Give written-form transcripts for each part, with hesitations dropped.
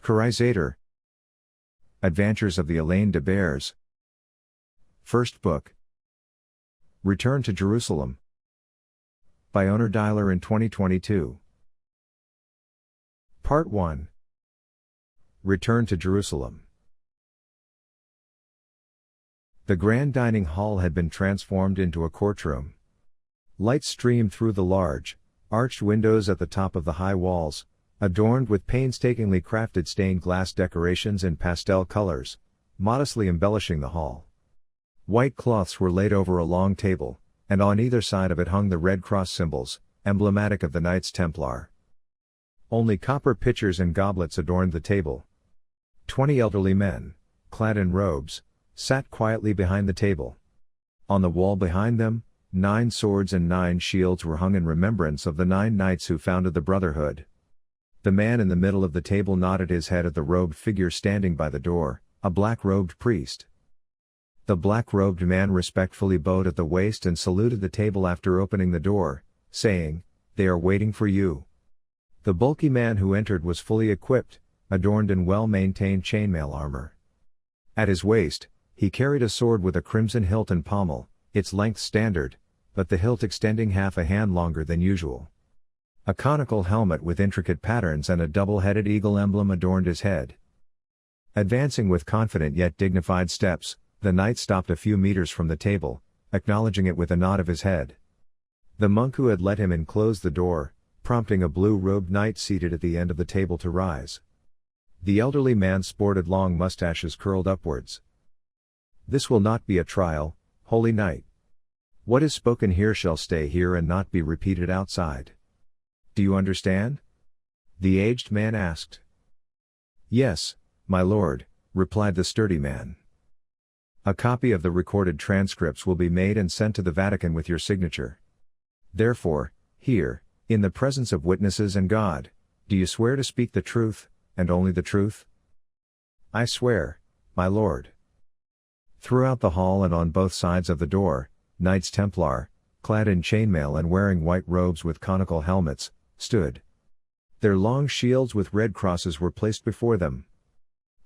Crusaider. Adventures of the Allain de Bures. First book. Return to Jerusalem. By onur diler in 2022. Part 1. Return to Jerusalem. The grand dining hall had been transformed into a courtroom. Light streamed through the large, arched windows at the top of the high walls, adorned with painstakingly crafted stained glass decorations in pastel colors, modestly embellishing the hall. White cloths were laid over a long table, and on either side of it hung the Red Cross symbols, emblematic of the Knights Templar. Only copper pitchers and goblets adorned the table. 20 elderly men, clad in robes, sat quietly behind the table. On the wall behind them, 9 swords and 9 shields were hung in remembrance of the 9 knights who founded the brotherhood. The man in the middle of the table nodded his head at the robed figure standing by the door, a black-robed priest. The black-robed man respectfully bowed at the waist and saluted the table after opening the door, saying, "They are waiting for you." The bulky man who entered was fully equipped, adorned in well-maintained chainmail armor. At his waist, he carried a sword with a crimson hilt and pommel, its length standard, but the hilt extending half a hand longer than usual. A conical helmet with intricate patterns and a double-headed eagle emblem adorned his head. Advancing with confident yet dignified steps, the knight stopped a few meters from the table, acknowledging it with a nod of his head. The monk who had let him in closed the door, prompting a blue-robed knight seated at the end of the table to rise. The elderly man sported long mustaches curled upwards. "This will not be a trial, holy knight. What is spoken here shall stay here and not be repeated outside. Do you understand?" the aged man asked. "Yes, my lord," replied the sturdy man. "A copy of the recorded transcripts will be made and sent to the Vatican with your signature. Therefore, here, in the presence of witnesses and God, do you swear to speak the truth, and only the truth?" "I swear, my lord." Throughout the hall and on both sides of the door, Knights Templar, clad in chainmail and wearing white robes with conical helmets, stood. Their long shields with red crosses were placed before them.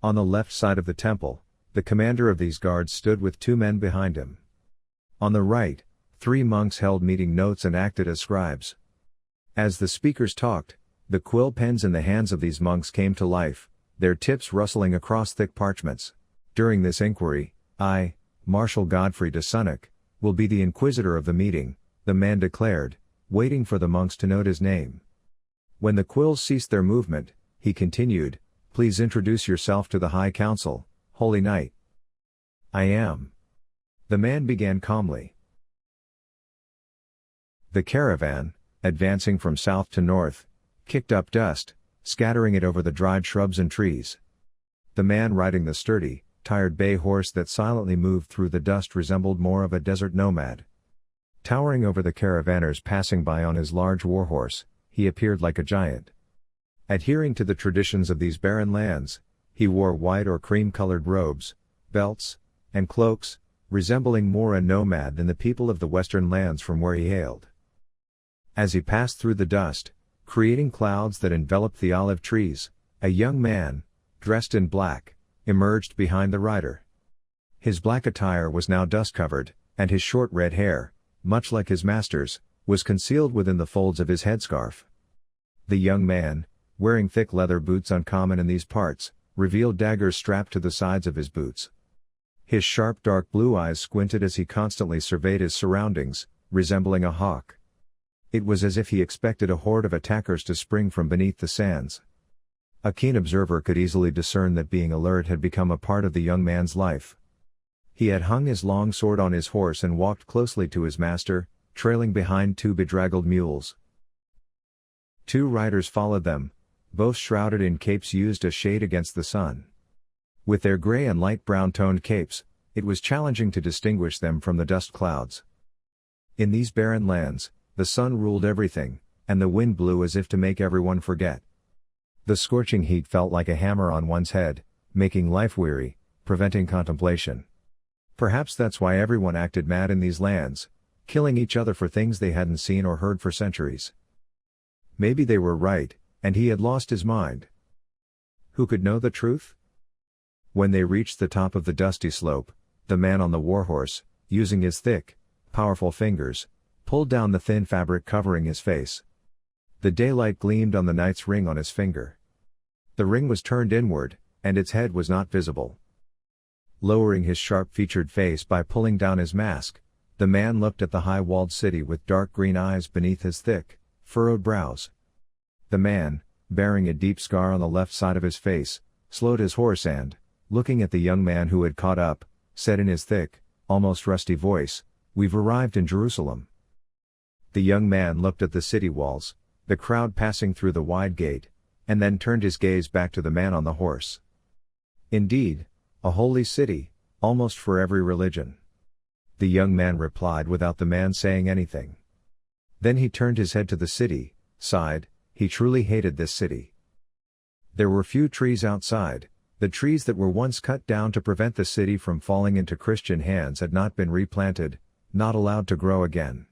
On the left side of the temple, the commander of these guards stood with 2 men behind him. On the right, 3 monks held meeting notes and acted as scribes. As the speakers talked, the quill pens in the hands of these monks came to life, their tips rustling across thick parchments. "During this inquiry, I, Marshal Godfrey de Sonnac, will be the inquisitor of the meeting," the man declared, waiting for the monks to note his name. When the quills ceased their movement, he continued, "Please introduce yourself to the High Council, Holy Knight." "I am." The man began calmly. The caravan, advancing from south to north, kicked up dust, scattering it over the dried shrubs and trees. The man riding the sturdy, tired bay horse that silently moved through the dust resembled more of a desert nomad. Towering over the caravanners passing by on his large warhorse, he appeared like a giant. Adhering to the traditions of these barren lands, he wore white or cream-colored robes, belts, and cloaks, resembling more a nomad than the people of the western lands from where he hailed. As he passed through the dust, creating clouds that enveloped the olive trees, a young man, dressed in black, emerged behind the rider. His black attire was now dust-covered, and his short red hair, much like his master's, was concealed within the folds of his headscarf. The young man, wearing thick leather boots uncommon in these parts, revealed daggers strapped to the sides of his boots. His sharp dark blue eyes squinted as he constantly surveyed his surroundings, resembling a hawk. It was as if he expected a horde of attackers to spring from beneath the sands. A keen observer could easily discern that being alert had become a part of the young man's life. He had hung his long sword on his horse and walked closely to his master, trailing behind 2 bedraggled mules. 2 riders followed them, both shrouded in capes used as shade against the sun. With their gray and light brown-toned capes, it was challenging to distinguish them from the dust clouds. In these barren lands, the sun ruled everything, and the wind blew as if to make everyone forget. The scorching heat felt like a hammer on one's head, making life weary, preventing contemplation. Perhaps that's why everyone acted mad in these lands, killing each other for things they hadn't seen or heard for centuries. Maybe they were right, and he had lost his mind. Who could know the truth? When they reached the top of the dusty slope, the man on the warhorse, using his thick, powerful fingers, pulled down the thin fabric covering his face. The daylight gleamed on the knight's ring on his finger. The ring was turned inward, and its head was not visible. Lowering his sharp-featured face by pulling down his mask, the man looked at the high-walled city with dark green eyes beneath his thick, furrowed brows. The man, bearing a deep scar on the left side of his face, slowed his horse and, looking at the young man who had caught up, said in his thick, almost rusty voice, "We've arrived in Jerusalem." The young man looked at the city walls, the crowd passing through the wide gate, and then turned his gaze back to the man on the horse. Indeed, a holy city, almost for every religion. The young man replied without the man saying anything. Then he turned his head to the city, sighed, he truly hated this city. There were few trees outside, the trees that were once cut down to prevent the city from falling into Christian hands had not been replanted, not allowed to grow again.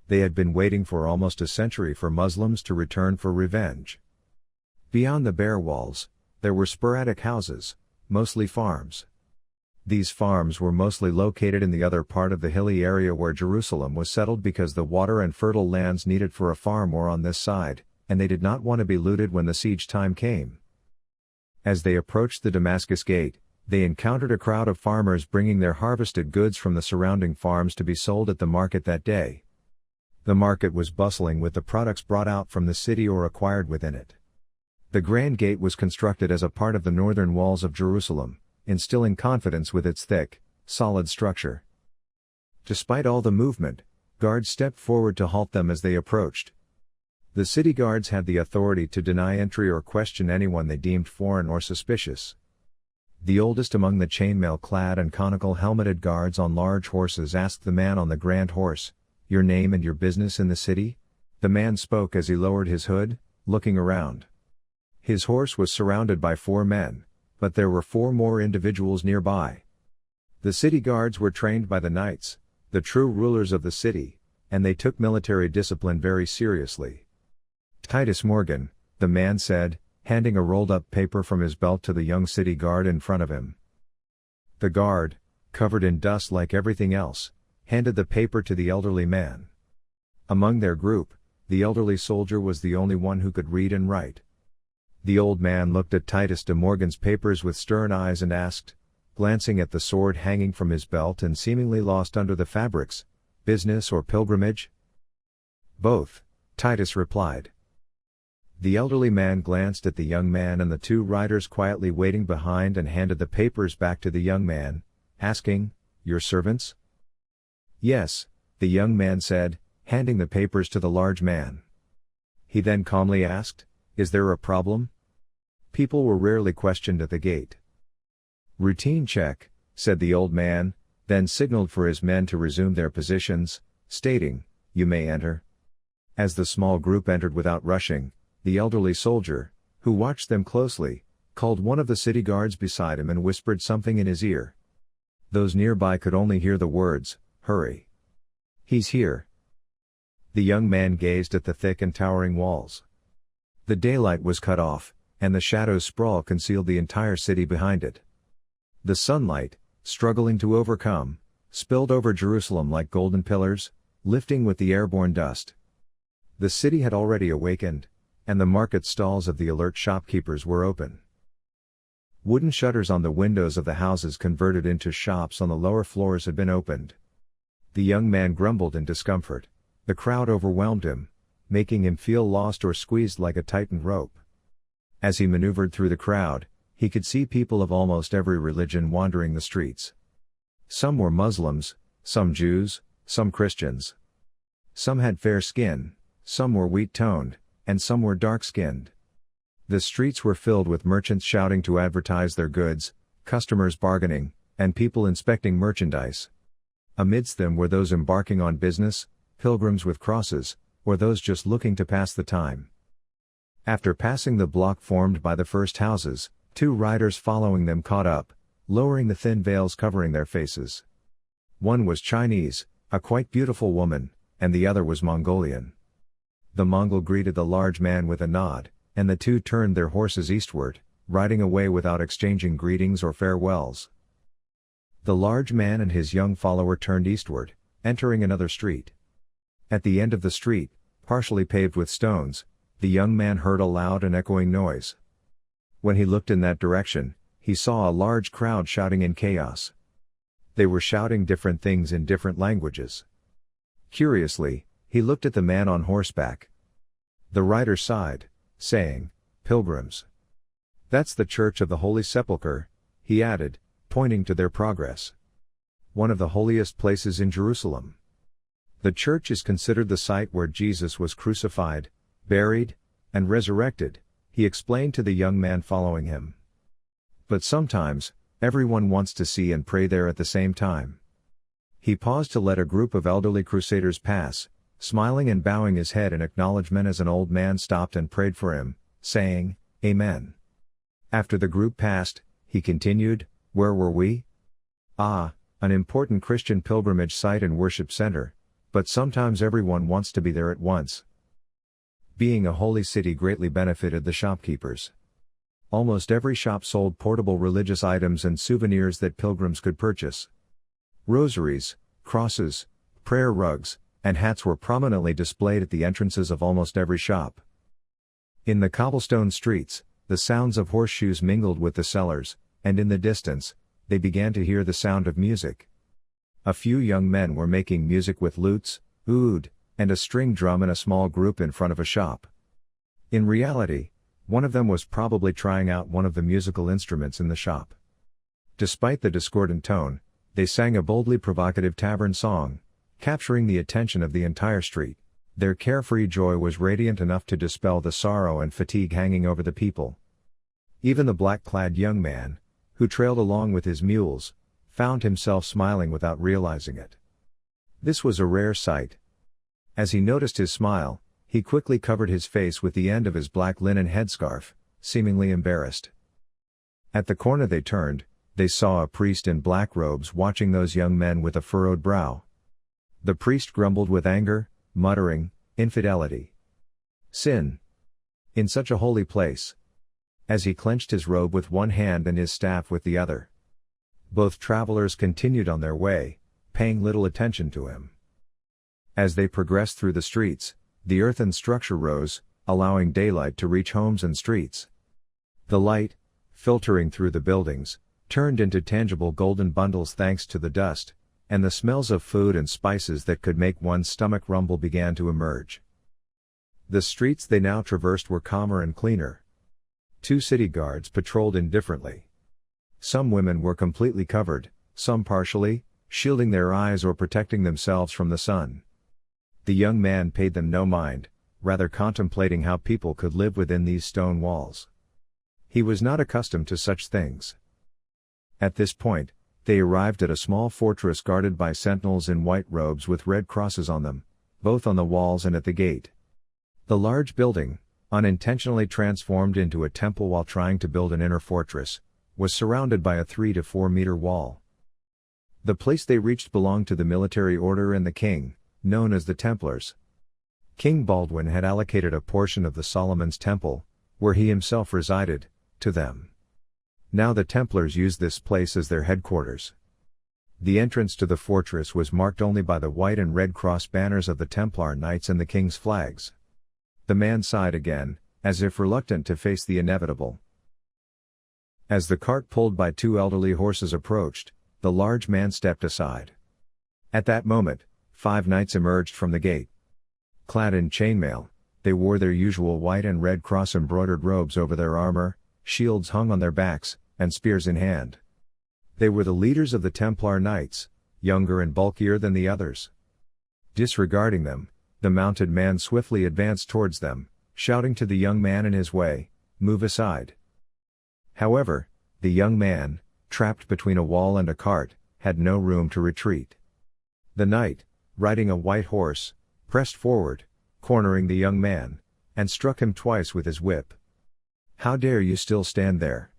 They had been waiting for almost a century for Muslims to return for revenge. Beyond the bare walls, there were sporadic houses, mostly farms. These farms were mostly located in the other part of the hilly area where Jerusalem was settled because the water and fertile lands needed for a farm were on this side, and they did not want to be looted when the siege time came. As they approached the Damascus Gate, they encountered a crowd of farmers bringing their harvested goods from the surrounding farms to be sold at the market that day. The market was bustling with the products brought out from the city or acquired within it. The Grand Gate was constructed as a part of the northern walls of Jerusalem, instilling confidence with its thick, solid structure. Despite all the movement, guards stepped forward to halt them as they approached. The city guards had the authority to deny entry or question anyone they deemed foreign or suspicious. The oldest among the chainmail-clad and conical-helmeted guards on large horses asked the man on the grand horse, "Your name and your business in the city?" The man spoke as he lowered his hood, looking around. His horse was surrounded by 4 men, but there were 4 more individuals nearby. The city guards were trained by the knights, the true rulers of the city, and they took military discipline very seriously. "Titus Morgan," the man said, handing a rolled-up paper from his belt to the young city guard in front of him. The guard, covered in dust like everything else, handed the paper to the elderly man. Among their group, the elderly soldier was the only one who could read and write. The old man looked at Titus de Morgan's papers with stern eyes and asked, glancing at the sword hanging from his belt and seemingly lost under the fabrics, "Business or pilgrimage?" "Both," Titus replied. The elderly man glanced at the young man and the 2 riders quietly waiting behind and handed the papers back to the young man, asking, "Your servants?" "Yes," the young man said, handing the papers to the large man. He then calmly asked, "Is there a problem?" People were rarely questioned at the gate. "Routine check," said the old man, then signaled for his men to resume their positions, stating, "You may enter." As the small group entered without rushing, the elderly soldier, who watched them closely, called one of the city guards beside him and whispered something in his ear. Those nearby could only hear the words, "Hurry. He's here." The young man gazed at the thick and towering walls. The daylight was cut off, and the shadows sprawl concealed the entire city behind it. The sunlight, struggling to overcome, spilled over Jerusalem like golden pillars, lifting with the airborne dust. The city had already awakened, and the market stalls of the alert shopkeepers were open. Wooden shutters on the windows of the houses converted into shops on the lower floors had been opened. The young man grumbled in discomfort. The crowd overwhelmed him, making him feel lost or squeezed like a tightened rope. As he maneuvered through the crowd, he could see people of almost every religion wandering the streets. Some were Muslims, some Jews, some Christians. Some had fair skin, some were wheat-toned, and some were dark-skinned. The streets were filled with merchants shouting to advertise their goods, customers bargaining, and people inspecting merchandise. Amidst them were those embarking on business, pilgrims with crosses, or those just looking to pass the time. After passing the block formed by the first houses, 2 riders following them caught up, lowering the thin veils covering their faces. One was Chinese, a quite beautiful woman, and the other was Mongolian. The Mongol greeted the large man with a nod, and the 2 turned their horses eastward, riding away without exchanging greetings or farewells. The large man and his young follower turned eastward, entering another street. At the end of the street, partially paved with stones, the young man heard a loud and echoing noise. When he looked in that direction, he saw a large crowd shouting in chaos. They were shouting different things in different languages. Curiously, he looked at the man on horseback. The rider sighed, saying, "Pilgrims. That's the Church of the Holy Sepulchre," he added, pointing to their progress. "One of the holiest places in Jerusalem. The church is considered the site where Jesus was crucified, buried, and resurrected," he explained to the young man following him. "But sometimes, everyone wants to see and pray there at the same time." He paused to let a group of elderly crusaders pass, smiling and bowing his head in acknowledgement as an old man stopped and prayed for him, saying, "Amen." After the group passed, he continued, "Where were we? An important Christian pilgrimage site and worship center, but sometimes everyone wants to be there at once." Being a holy city greatly benefited the shopkeepers. Almost every shop sold portable religious items and souvenirs that pilgrims could purchase. Rosaries, crosses, prayer rugs, and hats were prominently displayed at the entrances of almost every shop. In the cobblestone streets, the sounds of horseshoes mingled with the sellers, and in the distance, they began to hear the sound of music. A few young men were making music with lutes, oud, and a string drum in a small group in front of a shop. In reality, one of them was probably trying out one of the musical instruments in the shop. Despite the discordant tone, they sang a boldly provocative tavern song, capturing the attention of the entire street. Their carefree joy was radiant enough to dispel the sorrow and fatigue hanging over the people. Even the black-clad young man, who trailed along with his mules, found himself smiling without realizing it. This was a rare sight. As he noticed his smile, he quickly covered his face with the end of his black linen headscarf, seemingly embarrassed. At the corner they turned, they saw a priest in black robes watching those young men with a furrowed brow. The priest grumbled with anger, muttering, "Infidelity. Sin. In such a holy place." As he clenched his robe with one hand and his staff with the other. Both travelers continued on their way, paying little attention to him. As they progressed through the streets, the earthen structure rose, allowing daylight to reach homes and streets. The light, filtering through the buildings, turned into tangible golden bundles thanks to the dust, and the smells of food and spices that could make one's stomach rumble began to emerge. The streets they now traversed were calmer and cleaner. 2 city guards patrolled indifferently. Some women were completely covered, some partially, shielding their eyes or protecting themselves from the sun. The young man paid them no mind, rather contemplating how people could live within these stone walls. He was not accustomed to such things. At this point, they arrived at a small fortress guarded by sentinels in white robes with red crosses on them, both on the walls and at the gate. The large building, unintentionally transformed into a temple while trying to build an inner fortress, was surrounded by a 3 to 4 meter wall. The place they reached belonged to the military order and the king, known as the Templars. King Baldwin had allocated a portion of the Solomon's Temple, where he himself resided, to them. Now the Templars used this place as their headquarters. The entrance to the fortress was marked only by the white and red cross banners of the Templar Knights and the king's flags. The man sighed again, as if reluctant to face the inevitable. As the cart pulled by 2 elderly horses approached, the large man stepped aside. At that moment, 5 knights emerged from the gate. Clad in chainmail, they wore their usual white and red cross embroidered robes over their armor, shields hung on their backs, and spears in hand. They were the leaders of the Templar Knights, younger and bulkier than the others. Disregarding them, the mounted man swiftly advanced towards them, shouting to the young man in his way, "Move aside." However, the young man, trapped between a wall and a cart, had no room to retreat. The knight, riding a white horse, pressed forward, cornering the young man, and struck him twice with his whip. "How dare you still stand there?"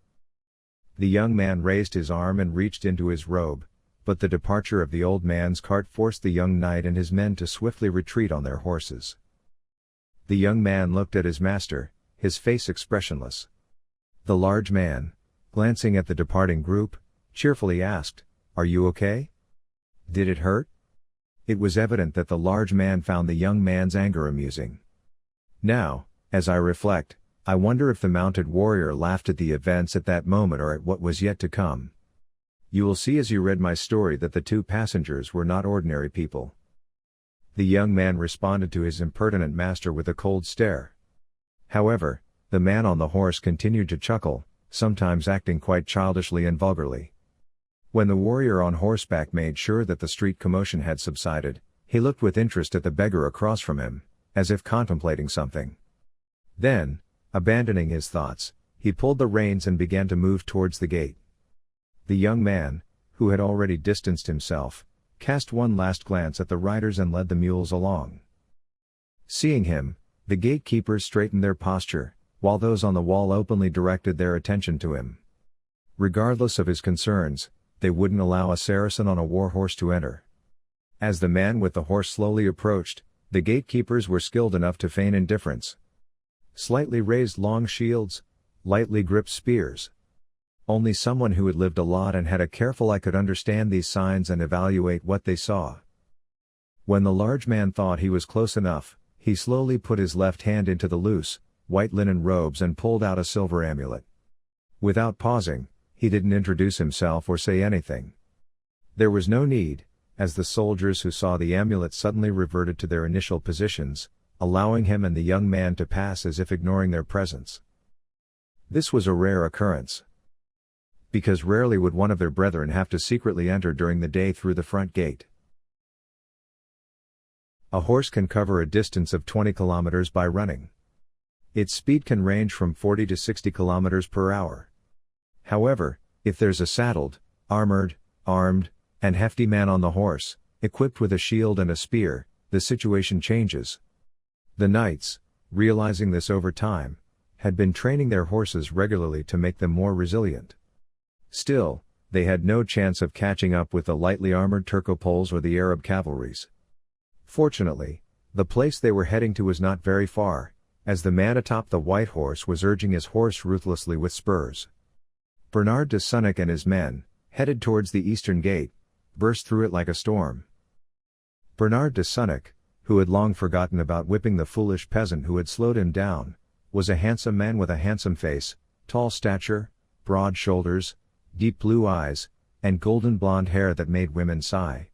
The young man raised his arm and reached into his robe, but the departure of the old man's cart forced the young knight and his men to swiftly retreat on their horses. The young man looked at his master, his face expressionless. The large man, glancing at the departing group, cheerfully asked, "Are you okay? Did it hurt?" It was evident that the large man found the young man's anger amusing. Now, as I reflect, I wonder if the mounted warrior laughed at the events at that moment or at what was yet to come. You will see as you read my story that the two passengers were not ordinary people. The young man responded to his impertinent master with a cold stare. However, the man on the horse continued to chuckle, sometimes acting quite childishly and vulgarly. When the warrior on horseback made sure that the street commotion had subsided, he looked with interest at the beggar across from him, as if contemplating something. Then, abandoning his thoughts, he pulled the reins and began to move towards the gate. The young man, who had already distanced himself, cast one last glance at the riders and led the mules along. Seeing him, the gatekeepers straightened their posture, while those on the wall openly directed their attention to him. Regardless of his concerns, they wouldn't allow a Saracen on a war horse to enter. As the man with the horse slowly approached, the gatekeepers were skilled enough to feign indifference. Slightly raised long shields, lightly gripped spears. Only someone who had lived a lot and had a careful eye could understand these signs and evaluate what they saw. When the large man thought he was close enough, he slowly put his left hand into the loose, white linen robes and pulled out a silver amulet. Without pausing, he didn't introduce himself or say anything. There was no need, as the soldiers who saw the amulet suddenly reverted to their initial positions, allowing him and the young man to pass as if ignoring their presence. This was a rare occurrence, because rarely would one of their brethren have to secretly enter during the day through the front gate. A horse can cover a distance of 20 kilometers by running. Its speed can range from 40 to 60 kilometers per hour. However, if there's a saddled, armored, armed, and hefty man on the horse, equipped with a shield and a spear, the situation changes. The knights, realizing this over time, had been training their horses regularly to make them more resilient. Still, they had no chance of catching up with the lightly armored Turcopoles or the Arab cavalries. Fortunately, the place they were heading to was not very far, as the man atop the white horse was urging his horse ruthlessly with spurs. Bernard de Sonnac and his men, headed towards the eastern gate, burst through it like a storm. Bernard de Sonnac, who had long forgotten about whipping the foolish peasant who had slowed him down, was a handsome man with a handsome face, tall stature, broad shoulders, deep blue eyes, and golden blonde hair that made women sigh.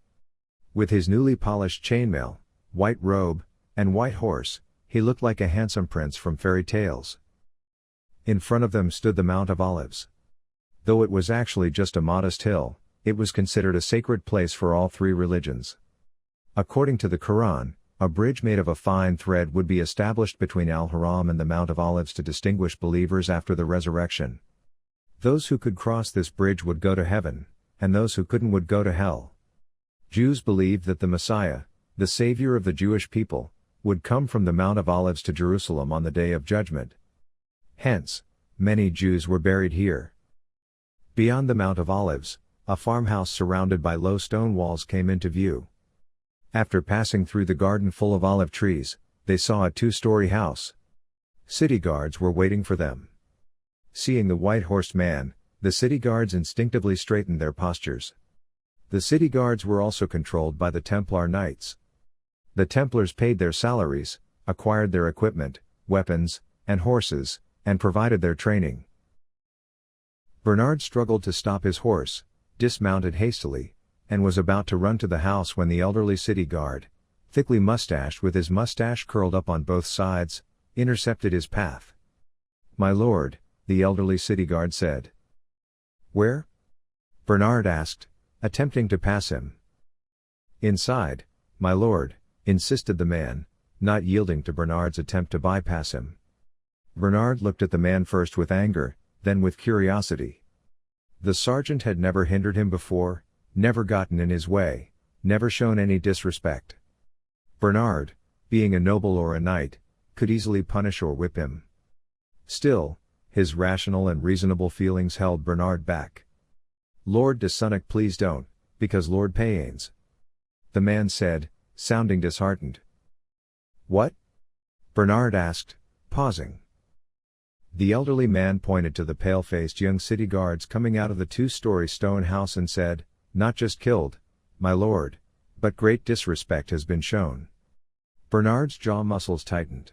With his newly polished chainmail, white robe, and white horse, he looked like a handsome prince from fairy tales. In front of them stood the Mount of Olives. Though it was actually just a modest hill, it was considered a sacred place for all three religions. According to the Quran, a bridge made of a fine thread would be established between Al-Haram and the Mount of Olives to distinguish believers after the resurrection. Those who could cross this bridge would go to heaven, and those who couldn't would go to hell. Jews believed that the Messiah, the Savior of the Jewish people, would come from the Mount of Olives to Jerusalem on the Day of Judgment. Hence, many Jews were buried here. Beyond the Mount of Olives, a farmhouse surrounded by low stone walls came into view. After passing through the garden full of olive trees, they saw a two-story house. City guards were waiting for them. Seeing the white-horsed man, the city guards instinctively straightened their postures. The city guards were also controlled by the Templar Knights. The Templars paid their salaries, acquired their equipment, weapons, and horses, and provided their training. Bernard struggled to stop his horse, dismounted hastily, and was about to run to the house when the elderly city guard, thickly mustached with his mustache curled up on both sides, intercepted his path. "My lord," the elderly city guard said. "Where?" Bernard asked, attempting to pass him. "Inside, my lord," insisted the man, not yielding to Bernard's attempt to bypass him. Bernard looked at the man first with anger, then with curiosity. The sergeant had never hindered him before, never gotten in his way, never shown any disrespect. Bernard, being a noble or a knight, could easily punish or whip him. Still, his rational and reasonable feelings held Bernard back. "Lord de Sonnac, please don't, because Lord Payanes," the man said, sounding disheartened. "What?" Bernard asked, pausing. The elderly man pointed to the pale-faced young city guards coming out of the two-story stone house and said, "Not just killed, my lord, but great disrespect has been shown." Bernard's jaw muscles tightened.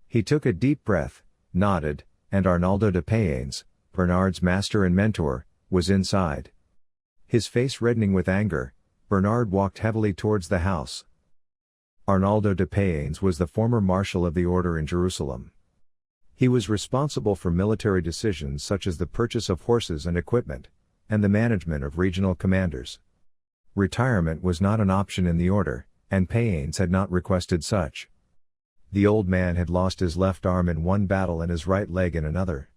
He took a deep breath, nodded, and Arnaldo de Payanes, Bernard's master and mentor, was inside. His face reddening with anger, Bernard walked heavily towards the house. Arnaldo de Payanes was the former marshal of the order in Jerusalem. He was responsible for military decisions such as the purchase of horses and equipment, and the management of regional commanders. Retirement was not an option in the order, and Payanes had not requested such. The old man had lost his left arm in one battle and his right leg in another.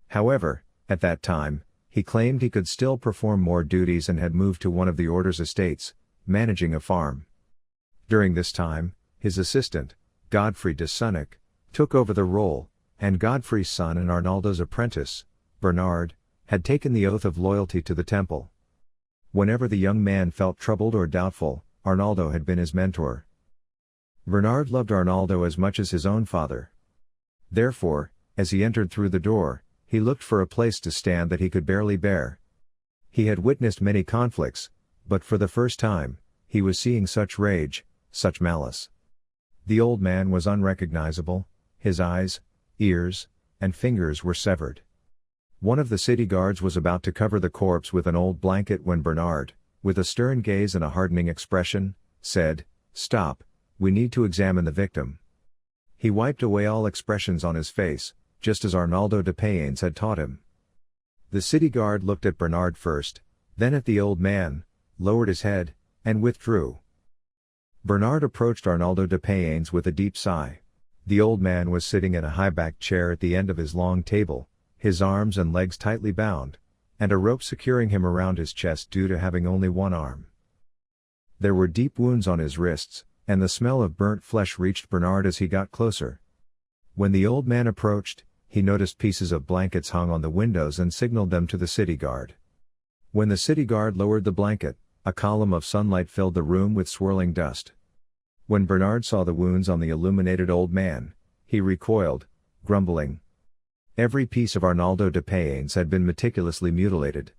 However, at that time, he claimed he could still perform more duties and had moved to one of the order's estates, managing a farm. During this time, his assistant, Godfrey de Sonnac, took over the role, and Godfrey's son and Arnaldo's apprentice, Bernard, had taken the oath of loyalty to the temple. Whenever the young man felt troubled or doubtful, Arnaldo had been his mentor. Bernard loved Arnaldo as much as his own father. Therefore, as he entered through the door, he looked for a place to stand that he could barely bear. He had witnessed many conflicts, but for the first time, he was seeing such rage, such malice. The old man was unrecognizable, his eyes, ears, and fingers were severed. One of the city guards was about to cover the corpse with an old blanket when Bernard, with a stern gaze and a hardening expression, said, "Stop, we need to examine the victim." He wiped away all expressions on his face, just as Arnaldo de Payanes had taught him. The city guard looked at Bernard first, then at the old man, lowered his head, and withdrew. Bernard approached Arnaldo de Payanes with a deep sigh. The old man was sitting in a high-backed chair at the end of his long table, his arms and legs tightly bound, and a rope securing him around his chest due to having only one arm. There were deep wounds on his wrists, and the smell of burnt flesh reached Bernard as he got closer. When the old man approached, he noticed pieces of blankets hung on the windows and signaled them to the city guard. When the city guard lowered the blanket, a column of sunlight filled the room with swirling dust. When Bernard saw the wounds on the illuminated old man, he recoiled, grumbling. Every piece of Arnaldo de Payanes had been meticulously mutilated.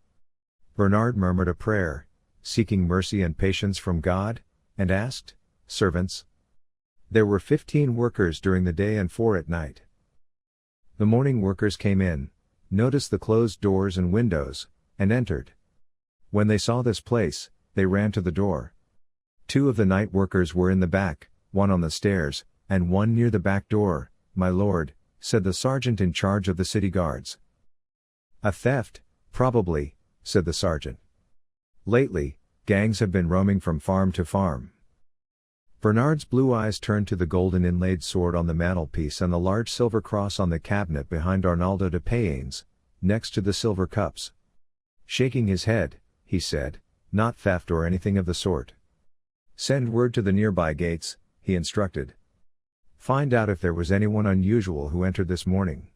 Bernard murmured a prayer, seeking mercy and patience from God, and asked, "Servants?" There were 15 workers during the day and 4 at night. The morning workers came in, noticed the closed doors and windows, and entered. When they saw this place, they ran to the door. 2 of the night workers were in the back, 1 on the stairs, and 1 near the back door. "My lord," said the sergeant in charge of the city guards. "A theft, probably," said the sergeant. "Lately, gangs have been roaming from farm to farm." Bernard's blue eyes turned to the golden inlaid sword on the mantelpiece and the large silver cross on the cabinet behind Arnaldo de Payanes, next to the silver cups. Shaking his head, he said, "Not theft or anything of the sort." "Send word to the nearby gates," he instructed. "Find out if there was anyone unusual who entered this morning.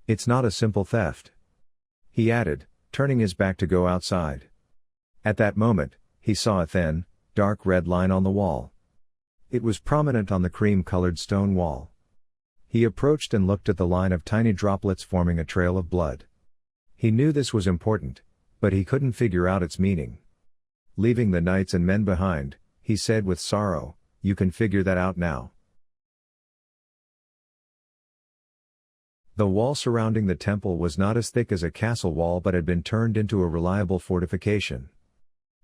It's not a simple theft," he added, turning his back to go outside. At that moment, he saw a thin, dark red line on the wall. It was prominent on the cream-colored stone wall. He approached and looked at the line of tiny droplets forming a trail of blood. He knew this was important, but he couldn't figure out its meaning. "Leaving the knights and men behind," he said with sorrow, "you can figure that out now." The wall surrounding the temple was not as thick as a castle wall but had been turned into a reliable fortification.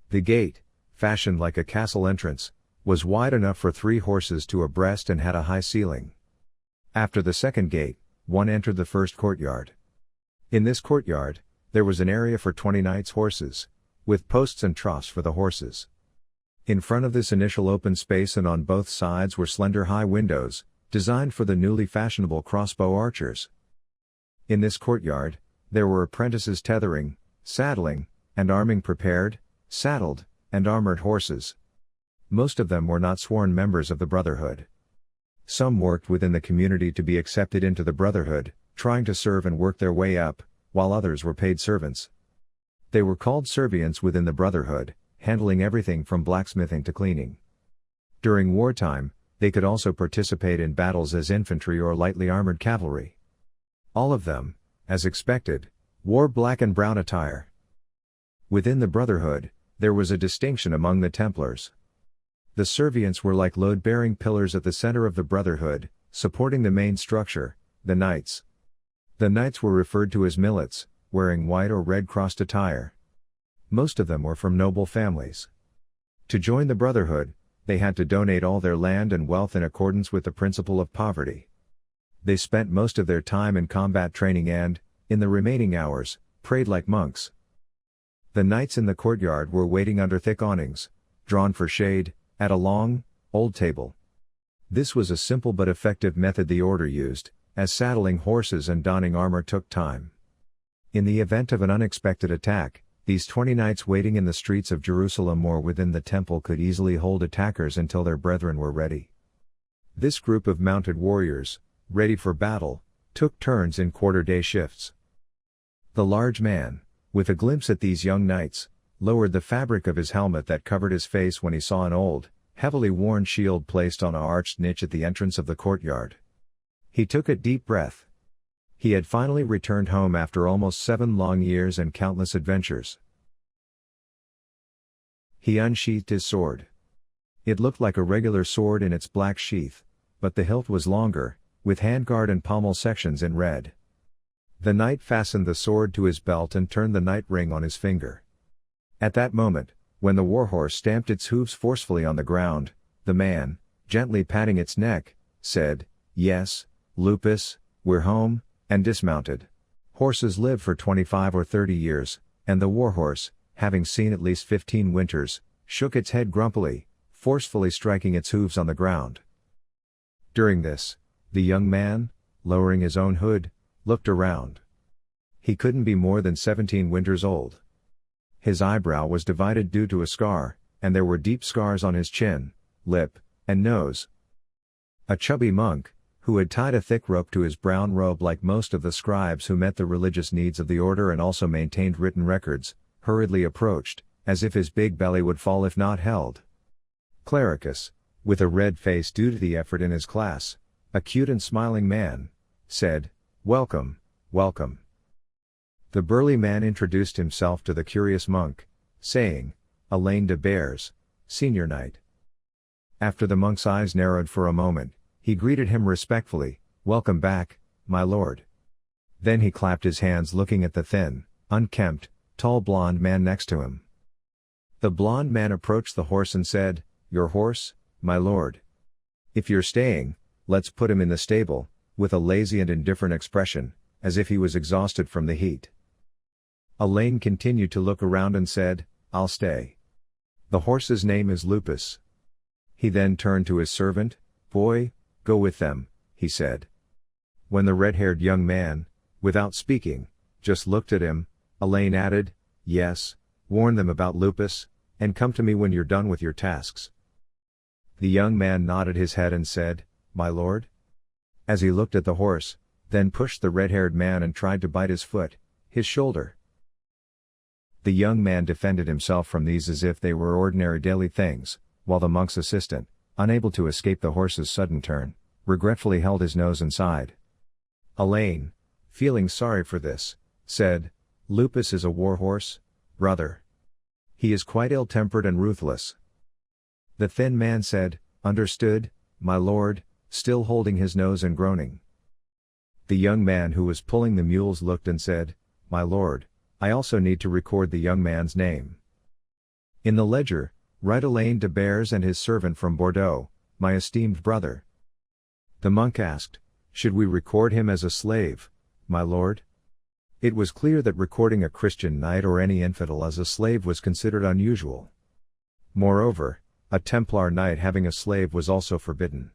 The gate, fashioned like a castle entrance, was wide enough for 3 horses to abreast and had a high ceiling. After the second gate, one entered the first courtyard. In this courtyard, there was an area for 20 knights' horses, with posts and troughs for the horses. In front of this initial open space and on both sides were slender high windows, designed for the newly fashionable crossbow archers. In this courtyard, there were apprentices tethering, saddling, and arming prepared, saddled, and armored horses. Most of them were not sworn members of the Brotherhood. Some worked within the community to be accepted into the Brotherhood, trying to serve and work their way up, while others were paid servants. They were called servients within the Brotherhood, handling everything from blacksmithing to cleaning. During wartime, they could also participate in battles as infantry or lightly armored cavalry. All of them, as expected, wore black and brown attire. Within the Brotherhood, there was a distinction among the Templars. The Servients were like load-bearing pillars at the center of the Brotherhood, supporting the main structure, the Knights. The Knights were referred to as millets, wearing white or red-crossed attire. Most of them were from noble families. To join the Brotherhood, they had to donate all their land and wealth in accordance with the principle of poverty. They spent most of their time in combat training and, in the remaining hours, prayed like monks. The Knights in the courtyard were waiting under thick awnings, drawn for shade, at a long, old table. This was a simple but effective method the order used, as saddling horses and donning armor took time. In the event of an unexpected attack, these 20 knights waiting in the streets of Jerusalem or within the temple could easily hold attackers until their brethren were ready. This group of mounted warriors, ready for battle, took turns in quarter-day shifts. The large man, with a glimpse at these young knights, lowered the fabric of his helmet that covered his face when he saw an old, heavily worn shield placed on an arched niche at the entrance of the courtyard. He took a deep breath. He had finally returned home after almost 7 long years and countless adventures. He unsheathed his sword. It looked like a regular sword in its black sheath, but the hilt was longer, with handguard and pommel sections in red. The knight fastened the sword to his belt and turned the knight ring on his finger. At that moment, when the warhorse stamped its hooves forcefully on the ground, the man, gently patting its neck, said, "Yes, Lupus, we're home," and dismounted. Horses live for 25 or 30 years, and the warhorse, having seen at least 15 winters, shook its head grumpily, forcefully striking its hooves on the ground. During this, the young man, lowering his own hood, looked around. He couldn't be more than 17 winters old. His eyebrow was divided due to a scar, and there were deep scars on his chin, lip, and nose. A chubby monk, who had tied a thick rope to his brown robe like most of the scribes who met the religious needs of the order and also maintained written records, hurriedly approached, as if his big belly would fall if not held. Clericus, with a red face due to the effort in his class, a cute and smiling man, said, "Welcome, welcome." The burly man introduced himself to the curious monk, saying, "Allain de Bures, Senior Knight." After the monk's eyes narrowed for a moment, he greeted him respectfully, "Welcome back, my lord." Then he clapped his hands looking at the thin, unkempt, tall blond man next to him. The blond man approached the horse and said, "Your horse, my lord? If you're staying, let's put him in the stable," with a lazy and indifferent expression, as if he was exhausted from the heat. Allain continued to look around and said, "I'll stay. The horse's name is Lupus." He then turned to his servant, "Boy, go with them," he said. When the red-haired young man, without speaking, just looked at him, Allain added, "Yes, warn them about Lupus, and come to me when you're done with your tasks." The young man nodded his head and said, "My lord?" As he looked at the horse, then pushed the red-haired man and tried to bite his foot, his shoulder. The young man defended himself from these as if they were ordinary daily things, while the monk's assistant, unable to escape the horse's sudden turn, regretfully held his nose and sighed. Allain, feeling sorry for this, said, "Lupus is a war horse, brother. He is quite ill-tempered and ruthless." The thin man said, "Understood, my lord," still holding his nose and groaning. The young man who was pulling the mules looked and said, "My lord, I also need to record the young man's name. In the ledger, write Allain de Bures and his servant from Bordeaux, my esteemed brother." The monk asked, "Should we record him as a slave, my lord?" It was clear that recording a Christian knight or any infidel as a slave was considered unusual. Moreover, a Templar knight having a slave was also forbidden.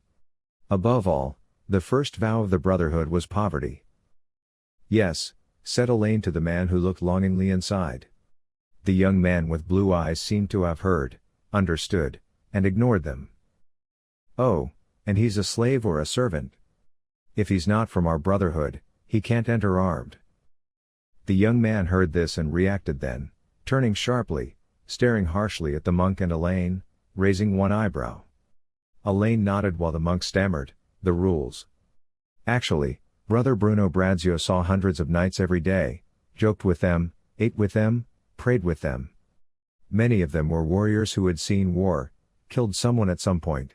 Above all, the first vow of the Brotherhood was poverty. "Yes," said Allain to the man who looked longingly inside. The young man with blue eyes seemed to have heard, understood, and ignored them. "Oh, and he's a slave or a servant? If he's not from our Brotherhood, he can't enter armed." The young man heard this and reacted then, turning sharply, staring harshly at the monk and Allain, raising one eyebrow. Allain nodded while the monk stammered, "The rules. Actually, Brother Bruno Brazio saw hundreds of knights every day, joked with them, ate with them, prayed with them. Many of them were warriors who had seen war, killed someone at some point.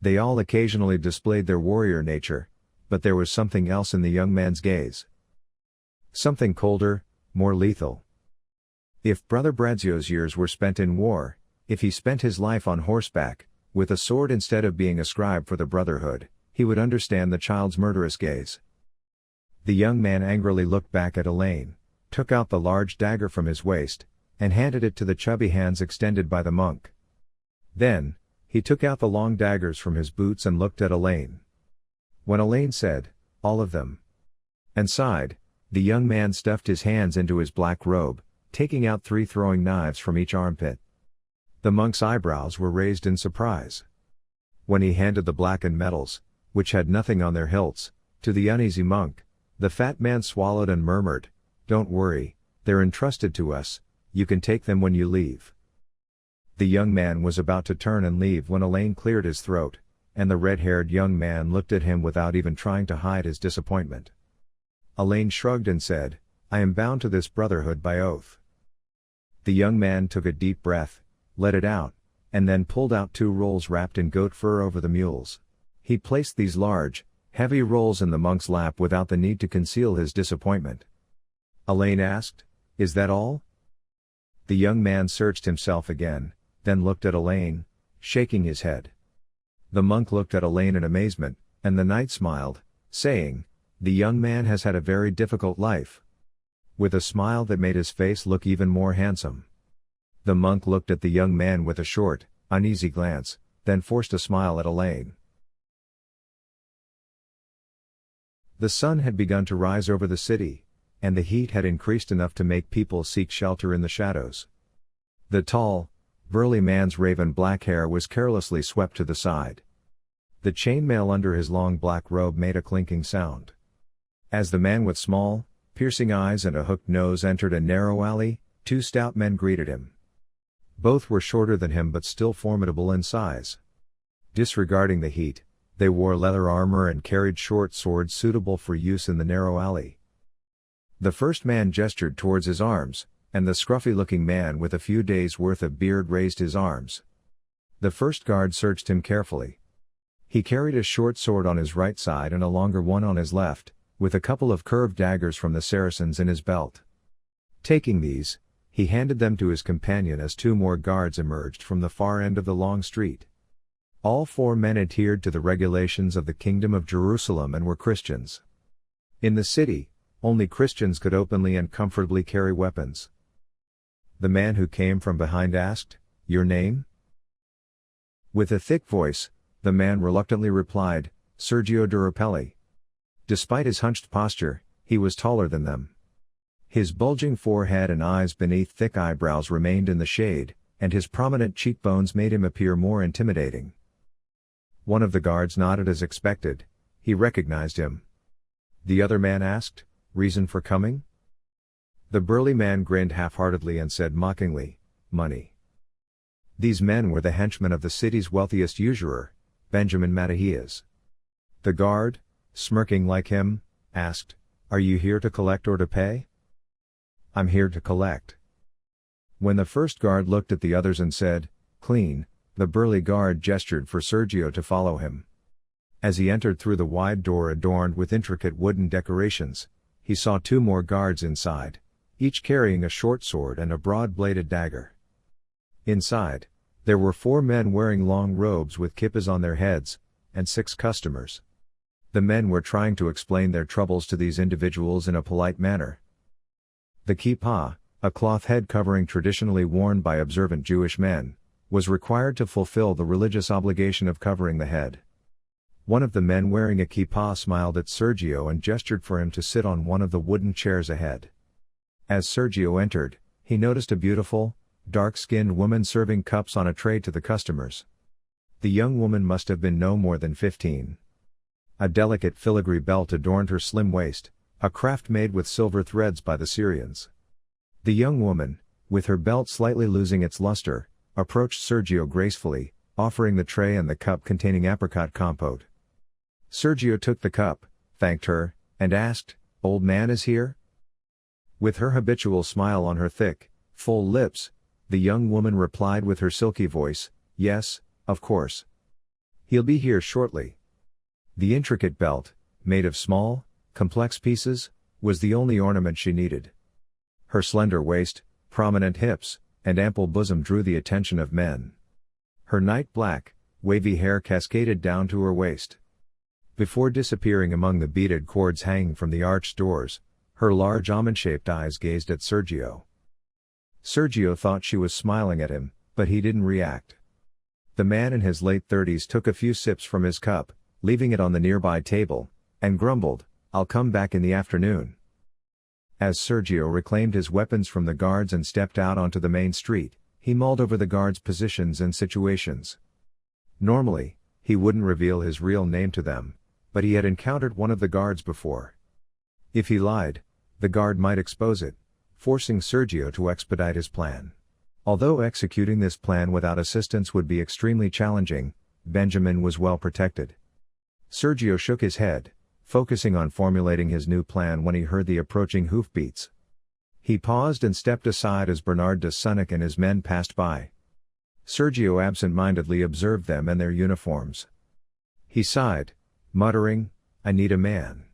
They all occasionally displayed their warrior nature, but there was something else in the young man's gaze. Something colder, more lethal. If Brother Brazio's years were spent in war, if he spent his life on horseback, with a sword instead of being a scribe for the brotherhood, he would understand the child's murderous gaze. The young man angrily looked back at Allain, took out the large dagger from his waist, and handed it to the chubby hands extended by the monk. Then, he took out the long daggers from his boots and looked at Allain. When Allain said, "All of them," and sighed, the young man stuffed his hands into his black robe, taking out 3 throwing knives from each armpit. The monk's eyebrows were raised in surprise. When he handed the blackened metals, which had nothing on their hilts, to the uneasy monk, the fat man swallowed and murmured, "Don't worry, they're entrusted to us, you can take them when you leave." The young man was about to turn and leave when Allain cleared his throat, and the red-haired young man looked at him without even trying to hide his disappointment. Allain shrugged and said, "I am bound to this brotherhood by oath." The young man took a deep breath, let it out, and then pulled out 2 rolls wrapped in goat fur over the mules. He placed these large, heavy rolls in the monk's lap without the need to conceal his disappointment. Allain asked, "Is that all?" The young man searched himself again, then looked at Allain, shaking his head. The monk looked at Allain in amazement, and the knight smiled, saying, "The young man has had a very difficult life," with a smile that made his face look even more handsome. The monk looked at the young man with a short, uneasy glance, then forced a smile at Allain. The sun had begun to rise over the city, and the heat had increased enough to make people seek shelter in the shadows. The tall, burly man's raven black hair was carelessly swept to the side. The chainmail under his long black robe made a clinking sound. As the man with small, piercing eyes and a hooked nose entered a narrow alley, 2 stout men greeted him. Both were shorter than him but still formidable in size. Disregarding the heat, they wore leather armor and carried short swords suitable for use in the narrow alley. The first man gestured towards his arms, and the scruffy-looking man with a few days' worth of beard raised his arms. The first guard searched him carefully. He carried a short sword on his right side and a longer one on his left, with a couple of curved daggers from the Saracens in his belt. Taking these, he handed them to his companion as 2 more guards emerged from the far end of the long street. All 4 men adhered to the regulations of the Kingdom of Jerusalem and were Christians. In the city, only Christians could openly and comfortably carry weapons. The man who came from behind asked, "Your name?" With a thick voice, the man reluctantly replied, "Sergio Durapelli." Despite his hunched posture, he was taller than them. His bulging forehead and eyes beneath thick eyebrows remained in the shade, and his prominent cheekbones made him appear more intimidating. One of the guards nodded as expected. He recognized him. The other man asked, "Reason for coming?" The burly man grinned half-heartedly and said mockingly, "Money." These men were the henchmen of the city's wealthiest usurer, Benjamin Matahias. The guard, smirking like him, asked, "Are you here to collect or to pay?" "I'm here to collect." When the first guard looked at the others and said, "Clean," the burly guard gestured for Sergio to follow him. As he entered through the wide door adorned with intricate wooden decorations, he saw 2 more guards inside, each carrying a short sword and a broad-bladed dagger. Inside, there were 4 men wearing long robes with kippas on their heads, and 6 customers. The men were trying to explain their troubles to these individuals in a polite manner. The kippah, a cloth head covering traditionally worn by observant Jewish men, was required to fulfill the religious obligation of covering the head. One of the men wearing a kippah smiled at Sergio and gestured for him to sit on one of the wooden chairs ahead. As Sergio entered, he noticed a beautiful, dark-skinned woman serving cups on a tray to the customers. The young woman must have been no more than 15. A delicate filigree belt adorned her slim waist, a craft made with silver threads by the Syrians. The young woman, with her belt slightly losing its luster, approached Sergio gracefully, offering the tray and the cup containing apricot compote. Sergio took the cup, thanked her, and asked, "Old man is here?" With her habitual smile on her thick, full lips, the young woman replied with her silky voice, "Yes, of course. He'll be here shortly." The intricate belt, made of small, complex pieces, was the only ornament she needed. Her slender waist, prominent hips, and ample bosom drew the attention of men. Her night black, wavy hair cascaded down to her waist. Before disappearing among the beaded cords hanging from the arched doors, her large almond-shaped eyes gazed at Sergio. Sergio thought she was smiling at him, but he didn't react. The man in his late 30s took a few sips from his cup, leaving it on the nearby table, and grumbled, "I'll come back in the afternoon." As Sergio reclaimed his weapons from the guards and stepped out onto the main street, he mulled over the guards' positions and situations. Normally, he wouldn't reveal his real name to them, but he had encountered one of the guards before. If he lied, the guard might expose it, forcing Sergio to expedite his plan. Although executing this plan without assistance would be extremely challenging, Benjamin was well protected. Sergio shook his head, focusing on formulating his new plan when he heard the approaching hoofbeats. He paused and stepped aside as Bernard de Sonnac and his men passed by. Sergio absent-mindedly observed them and their uniforms. He sighed, muttering, "I need a man."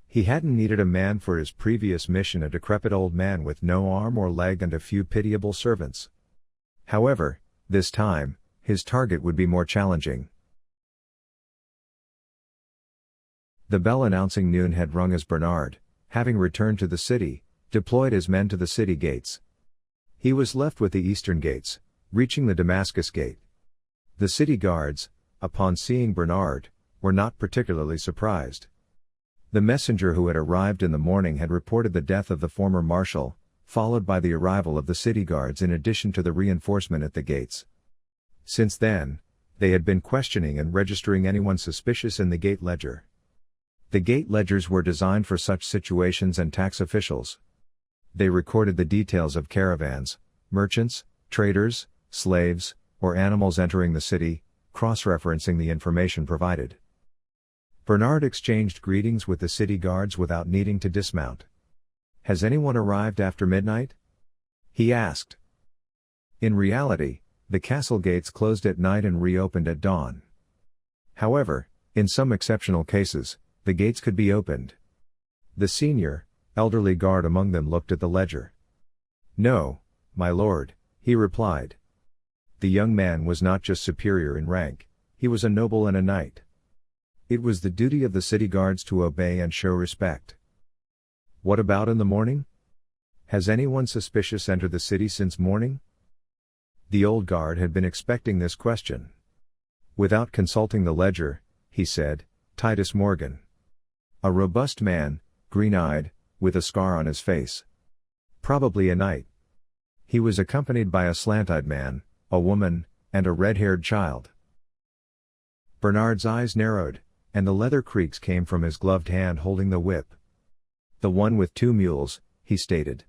He hadn't needed a man for his previous mission, a decrepit old man with no arm or leg and a few pitiable servants. However, this time, his target would be more challenging. The bell announcing noon had rung as Bernard, having returned to the city, deployed his men to the city gates. He was left with the eastern gates, reaching the Damascus gate. The city guards, upon seeing Bernard, were not particularly surprised. The messenger who had arrived in the morning had reported the death of the former marshal, followed by the arrival of the city guards in addition to the reinforcement at the gates. Since then, they had been questioning and registering anyone suspicious in the gate ledger. The gate ledgers were designed for such situations and tax officials. They recorded the details of caravans, merchants, traders, slaves, or animals entering the city, cross-referencing the information provided. Bernard exchanged greetings with the city guards without needing to dismount. "Has anyone arrived after midnight?" he asked. In reality, the castle gates closed at night and reopened at dawn. However, in some exceptional cases, the gates could be opened. The senior, elderly guard among them looked at the ledger. "No, my lord," he replied. The young man was not just superior in rank, he was a noble and a knight. It was the duty of the city guards to obey and show respect. "What about in the morning? Has anyone suspicious entered the city since morning?" The old guard had been expecting this question. Without consulting the ledger, he said, "Titus Morgan. A robust man, green-eyed, with a scar on his face. Probably a knight. He was accompanied by a slant-eyed man, a woman, and a red-haired child." Bernard's eyes narrowed, and the leather creaks came from his gloved hand holding the whip. "The one with 2 mules, he stated.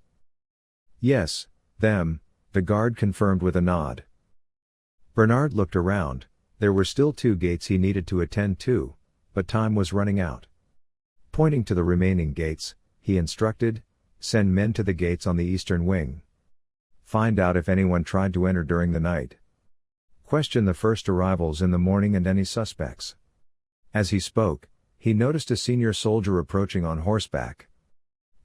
"Yes, them," the guard confirmed with a nod. Bernard looked around. There were still 2 gates he needed to attend to, but time was running out. Pointing to the remaining gates, he instructed, "Send men to the gates on the eastern wing. Find out if anyone tried to enter during the night. Question the first arrivals in the morning and any suspects." As he spoke, he noticed a senior soldier approaching on horseback.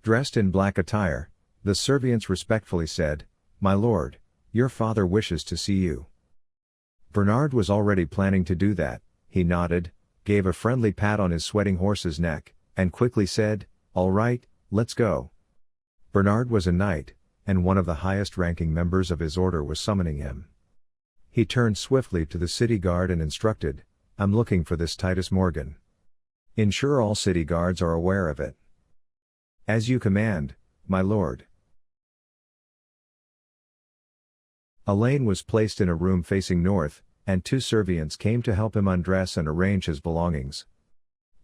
Dressed in black attire, the servants respectfully said, "My lord, your father wishes to see you." Bernard was already planning to do that. He nodded, gave a friendly pat on his sweating horse's neck, and quickly said, "All right, let's go." Bernard was a knight, and one of the highest-ranking members of his order was summoning him. He turned swiftly to the city guard and instructed, "I'm looking for this Titus Morgan. Ensure all city guards are aware of it." "As you command, my lord." Allain was placed in a room facing north, and 2 servants came to help him undress and arrange his belongings.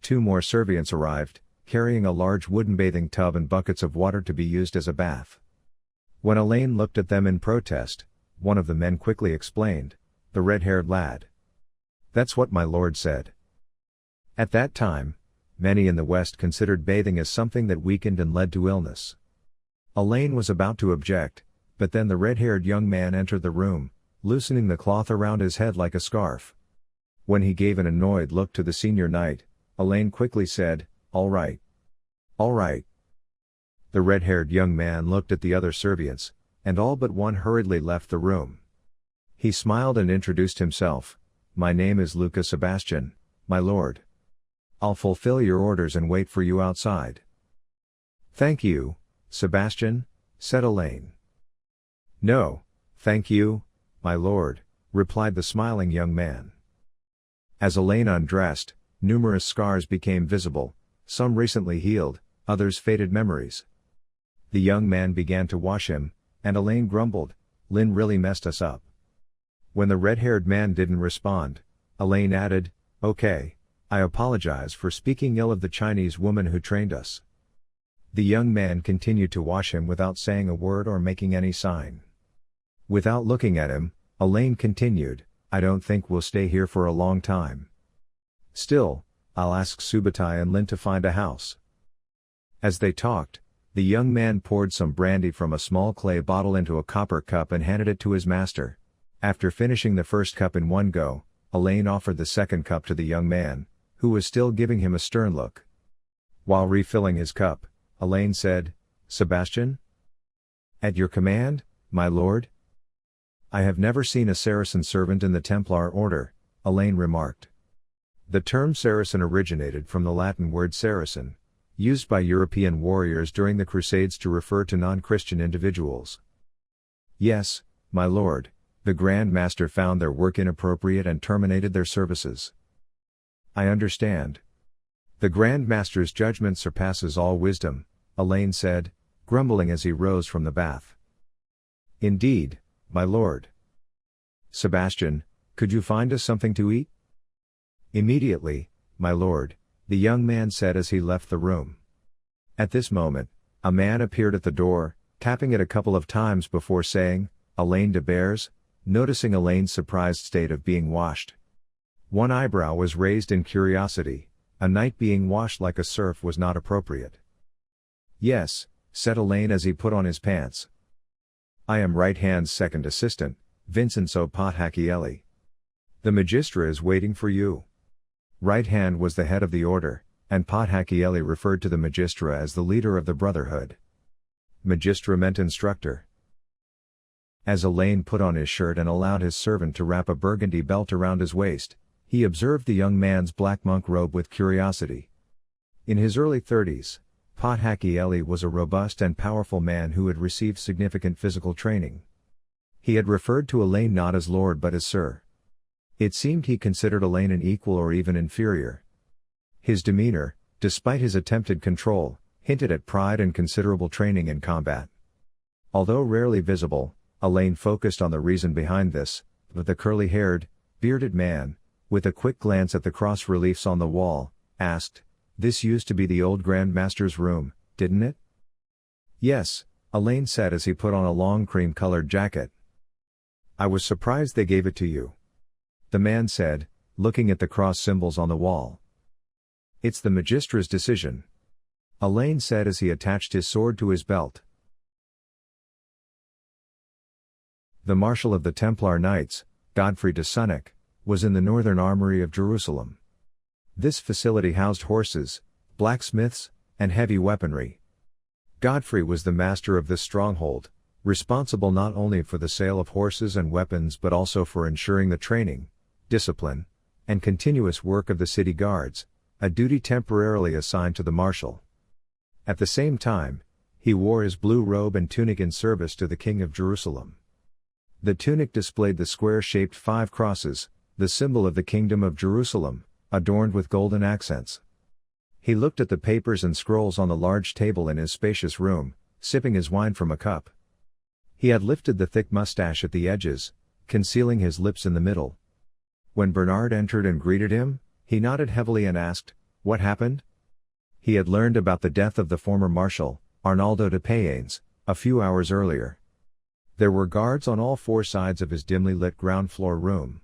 2 more servants arrived, carrying a large wooden bathing tub and buckets of water to be used as a bath. When Allain looked at them in protest, one of the men quickly explained, "The red-haired lad. That's what my lord said." At that time, Many in the West considered bathing as something that weakened and led to illness. Allain was about to object, but then the red-haired young man entered the room, loosening the cloth around his head like a scarf. When he gave an annoyed look to the senior knight, Allain quickly said, "All right. All right." The red-haired young man looked at the other servants, and all but one hurriedly left the room. He smiled and introduced himself. "My name is Lucas Sebastian, my lord. I'll fulfill your orders and wait for you outside." "Thank you, Sebastian," said Allain. "No, thank you, my lord," replied the smiling young man. As Allain undressed, numerous scars became visible, some recently healed, others faded memories. The young man began to wash him, and Allain grumbled, "Lin really messed us up." When the red-haired man didn't respond, Allain added, "Okay, I apologize for speaking ill of the Chinese woman who trained us." The young man continued to wash him without saying a word or making any sign. Without looking at him, Allain continued, "I don't think we'll stay here for a long time. Still, I'll ask Subutai and Lin to find a house." As they talked, the young man poured some brandy from a small clay bottle into a copper cup and handed it to his master. After finishing the first cup in one go, Allain offered the second cup to the young man, who was still giving him a stern look. While refilling his cup, Allain said, "Sebastian?" "At your command, my lord?" "I have never seen a Saracen servant in the Templar order," Allain remarked. The term Saracen originated from the Latin word Saracen, used by European warriors during the Crusades to refer to non-Christian individuals. "Yes, my lord, the Grand Master found their work inappropriate and terminated their services." "I understand. The Grand Master's judgment surpasses all wisdom," Allain said, grumbling as he rose from the bath. "Indeed, my lord. Sebastian, could you find us something to eat?" "Immediately, my lord," the young man said as he left the room. At this moment, a man appeared at the door, tapping it a couple of times before saying, "Allain de Bures," noticing Allain's surprised state of being washed. One eyebrow was raised in curiosity. A knight being washed like a serf was not appropriate. "Yes," said Allain as he put on his pants. "I am right-hand's second assistant, Vincenzo Pathachielli. The magistra is waiting for you." Right Hand was the head of the order, and Pathachielli referred to the magistra as the leader of the brotherhood. Magistra meant instructor. As Allain put on his shirt and allowed his servant to wrap a burgundy belt around his waist, he observed the young man's black monk robe with curiosity. In his early 30s, Pathachielli was a robust and powerful man who had received significant physical training. He had referred to Allain not as lord but as sir. It seemed he considered Allain an equal or even inferior. His demeanor, despite his attempted control, hinted at pride and considerable training in combat. Although rarely visible, Allain focused on the reason behind this, but the curly-haired, bearded man, with a quick glance at the cross-reliefs on the wall, asked, "This used to be the old Grand Master's room, didn't it?" "Yes," Allain said as he put on a long cream-colored jacket. "I was surprised they gave it to you," the man said, looking at the cross symbols on the wall. "It's the magistra's decision," Allain said as he attached his sword to his belt. The Marshal of the Templar Knights, Bernard de Sonnac, was in the northern armory of Jerusalem. This facility housed horses, blacksmiths, and heavy weaponry. Godfrey was the master of this stronghold, responsible not only for the sale of horses and weapons but also for ensuring the training, discipline, and continuous work of the city guards, a duty temporarily assigned to the marshal. At the same time, he wore his blue robe and tunic in service to the King of Jerusalem. The tunic displayed the square-shaped 5 crosses, the symbol of the Kingdom of Jerusalem, adorned with golden accents. He looked at the papers and scrolls on the large table in his spacious room, sipping his wine from a cup. He had lifted the thick mustache at the edges, concealing his lips in the middle. When Bernard entered and greeted him, he nodded heavily and asked, "What happened?" He had learned about the death of the former marshal, Arnaldo de Payanes, a few hours earlier. There were guards on all 4 sides of his dimly lit ground-floor room.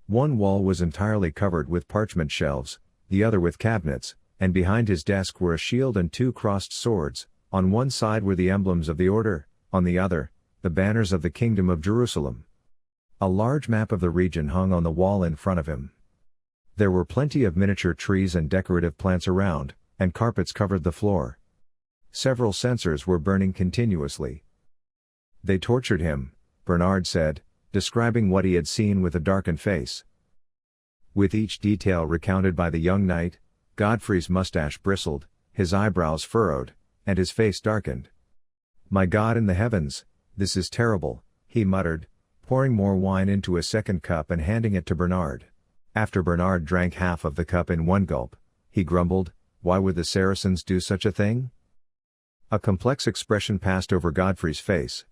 One wall was entirely covered with parchment shelves, the other with cabinets, and behind his desk were a shield and two crossed swords. On one side were the emblems of the order, on the other, the banners of the Kingdom of Jerusalem. A large map of the region hung on the wall in front of him. There were plenty of miniature trees and decorative plants around, and carpets covered the floor. Several censers were burning continuously. They tortured him, Bernard said, describing what he had seen with a darkened face. With each detail recounted by the young knight, Godfrey's mustache bristled, his eyebrows furrowed, and his face darkened. "My God in the heavens, this is terrible," he muttered, pouring more wine into a second cup and handing it to Bernard. After Bernard drank half of the cup in one gulp, he grumbled, "Why would the Saracens do such a thing?" A complex expression passed over Godfrey's face.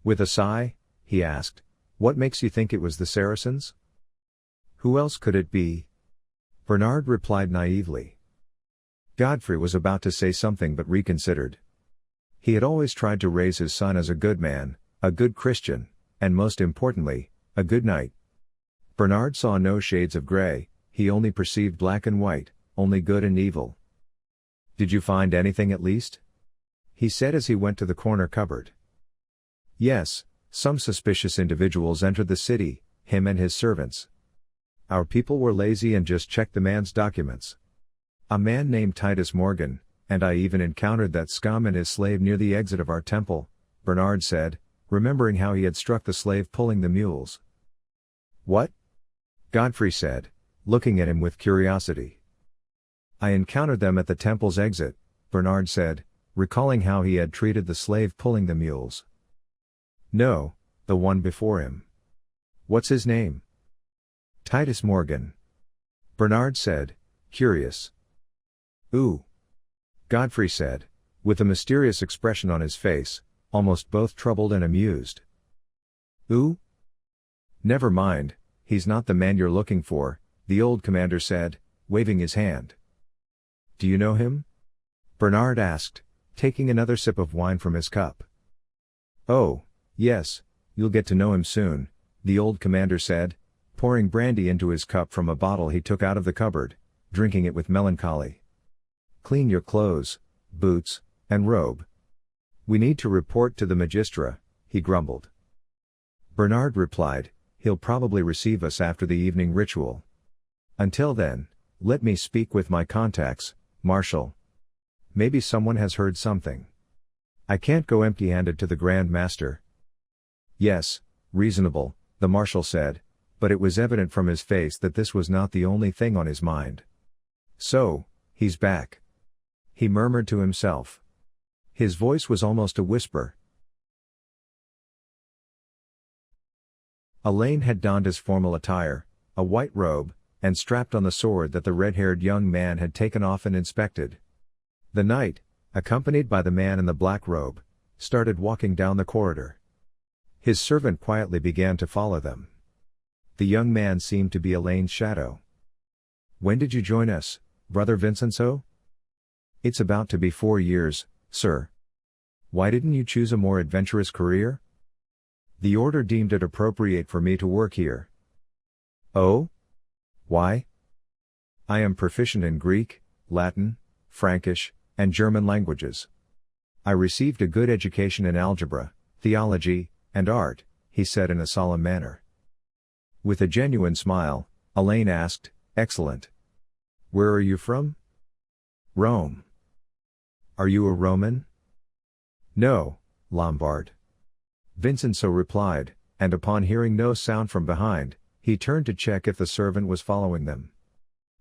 With a sigh, he asked, "What makes you think it was the Saracens?" "Who else could it be?" Bernard replied naively. Godfrey was about to say something but reconsidered. He had always tried to raise his son as a good man, a good Christian, and most importantly, a good knight. Bernard saw no shades of gray, he only perceived black and white, only good and evil. "Did you find anything at least?" he said as he went to the corner cupboard. "Yes, some suspicious individuals entered the city, him and his servants. Our people were lazy and just checked the man's documents. A man named Titus Morgan, and I even encountered that scum and his slave near the exit of our temple," Bernard said, remembering how he had struck the slave pulling the mules. "What?" Godfrey said, looking at him with curiosity. "I encountered them at the temple's exit," Bernard said, recalling how he had treated the slave pulling the mules. "No, the one before him." "What's his name?" "Titus Morgan." Bernard said, curious. "Ooh," Godfrey said, with a mysterious expression on his face, almost both troubled and amused. "Ooh? Never mind, he's not the man you're looking for," the old commander said, waving his hand. "Do you know him?" Bernard asked, taking another sip of wine from his cup. "Oh, yes, you'll get to know him soon," the old commander said, pouring brandy into his cup from a bottle he took out of the cupboard, drinking it with melancholy. "Clean your clothes, boots, and robe. We need to report to the magistra," he grumbled. Bernard replied, "He'll probably receive us after the evening ritual. Until then, let me speak with my contacts, Marshal. Maybe someone has heard something. I can't go empty-handed to the Grand Master." "Yes, reasonable," the Marshal said, but it was evident from his face that this was not the only thing on his mind. "So, he's back," he murmured to himself. His voice was almost a whisper. Allain had donned his formal attire, a white robe, and strapped on the sword that the red-haired young man had taken off and inspected. The knight, accompanied by the man in the black robe, started walking down the corridor. His servant quietly began to follow them. The young man seemed to be Allain's shadow. "When did you join us, Brother Vincenzo?" "It's about to be 4 years, sir." "Why didn't you choose a more adventurous career?" "The order deemed it appropriate for me to work here." "Oh? Why?" "I am proficient in Greek, Latin, Frankish, and German languages. I received a good education in algebra, theology, and art," he said in a solemn manner. With a genuine smile, Allain asked, "Excellent. Where are you from?" "Rome." "Are you a Roman?" "No, Lombard." Vincenzo replied, and upon hearing no sound from behind, he turned to check if the servant was following them.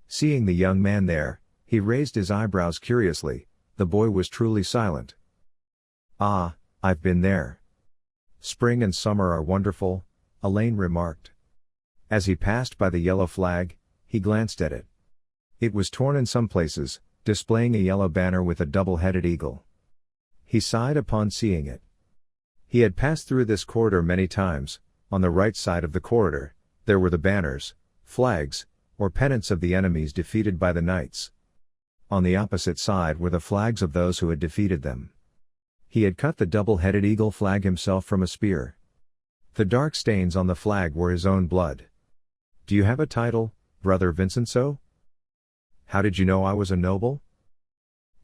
Seeing the young man there, he raised his eyebrows curiously. The boy was truly silent. "Ah, I've been there. Spring and summer are wonderful," Allain remarked. As he passed by the yellow flag, he glanced at it. It was torn in some places, displaying a yellow banner with a double-headed eagle. He sighed upon seeing it. He had passed through this corridor many times. On the right side of the corridor, there were the banners, flags, or pennants of the enemies defeated by the knights. On the opposite side were the flags of those who had defeated them. He had cut the double-headed eagle flag himself from a spear. The dark stains on the flag were his own blood. "Do you have a title, Brother Vincenzo?" How did you know I was a noble?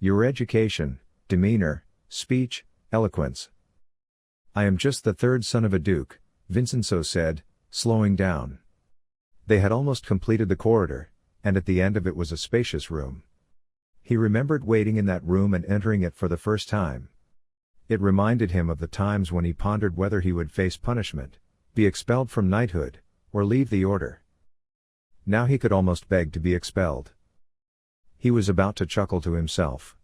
Your education, demeanor, speech, eloquence. I am just the third son of a duke, Vincenzo said, slowing down. They had almost completed the corridor, and at the end of it was a spacious room. He remembered waiting in that room and entering it for the first time. It reminded him of the times when he pondered whether he would face punishment, be expelled from knighthood, or leave the order. Now he could almost beg to be expelled. He was about to chuckle to himself.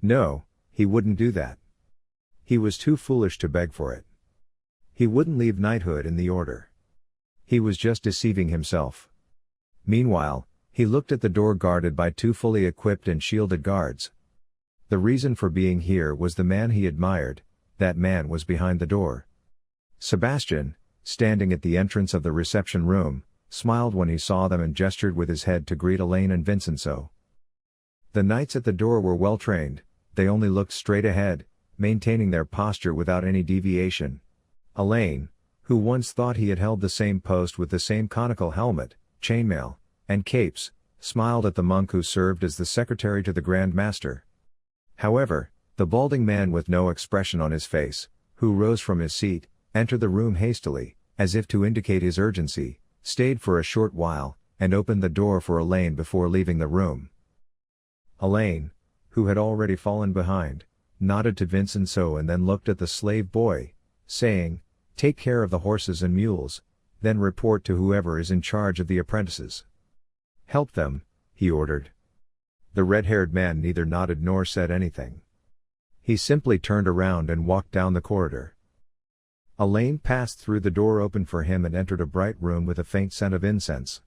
No, he wouldn't do that. He was too foolish to beg for it. He wouldn't leave knighthood in the order. He was just deceiving himself. Meanwhile, he looked at the door guarded by two fully equipped and shielded guards. The reason for being here was the man he admired. That man was behind the door. Sebastian, standing at the entrance of the reception room, smiled when he saw them and gestured with his head to greet Allain and Vincenzo. The knights at the door were well trained, they only looked straight ahead, maintaining their posture without any deviation. Allain, who once thought he had held the same post with the same conical helmet, chainmail, and capes, smiled at the monk who served as the secretary to the Grand Master. However, the balding man with no expression on his face, who rose from his seat, entered the room hastily, as if to indicate his urgency, stayed for a short while, and opened the door for Allain before leaving the room. Allain, who had already fallen behind, nodded to Vincenzo and then looked at the slave boy, saying, "Take care of the horses and mules, then report to whoever is in charge of the apprentices. Help them," he ordered. The red-haired man neither nodded nor said anything. He simply turned around and walked down the corridor. Allain passed through the door opened for him and entered a bright room with a faint scent of incense.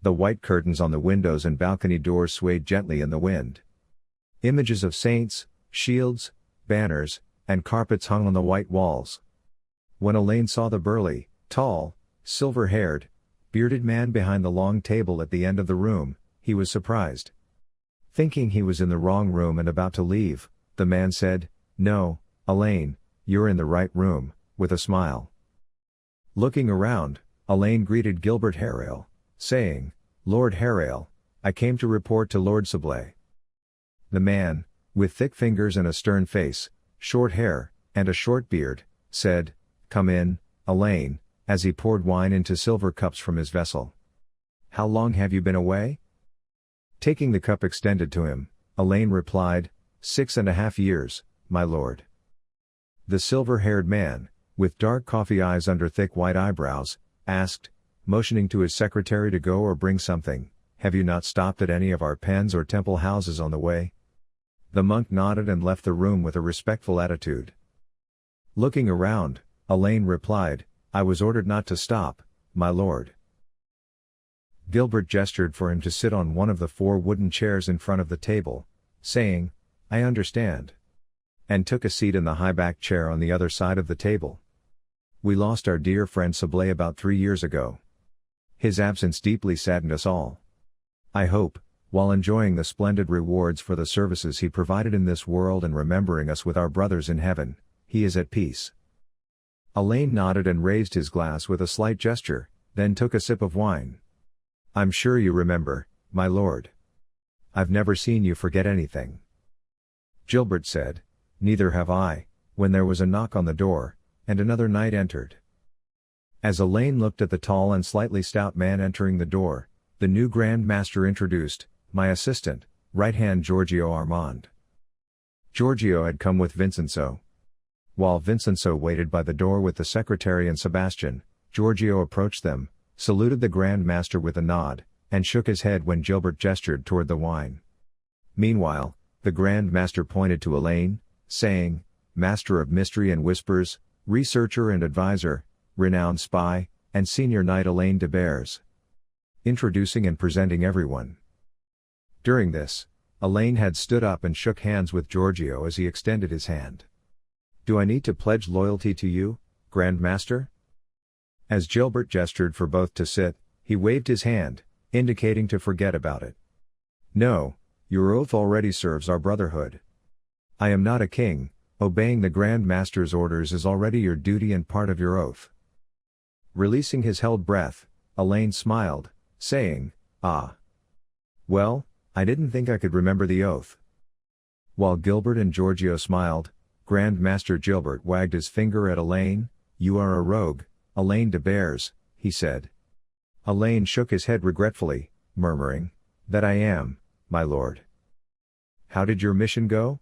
The white curtains on the windows and balcony doors swayed gently in the wind. Images of saints, shields, banners, and carpets hung on the white walls. When Allain saw the burly, tall, silver-haired, bearded man behind the long table at the end of the room, he was surprised. Thinking he was in the wrong room and about to leave, the man said, "No, Allain, you're in the right room," with a smile. Looking around, Allain greeted Gilbert Harrail, saying, "Lord Harrail, I came to report to Lord Sabbah." The man, with thick fingers and a stern face, short hair, and a short beard, said, "Come in, Allain," as he poured wine into silver cups from his vessel. "How long have you been away?" Taking the cup extended to him, Allain replied, 6.5 years, my lord." The silver-haired man, with dark coffee eyes under thick white eyebrows, asked, motioning to his secretary to go or bring something, "Have you not stopped at any of our pens or temple houses on the way?" The monk nodded and left the room with a respectful attitude. Looking around, Allain replied, "I was ordered not to stop, my lord." Gilbert gestured for him to sit on one of the 4 wooden chairs in front of the table, saying, "I understand," and took a seat in the high-backed chair on the other side of the table. "We lost our dear friend Sabbah about 3 years ago. His absence deeply saddened us all. I hope, while enjoying the splendid rewards for the services he provided in this world and remembering us with our brothers in heaven, he is at peace." Allain nodded and raised his glass with a slight gesture, then took a sip of wine. "I'm sure you remember, my lord. I've never seen you forget anything." Gilbert said, "Neither have I," when there was a knock on the door, and another knight entered. As Allain looked at the tall and slightly stout man entering the door, the new Grand Master introduced, "My assistant, right-hand Giorgio Armand." Giorgio had come with Vincenzo. While Vincenzo waited by the door with the secretary and Sebastian, Giorgio approached them, saluted the Grand Master with a nod, and shook his head when Gilbert gestured toward the wine. Meanwhile, the Grand Master pointed to Allain, saying, "Master of Mystery and Whispers, researcher and advisor, renowned spy, and senior knight Allain de Bures," introducing and presenting everyone. During this, Allain had stood up and shook hands with Giorgio as he extended his hand. "Do I need to pledge loyalty to you, Grand Master?" As Gilbert gestured for both to sit, he waved his hand, indicating to forget about it. "No, your oath already serves our brotherhood. I am not a king, obeying the Grand Master's orders is already your duty and part of your oath." Releasing his held breath, Allain smiled, saying, "Ah. Well, I didn't think I could remember the oath. While Gilbert and Giorgio smiled, Grand Master Gilbert wagged his finger at Allain. You are a rogue, Allain de Bures, he said. Allain shook his head regretfully, murmuring, That I am, my lord. How did your mission go?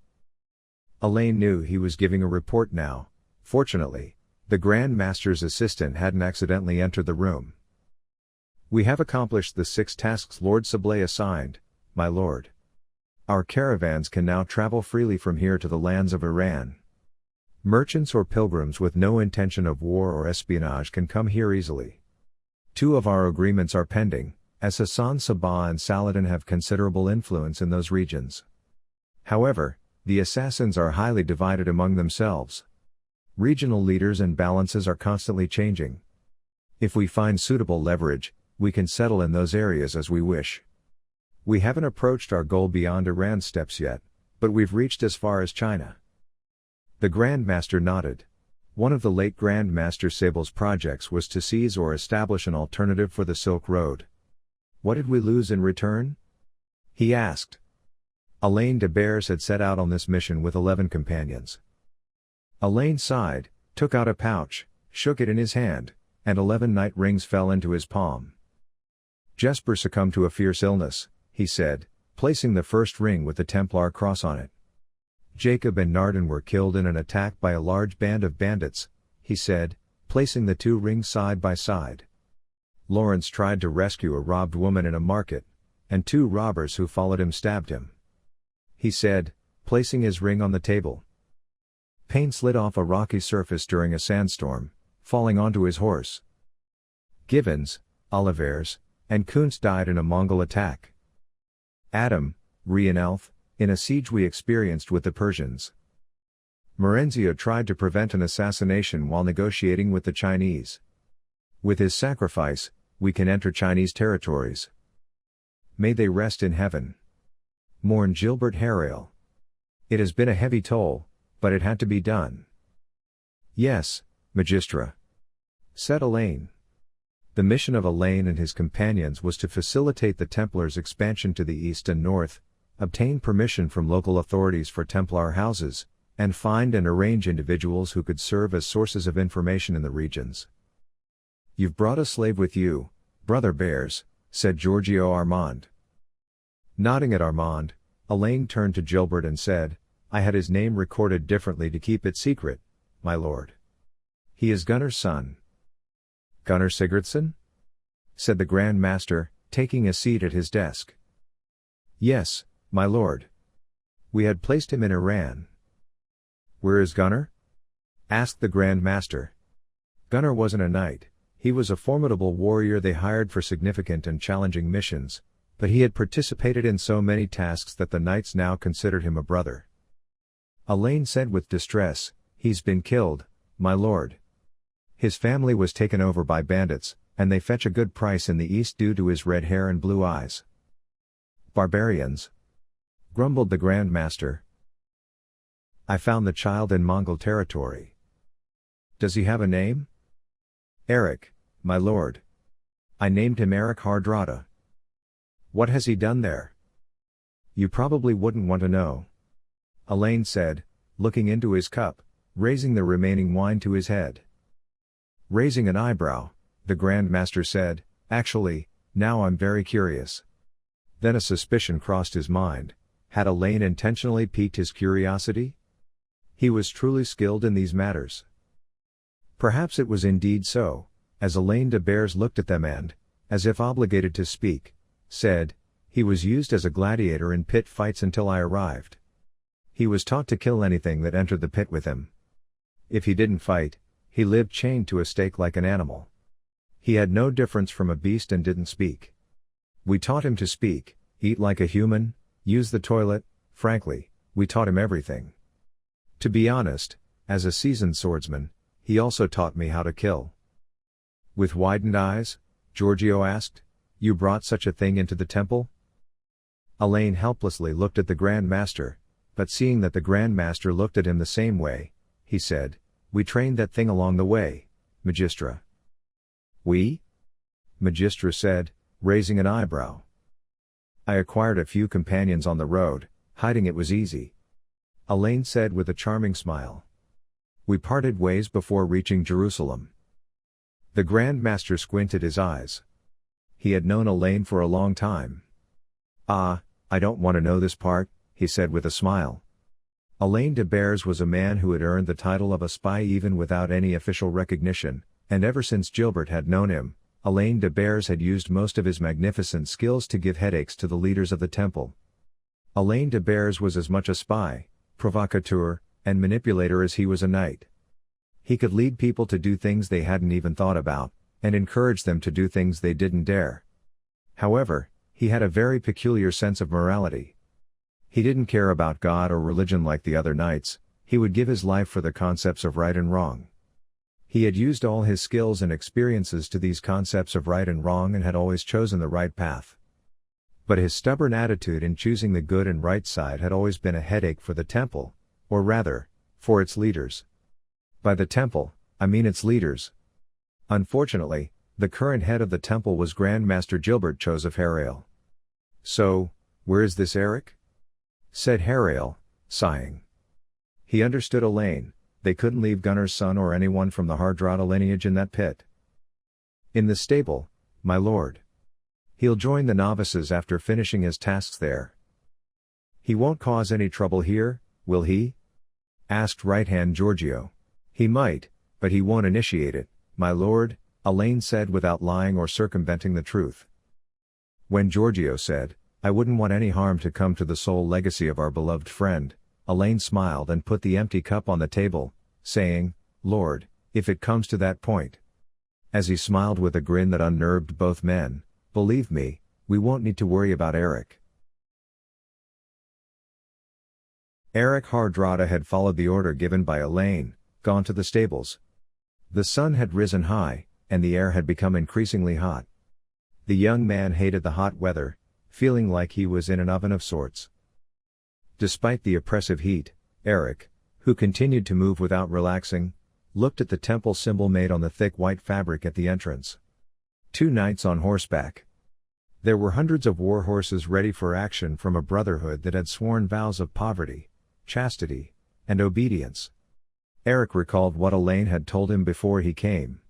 Allain knew he was giving a report now. Fortunately, the Grand Master's assistant hadn't accidentally entered the room. We have accomplished the 6 tasks Lord Sabbah assigned, my lord. Our caravans can now travel freely from here to the lands of Iran. Merchants or pilgrims with no intention of war or espionage can come here easily. 2 of our agreements are pending, as Hasan Sabbah and Salahaddin have considerable influence in those regions. However, the assassins are highly divided among themselves. Regional leaders and balances are constantly changing. If we find suitable leverage, we can settle in those areas as we wish. We haven't approached our goal beyond Iran's steppes yet, but we've reached as far as China. The Grand Master nodded. One of the late Grand Master Sable's projects was to seize or establish an alternative for the Silk Road. What did we lose in return? He asked. Allain de Bures had set out on this mission with 11 companions. Allain sighed, took out a pouch, shook it in his hand, and 11 night rings fell into his palm. Jesper succumbed to a fierce illness, he said, placing the first ring with the Templar cross on it. Jacob and Narden were killed in an attack by a large band of bandits, he said, placing the 2 rings side by side. Lawrence tried to rescue a robbed woman in a market, and 2 robbers who followed him stabbed him. He said, placing his ring on the table. Payne slid off a rocky surface during a sandstorm, falling onto his horse. Givens, Olivers, and Kuntz died in a Mongol attack. Adam, Rienelf, in a siege we experienced with the Persians. Marenzio tried to prevent an assassination while negotiating with the Chinese. With his sacrifice, we can enter Chinese territories. May they rest in heaven. Mourned Gilbert Harail. It has been a heavy toll, but it had to be done. Yes, Magistra, said Allain. The mission of Allain and his companions was to facilitate the Templars' expansion to the east and north, obtain permission from local authorities for Templar houses, and find and arrange individuals who could serve as sources of information in the regions. You've brought a slave with you, Brother Bures, said Giorgio Armand. Nodding at Armand, Allain turned to Gilbert and said, I had his name recorded differently to keep it secret, my lord. He is Gunnar's son. Gunnar Sigurdsson? Said the Grand Master, taking a seat at his desk. Yes, my lord. We had placed him in Iran. Where is Gunnar? Asked the Grand Master. Gunnar wasn't a knight, he was a formidable warrior they hired for significant and challenging missions, but he had participated in so many tasks that the knights now considered him a brother. Allain said with distress, He's been killed, my lord. His family was taken over by bandits, and they fetch a good price in the east due to his red hair and blue eyes. Barbarians, grumbled the Grand Master. I found the child in Mongol territory. Does he have a name? Eric, my lord. I named him Eric Hardrada. What has he done there? You probably wouldn't want to know. Allain said, looking into his cup, raising the remaining wine to his head. Raising an eyebrow, the Grand Master said, Actually, now I'm very curious. Then a suspicion crossed his mind. Had Allain intentionally piqued his curiosity? He was truly skilled in these matters. Perhaps it was indeed so, as Allain de Bures looked at them and, as if obligated to speak, said, He was used as a gladiator in pit fights until I arrived. He was taught to kill anything that entered the pit with him. If he didn't fight, he lived chained to a stake like an animal. He had no difference from a beast and didn't speak. We taught him to speak, eat like a human, use the toilet, frankly, we taught him everything. To be honest, as a seasoned swordsman, he also taught me how to kill. With widened eyes, Giorgio asked, You brought such a thing into the temple? Allain helplessly looked at the Grand Master, but seeing that the Grand Master looked at him the same way, he said, We trained that thing along the way, Magistra. We? Magistra said, raising an eyebrow. I acquired a few companions on the road, hiding it was easy. Allain said with a charming smile. We parted ways before reaching Jerusalem. The Grand Master squinted his eyes. He had known Allain for a long time. Ah, I don't want to know this part, he said with a smile. Allain de Bures was a man who had earned the title of a spy even without any official recognition, and ever since Gilbert had known him, Allain de Bures had used most of his magnificent skills to give headaches to the leaders of the temple. Allain de Bures was as much a spy, provocateur, and manipulator as he was a knight. He could lead people to do things they hadn't even thought about, and encourage them to do things they didn't dare. However, he had a very peculiar sense of morality. He didn't care about God or religion like the other knights, he would give his life for the concepts of right and wrong. He had used all his skills and experiences to these concepts of right and wrong and had always chosen the right path. But his stubborn attitude in choosing the good and right side had always been a headache for the temple, or rather, for its leaders. By the temple, I mean its leaders. Unfortunately, the current head of the temple was Grand Master Gilbert Chose of Harail. So, where is this Eric? Said Harail, sighing. He understood Allain, they couldn't leave Gunnar's son or anyone from the Hardrada lineage in that pit. In the stable, my lord. He'll join the novices after finishing his tasks there. He won't cause any trouble here, will he? Asked right-hand Giorgio. He might, but he won't initiate it, my lord, Allain said without lying or circumventing the truth. When Giorgio said, I wouldn't want any harm to come to the sole legacy of our beloved friend, Allain smiled and put the empty cup on the table, saying, Lord, if it comes to that point. As he smiled with a grin that unnerved both men, believe me, we won't need to worry about Eric. Eric Hardrada had followed the order given by Allain, gone to the stables. The sun had risen high, and the air had become increasingly hot. The young man hated the hot weather, feeling like he was in an oven of sorts. Despite the oppressive heat, Eric, who continued to move without relaxing, looked at the temple symbol made on the thick white fabric at the entrance. 2 knights on horseback. There were hundreds of war horses ready for action from a brotherhood that had sworn vows of poverty, chastity, and obedience. Eric recalled what Allain had told him before he came.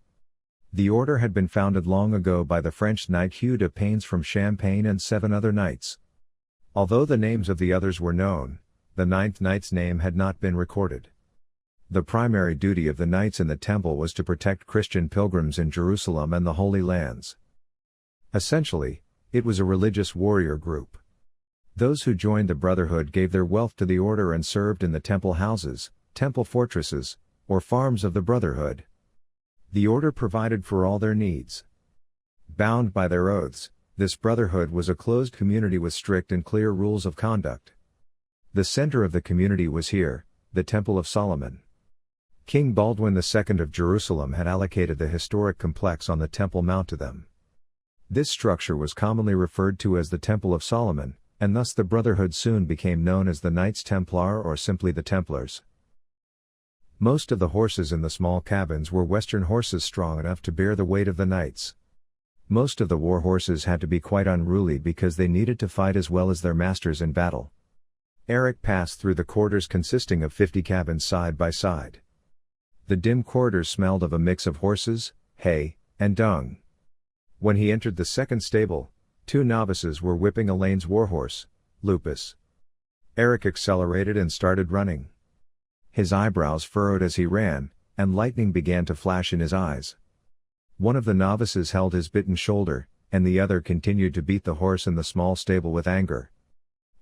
The order had been founded long ago by the French knight Hugh de Paynes from Champagne and 7 other knights. Although the names of the others were known, the 9th knight's name had not been recorded. The primary duty of the knights in the temple was to protect Christian pilgrims in Jerusalem and the Holy Lands. Essentially, it was a religious warrior group. Those who joined the brotherhood gave their wealth to the order and served in the temple houses, temple fortresses, or farms of the brotherhood. The order provided for all their needs. Bound by their oaths, this brotherhood was a closed community with strict and clear rules of conduct. The center of the community was here, the Temple of Solomon. King Baldwin II of Jerusalem had allocated the historic complex on the Temple Mount to them. This structure was commonly referred to as the Temple of Solomon, and thus the brotherhood soon became known as the Knights Templar or simply the Templars. Most of the horses in the small cabins were Western horses strong enough to bear the weight of the knights. Most of the war horses had to be quite unruly because they needed to fight as well as their masters in battle. Eric passed through the quarters consisting of 50 cabins side by side. The dim corridors smelled of a mix of horses, hay, and dung. When he entered the second stable, 2 novices were whipping Allain's warhorse, Lupus. Eric accelerated and started running. His eyebrows furrowed as he ran, and lightning began to flash in his eyes. One of the novices held his bitten shoulder, and the other continued to beat the horse in the small stable with anger.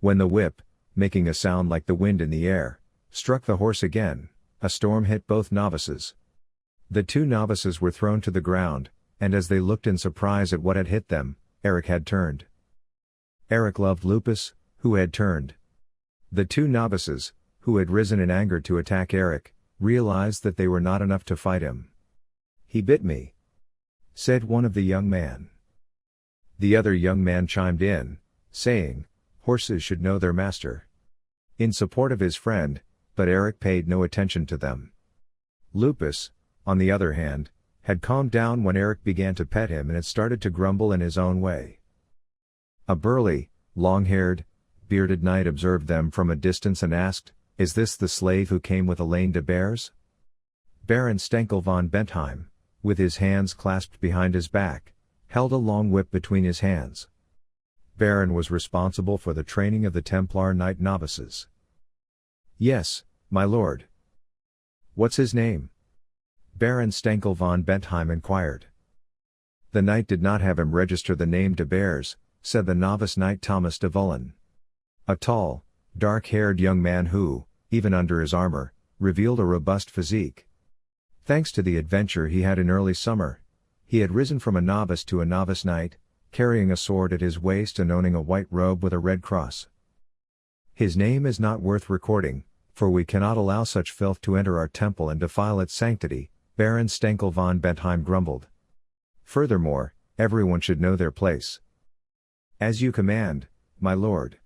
When the whip, making a sound like the wind in the air, struck the horse again, a storm hit both novices. The 2 novices were thrown to the ground, and as they looked in surprise at what had hit them, Eric had turned. Eric loved Lupus, who had turned. The 2 novices, who had risen in anger to attack Eric, realized that they were not enough to fight him. He bit me, said one of the young men. The other young man chimed in, saying, horses should know their master. In support of his friend, but Eric paid no attention to them. Lupus, on the other hand, had calmed down when Eric began to pet him and had started to grumble in his own way. A burly, long-haired, bearded knight observed them from a distance and asked, "Is this the slave who came with Allain de Bures?" Baron Stenkel von Bentheim, with his hands clasped behind his back, held a long whip between his hands. Baron was responsible for the training of the Templar knight novices. "Yes, my lord." "What's his name?" Baron Stenkel von Bentheim inquired. "The knight did not have him register the name de Bures," said the novice knight Thomas de Vullen. A tall, dark-haired young man who, even under his armor, revealed a robust physique. Thanks to the adventure he had in early summer, he had risen from a novice to a novice knight, carrying a sword at his waist and owning a white robe with a red cross. "His name is not worth recording, for we cannot allow such filth to enter our temple and defile its sanctity," Baron Stenkel von Bentheim grumbled. "Furthermore, everyone should know their place." "As you command, my lord."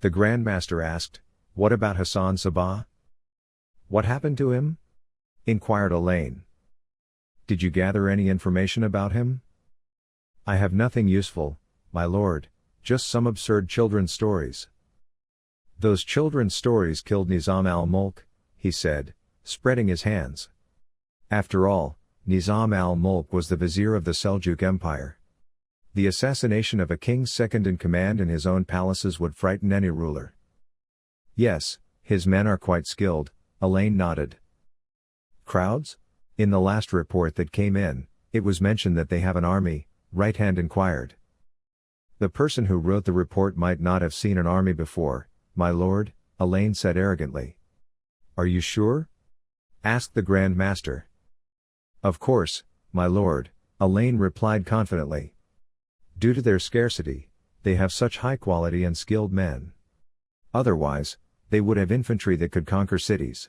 The Grand Master asked, "What about Hasan Sabbah?" "What happened to him?" inquired Allain. "Did you gather any information about him?" "I have nothing useful, my lord, just some absurd children's stories." "Those children's stories killed Nizam al-Mulk," he said, spreading his hands. After all, Nizam al-Mulk was the vizier of the Seljuk Empire. The assassination of a king's second-in-command in his own palaces would frighten any ruler. "Yes, his men are quite skilled," Allain nodded. "Crowds? In the last report that came in, it was mentioned that they have an army," Right Hand inquired. "The person who wrote the report might not have seen an army before, my lord," Allain said arrogantly. "Are you sure?" asked the Grand Master. "Of course, my lord," Allain replied confidently. "Due to their scarcity, they have such high quality and skilled men. Otherwise, they would have infantry that could conquer cities."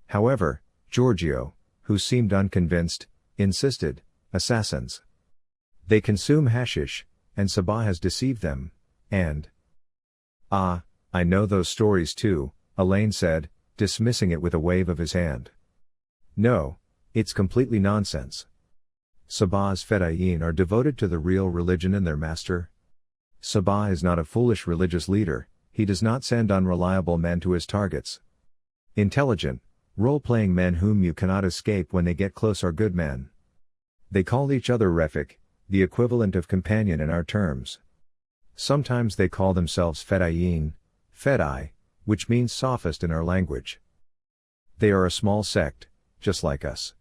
However, Giorgio, who seemed unconvinced, insisted, "Assassins. They consume hashish, and Sabbah has deceived them, and—" "Ah, I know those stories too," Allain said, dismissing it with a wave of his hand. "No, it's completely nonsense. Sabbah's fedayeen are devoted to the real religion and their master. Sabbah is not a foolish religious leader, he does not send unreliable men to his targets. Intelligent, role-playing men whom you cannot escape when they get close are good men. They call each other Refik, the equivalent of companion in our terms. Sometimes they call themselves fedayeen, fedai, which means sophist in our language. They are a small sect, just like us.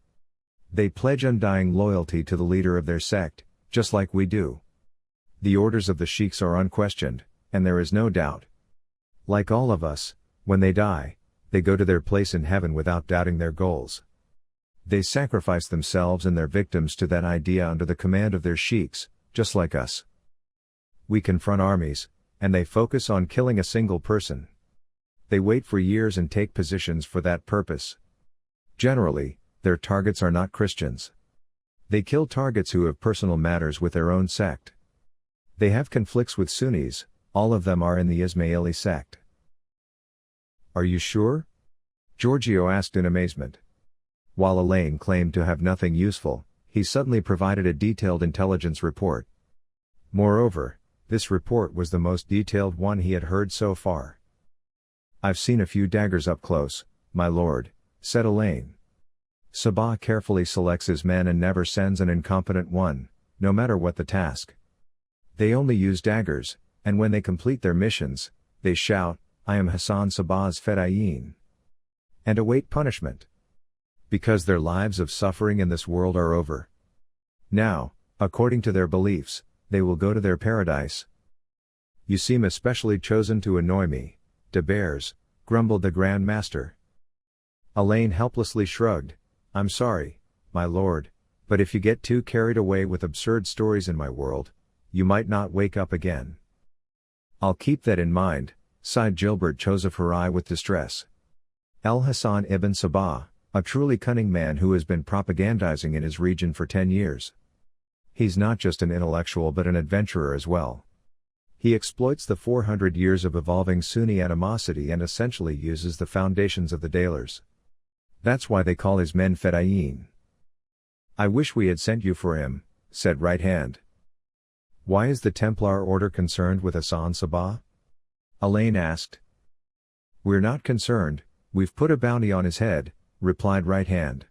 They pledge undying loyalty to the leader of their sect, just like we do. The orders of the sheiks are unquestioned, and there is no doubt. Like all of us, when they die, they go to their place in heaven without doubting their goals. They sacrifice themselves and their victims to that idea under the command of their sheiks, just like us. We confront armies, and they focus on killing a single person. They wait for years and take positions for that purpose. Generally, their targets are not Christians. They kill targets who have personal matters with their own sect. They have conflicts with Sunnis, all of them are in the Ismaili sect." "Are you sure?" Giorgio asked in amazement. While Allain claimed to have nothing useful, he suddenly provided a detailed intelligence report. Moreover, this report was the most detailed one he had heard so far. "I've seen a few daggers up close, my lord," said Allain. "Sabbah carefully selects his men and never sends an incompetent one, no matter what the task. They only use daggers, and when they complete their missions, they shout, 'I am Hasan Sabbah's fedayeen,' and await punishment. Because their lives of suffering in this world are over. Now, according to their beliefs, they will go to their paradise." "You seem especially chosen to annoy me, de Bures," grumbled the Grand Master. Allain helplessly shrugged. "I'm sorry, my lord, but if you get too carried away with absurd stories in my world, you might not wake up again." "I'll keep that in mind," sighed Gilbert Joseph Harai with distress. El Hassan ibn Sabbah, a truly cunning man who has been propagandizing in his region for 10 years. He's not just an intellectual but an adventurer as well. He exploits the 400 years of evolving Sunni animosity and essentially uses the foundations of the dilers. That's why they call his men fedayeen." "I wish we had sent you for him," said Right Hand. Why is the Templar Order concerned with Hasan Sabbah? Allain asked. We're not concerned, we've put a bounty on his head, replied Right Hand.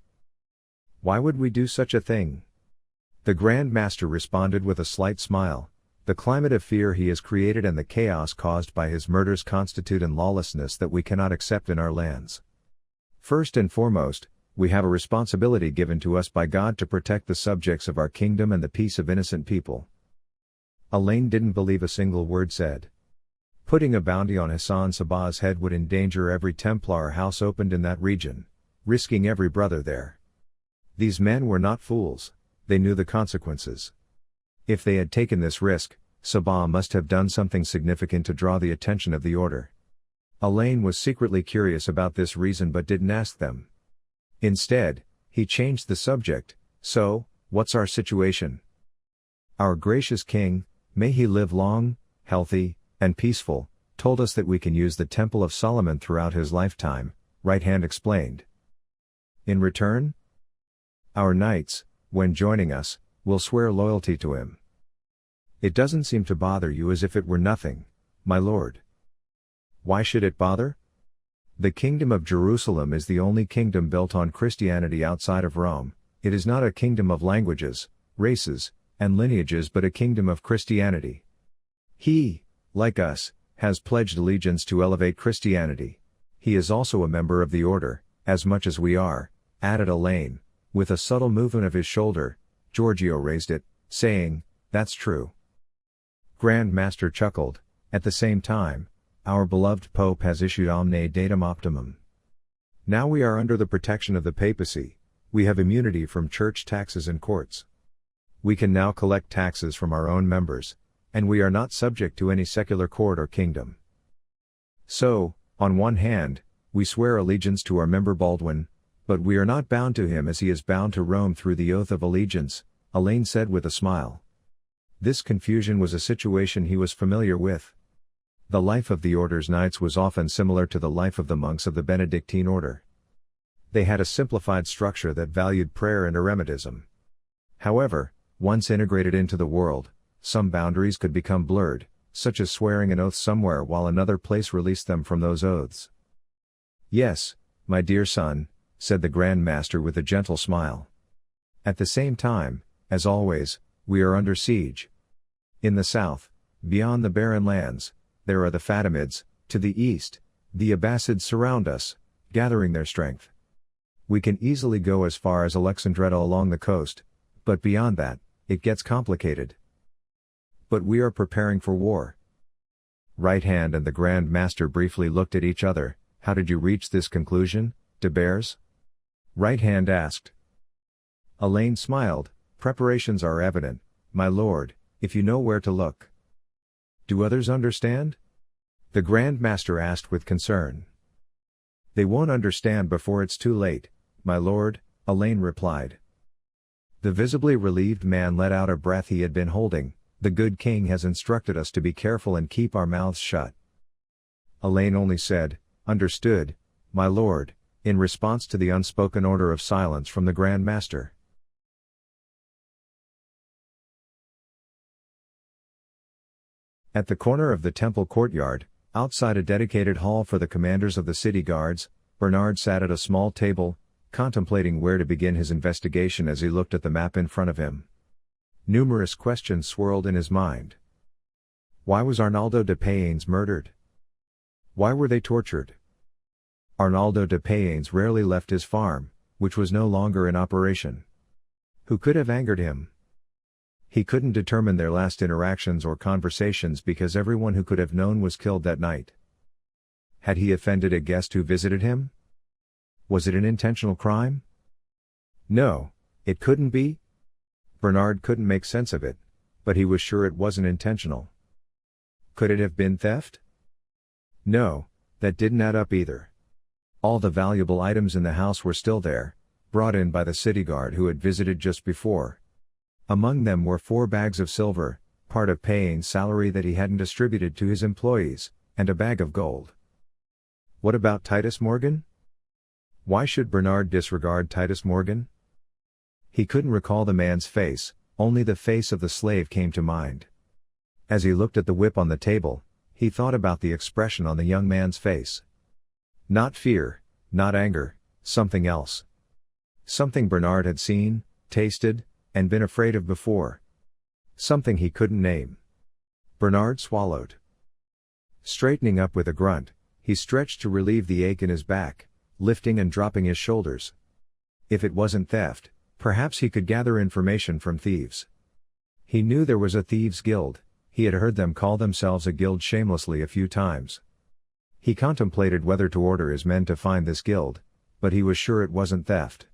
Why would we do such a thing? The Grand Master responded with a slight smile. The climate of fear he has created and the chaos caused by his murders constitute an lawlessness that we cannot accept in our lands. First and foremost, we have a responsibility given to us by God to protect the subjects of our kingdom and the peace of innocent people. Allain didn't believe a single word said. Putting a bounty on Hasan Sabbah's head would endanger every Templar house opened in that region, risking every brother there. These men were not fools, they knew the consequences. If they had taken this risk, Sabbah must have done something significant to draw the attention of the order. Allain was secretly curious about this reason but didn't ask them. Instead, he changed the subject. So, what's our situation? Our gracious king, may he live long, healthy, and peaceful, told us that we can use the Temple of Solomon throughout his lifetime, Right Hand explained. In return, our knights, when joining us, will swear loyalty to him. It doesn't seem to bother you as if it were nothing, my lord. Why should it bother? The kingdom of Jerusalem is the only kingdom built on Christianity outside of Rome. It is not a kingdom of languages, races, and lineages but a kingdom of Christianity. He, like us, has pledged allegiance to elevate Christianity. He is also a member of the order, as much as we are, added Allain. With a subtle movement of his shoulder, Giorgio raised it, saying, That's true. Grand Master chuckled. At the same time, our beloved Pope has issued Omne Datum Optimum. Now we are under the protection of the papacy, we have immunity from church taxes and courts. We can now collect taxes from our own members, and we are not subject to any secular court or kingdom. So, on one hand, we swear allegiance to our member Baldwin, but we are not bound to him as he is bound to Rome through the oath of allegiance, Allain said with a smile. This confusion was a situation he was familiar with. The life of the order's knights was often similar to the life of the monks of the Benedictine order. They had a simplified structure that valued prayer and eremitism. However, once integrated into the world, some boundaries could become blurred, such as swearing an oath somewhere while another place released them from those oaths. Yes, my dear son, said the Grand Master with a gentle smile. At the same time, as always, we are under siege. In the south, beyond the barren lands, there are the Fatimids. To the east, the Abbasids surround us, gathering their strength. We can easily go as far as Alexandretta along the coast, but beyond that, it gets complicated. But we are preparing for war. Right Hand and the Grand Master briefly looked at each other. How did you reach this conclusion, de Bures? Right Hand asked. Allain smiled. Preparations are evident, my lord, if you know where to look. Do others understand? The Grand Master asked with concern. They won't understand before it's too late, my lord, Allain replied. The visibly relieved man let out a breath he had been holding. The good king has instructed us to be careful and keep our mouths shut. Allain only said, Understood, my lord, in response to the unspoken order of silence from the Grand Master. At the corner of the temple courtyard, outside a dedicated hall for the commanders of the city guards, Bernard sat at a small table, contemplating where to begin his investigation as he looked at the map in front of him. Numerous questions swirled in his mind. Why was Arnaldo de Payanes murdered? Why were they tortured? Arnaldo de Payanes rarely left his farm, which was no longer in operation. Who could have angered him? He couldn't determine their last interactions or conversations because everyone who could have known was killed that night. Had he offended a guest who visited him? Was it an intentional crime? No, it couldn't be. Bernard couldn't make sense of it, but he was sure it wasn't intentional. Could it have been theft? No, that didn't add up either. All the valuable items in the house were still there, brought in by the city guard who had visited just before. Among them were 4 bags of silver, part of Payane's salary that he hadn't distributed to his employees, and a bag of gold. What about Titus Morgan? Why should Bernard disregard Titus Morgan? He couldn't recall the man's face, only the face of the slave came to mind. As he looked at the whip on the table, he thought about the expression on the young man's face. Not fear, not anger, something else. Something Bernard had seen, tasted, and been afraid of before. Something he couldn't name. Bernard swallowed. Straightening up with a grunt, he stretched to relieve the ache in his back, lifting and dropping his shoulders. If it wasn't theft, perhaps he could gather information from thieves. He knew there was a thieves' guild. He had heard them call themselves a guild shamelessly a few times. He contemplated whether to order his men to find this guild, but he was sure it wasn't theft.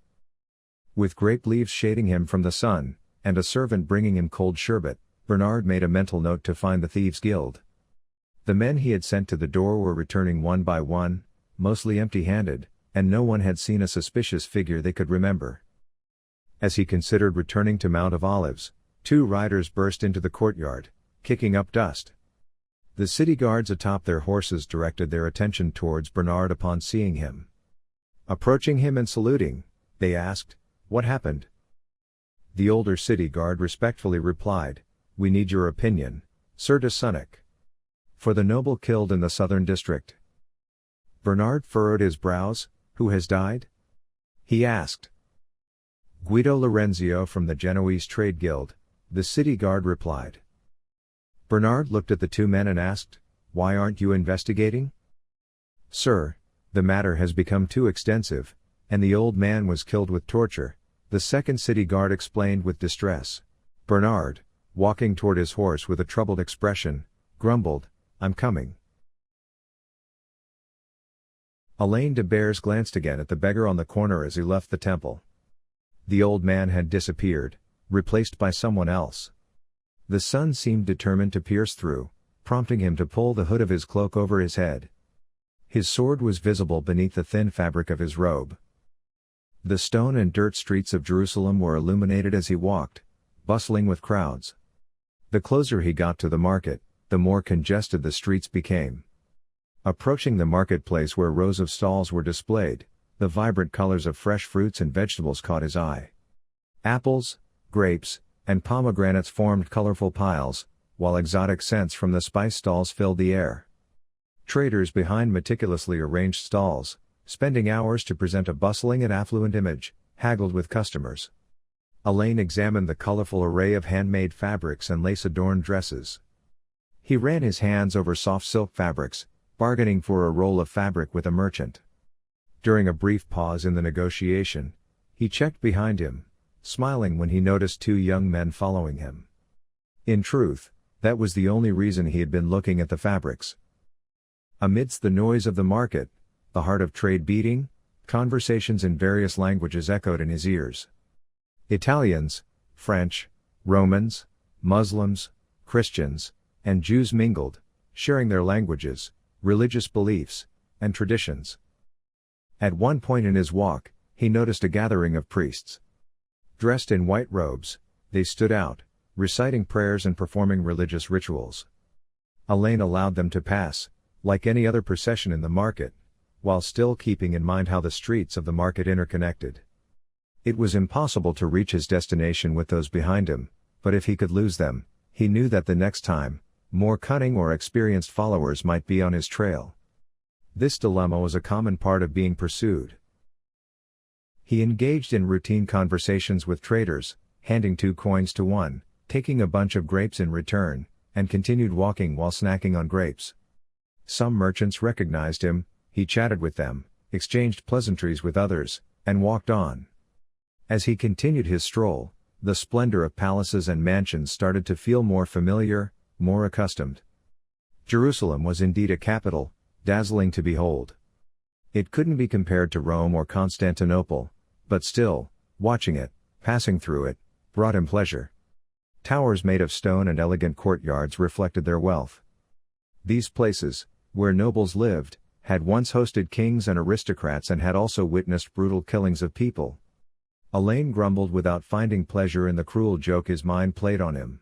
With grape leaves shading him from the sun, and a servant bringing him cold sherbet, Bernard made a mental note to find the thieves' guild. The men he had sent to the door were returning one by one, mostly empty-handed, and no one had seen a suspicious figure they could remember. As he considered returning to Mount of Olives, 2 riders burst into the courtyard, kicking up dust. The city guards atop their horses directed their attention towards Bernard upon seeing him. Approaching him and saluting, they asked, "What happened?" The older city guard respectfully replied, "We need your opinion, Sir de Sonnac. For the noble killed in the southern district." Bernard furrowed his brows. "Who has died?" he asked. "Guido Lorenzio from the Genoese Trade Guild," the city guard replied. Bernard looked at the 2 men and asked, "Why aren't you investigating?" "Sir, the matter has become too extensive, and the old man was killed with torture," the second city guard explained with distress. Bernard, walking toward his horse with a troubled expression, grumbled, "I'm coming." Allain de Bures glanced again at the beggar on the corner as he left the temple. The old man had disappeared, replaced by someone else. The sun seemed determined to pierce through, prompting him to pull the hood of his cloak over his head. His sword was visible beneath the thin fabric of his robe. The stone and dirt streets of Jerusalem were illuminated as he walked, bustling with crowds. The closer he got to the market, the more congested the streets became. Approaching the marketplace where rows of stalls were displayed, the vibrant colors of fresh fruits and vegetables caught his eye. Apples, grapes, and pomegranates formed colorful piles, while exotic scents from the spice stalls filled the air. Traders behind meticulously arranged stalls, spending hours to present a bustling and affluent image, haggled with customers. Allain examined the colorful array of handmade fabrics and lace-adorned dresses. He ran his hands over soft silk fabrics, bargaining for a roll of fabric with a merchant. During a brief pause in the negotiation, he checked behind him, smiling when he noticed 2 young men following him. In truth, that was the only reason he had been looking at the fabrics. Amidst the noise of the market, the heart of trade beating, conversations in various languages echoed in his ears. Italians, French, Romans, Muslims, Christians, and Jews mingled, sharing their languages, religious beliefs, and traditions. At one point in his walk, he noticed a gathering of priests. Dressed in white robes, they stood out, reciting prayers and performing religious rituals. Allain allowed them to pass, like any other procession in the market, while still keeping in mind how the streets of the market interconnected. It was impossible to reach his destination with those behind him, but if he could lose them, he knew that the next time, more cunning or experienced followers might be on his trail. This dilemma was a common part of being pursued. He engaged in routine conversations with traders, handing 2 coins to one, taking a bunch of grapes in return, and continued walking while snacking on grapes. Some merchants recognized him, he chatted with them, exchanged pleasantries with others, and walked on. As he continued his stroll, the splendor of palaces and mansions started to feel more familiar, more accustomed. Jerusalem was indeed a capital, dazzling to behold. It couldn't be compared to Rome or Constantinople, but still, watching it, passing through it, brought him pleasure. Towers made of stone and elegant courtyards reflected their wealth. These places, where nobles lived, had once hosted kings and aristocrats and had also witnessed brutal killings of people. Allain grumbled without finding pleasure in the cruel joke his mind played on him.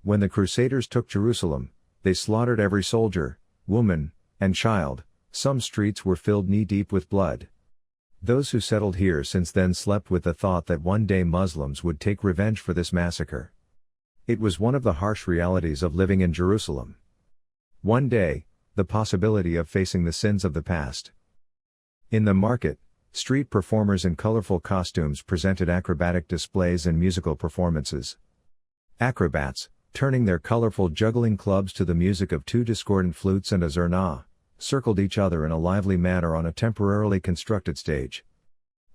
When the Crusaders took Jerusalem, they slaughtered every soldier, woman, and child. Some streets were filled knee-deep with blood. Those who settled here since then slept with the thought that one day Muslims would take revenge for this massacre. It was one of the harsh realities of living in Jerusalem. One day, the possibility of facing the sins of the past. In the market, street performers in colorful costumes presented acrobatic displays and musical performances. Acrobats, turning their colorful juggling clubs to the music of two discordant flutes and a zurna, circled each other in a lively manner on a temporarily constructed stage.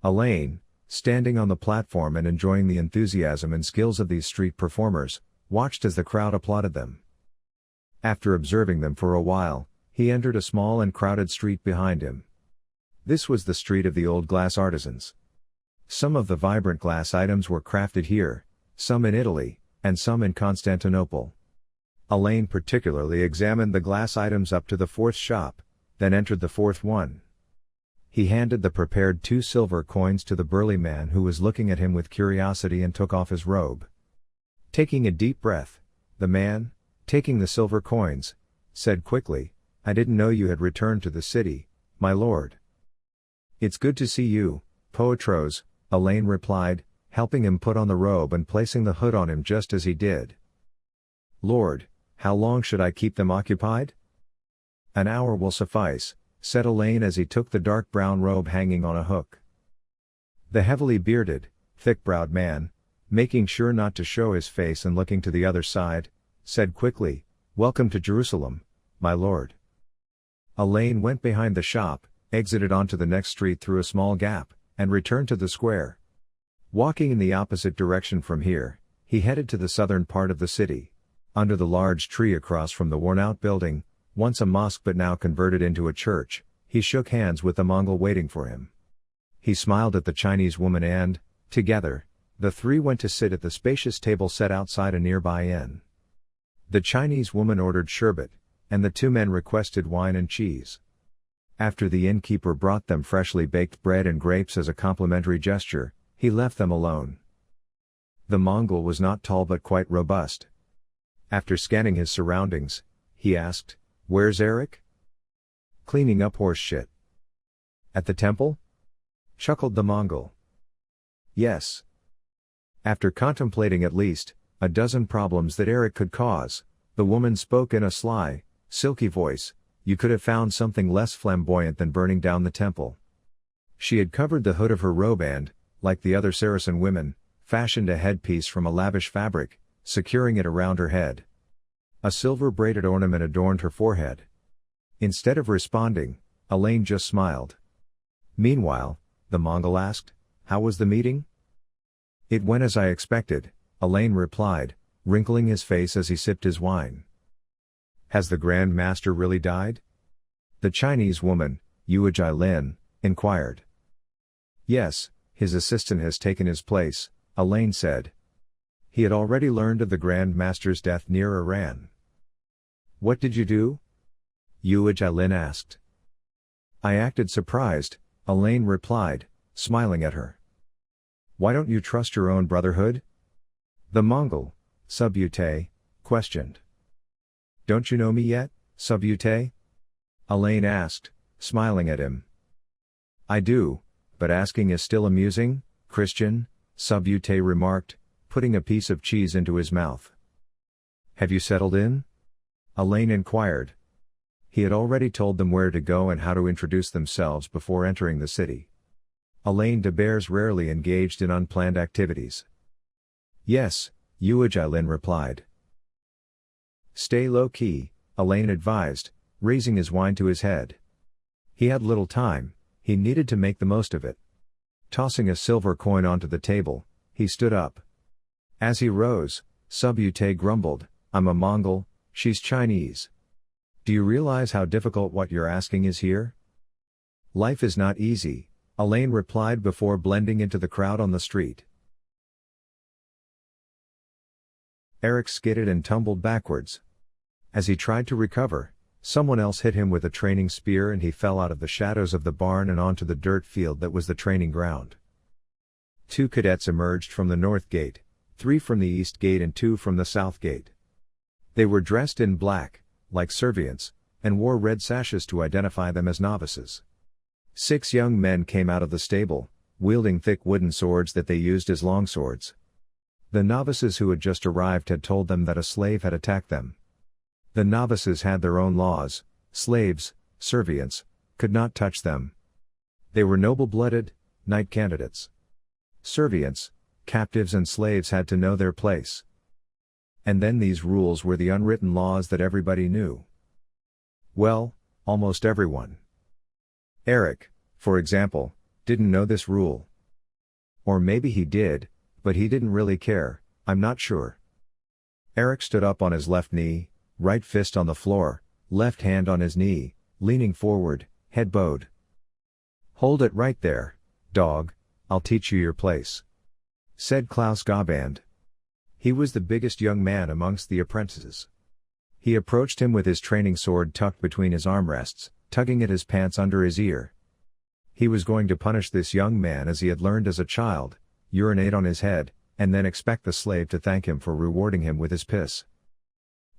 Allain, standing on the platform and enjoying the enthusiasm and skills of these street performers, watched as the crowd applauded them. After observing them for a while, he entered a small and crowded street behind him. This was the street of the old glass artisans. Some of the vibrant glass items were crafted here, some in Italy, and some in Constantinople. Allain particularly examined the glass items up to the fourth shop, then entered the fourth one. He handed the prepared 2 silver coins to the burly man who was looking at him with curiosity and took off his robe. Taking a deep breath, the man, taking the silver coins, said quickly, "I didn't know you had returned to the city, my lord." "It's good to see you, Poitros," Allain replied, helping him put on the robe and placing the hood on him just as he did. "Lord, how long should I keep them occupied?" "An hour will suffice," said Allain as he took the dark brown robe hanging on a hook. The heavily bearded, thick-browed man, making sure not to show his face and looking to the other side, said quickly, "Welcome to Jerusalem, my lord." Allain went behind the shop, exited onto the next street through a small gap, and returned to the square. Walking in the opposite direction from here, he headed to the southern part of the city. Under the large tree across from the worn-out building, once a mosque but now converted into a church, he shook hands with the Mongol waiting for him. He smiled at the Chinese woman and, together, the three went to sit at the spacious table set outside a nearby inn. The Chinese woman ordered sherbet, and the 2 men requested wine and cheese. After the innkeeper brought them freshly baked bread and grapes as a complimentary gesture, he left them alone. The Mongol was not tall but quite robust. After scanning his surroundings, he asked, "Where's Eric?" "Cleaning up horse shit." "At the temple?" chuckled the Mongol. "Yes." After contemplating at least a dozen problems that Eric could cause, the woman spoke in a sly, silky voice, "You could have found something less flamboyant than burning down the temple." She had covered the hood of her robe and, like the other Saracen women, fashioned a headpiece from a lavish fabric, securing it around her head. A silver braided ornament adorned her forehead. Instead of responding, Allain just smiled. Meanwhile, the Mongol asked, "How was the meeting?" "It went as I expected," Allain replied, wrinkling his face as he sipped his wine. "Has the Grand Master really died?" the Chinese woman, Yuji Lin, inquired. "Yes, his assistant has taken his place," Allain said. He had already learned of the Grand Master's death near Iran. "What did you do?" Yuji Lin asked. "I acted surprised," Allain replied, smiling at her. "Why don't you trust your own brotherhood?" the Mongol, Subbute, questioned. "Don't you know me yet, Subbute?" Allain asked, smiling at him. "I do, but asking is still amusing, Christian," Subbute remarked, putting a piece of cheese into his mouth. "Have you settled in?" Allain inquired. He had already told them where to go and how to introduce themselves before entering the city. Allain de Bures rarely engaged in unplanned activities. "Yes," Yuji Lin replied. "Stay low-key," Allain advised, raising his wine to his head. He had little time, he needed to make the most of it. Tossing a silver coin onto the table, he stood up. As he rose, Subbute grumbled, "I'm a Mongol, she's Chinese. Do you realize how difficult what you're asking is here?" "Life is not easy," Allain replied before blending into the crowd on the street. Eric skidded and tumbled backwards. As he tried to recover, someone else hit him with a training spear and he fell out of the shadows of the barn and onto the dirt field that was the training ground. 2 cadets emerged from the north gate, 3 from the east gate and 2 from the south gate. They were dressed in black, like Servients, and wore red sashes to identify them as novices. 6 young men came out of the stable, wielding thick wooden swords that they used as longswords. The novices who had just arrived had told them that a slave had attacked them. The novices had their own laws. Slaves, servients, could not touch them. They were noble-blooded, knight candidates. Servients, captives and slaves had to know their place. And then these rules were the unwritten laws that everybody knew. Well, almost everyone. Eric, for example, didn't know this rule. Or maybe he did, but he didn't really care, I'm not sure. Eric stood up on his left knee, right fist on the floor, left hand on his knee, leaning forward, head bowed. "Hold it right there, dog, I'll teach you your place," said Klaus Gaband. He was the biggest young man amongst the apprentices. He approached him with his training sword tucked between his armrests, tugging at his pants under his ear. He was going to punish this young man as he had learned as a child, urinate on his head, and then expect the slave to thank him for rewarding him with his piss.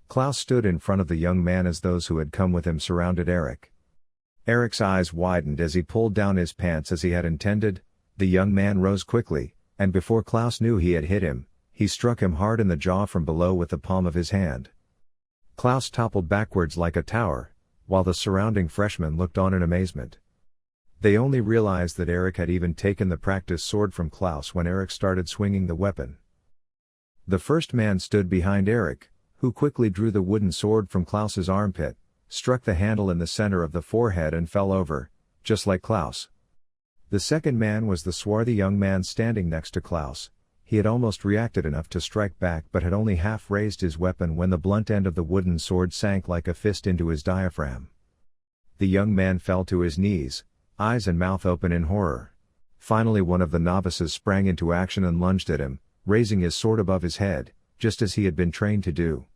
Klaus stood in front of the young man as those who had come with him surrounded Eric. Eric's eyes widened as he pulled down his pants as he had intended. The young man rose quickly, and before Klaus knew he had hit him, he struck him hard in the jaw from below with the palm of his hand. Klaus toppled backwards like a tower, while the surrounding freshmen looked on in amazement. They only realized that Eric had even taken the practice sword from Klaus when Eric started swinging the weapon. The first man stood behind Eric, who quickly drew the wooden sword from Klaus's armpit, struck the handle in the center of the forehead and fell over, just like Klaus. The second man was the swarthy young man standing next to Klaus. He had almost reacted enough to strike back but had only half raised his weapon when the blunt end of the wooden sword sank like a fist into his diaphragm. The young man fell to his knees, eyes and mouth open in horror. Finally one of the novices sprang into action and lunged at him, raising his sword above his head, just as he had been trained to do.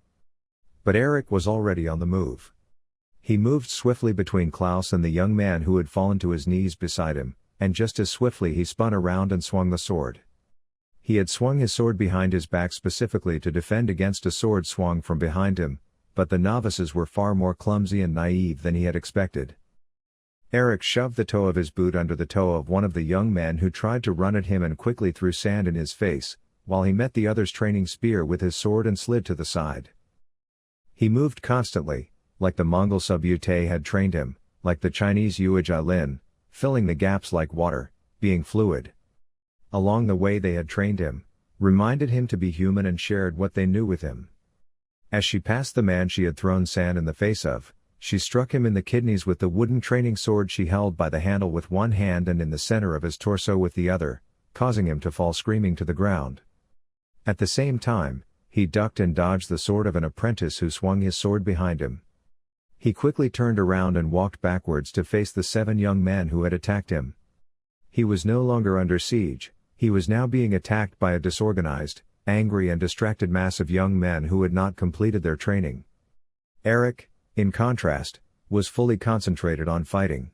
But Eric was already on the move. He moved swiftly between Klaus and the young man who had fallen to his knees beside him, and just as swiftly he spun around and swung the sword. He had swung his sword behind his back specifically to defend against a sword swung from behind him, but the novices were far more clumsy and naive than he had expected. Eric shoved the toe of his boot under the toe of one of the young men who tried to run at him and quickly threw sand in his face, while he met the other's training spear with his sword and slid to the side. He moved constantly, like the Mongol Subutai had trained him, like the Chinese Yuej, filling the gaps like water, being fluid. Along the way they had trained him, reminded him to be human and shared what they knew with him. As she passed the man she had thrown sand in the face of, she struck him in the kidneys with the wooden training sword she held by the handle with one hand and in the center of his torso with the other, causing him to fall screaming to the ground. At the same time, he ducked and dodged the sword of an apprentice who swung his sword behind him. He quickly turned around and walked backwards to face the 7 young men who had attacked him. He was no longer under siege, he was now being attacked by a disorganized, angry and distracted mass of young men who had not completed their training. Eric, in contrast, was fully concentrated on fighting.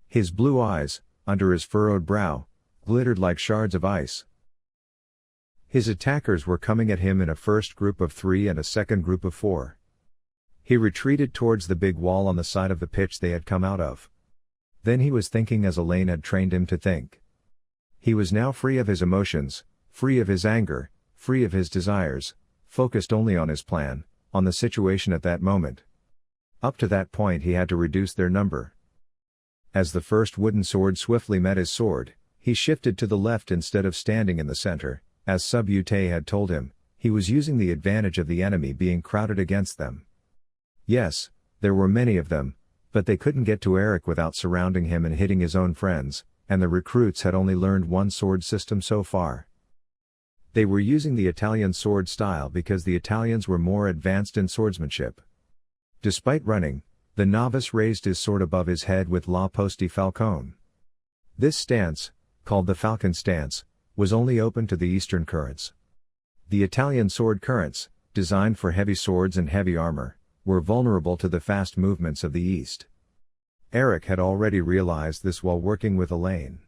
His blue eyes, under his furrowed brow, glittered like shards of ice. His attackers were coming at him in a first group of 3 and a second group of 4. He retreated towards the big wall on the side of the pitch they had come out of. Then he was thinking as Allain had trained him to think. He was now free of his emotions, free of his anger, free of his desires, focused only on his plan, on the situation at that moment. Up to that point he had to reduce their number. As the first wooden sword swiftly met his sword, he shifted to the left instead of standing in the center. As Subutai had told him, he was using the advantage of the enemy being crowded against them. Yes, there were many of them, but they couldn't get to Eric without surrounding him and hitting his own friends, and the recruits had only learned one sword system so far. They were using the Italian sword style because the Italians were more advanced in swordsmanship. Despite running, the novice raised his sword above his head with la posti falcone. This stance, called the falcon stance, was only open to the eastern currents. The Italian sword currents, designed for heavy swords and heavy armor, were vulnerable to the fast movements of the east. Eric had already realized this while working with Allain.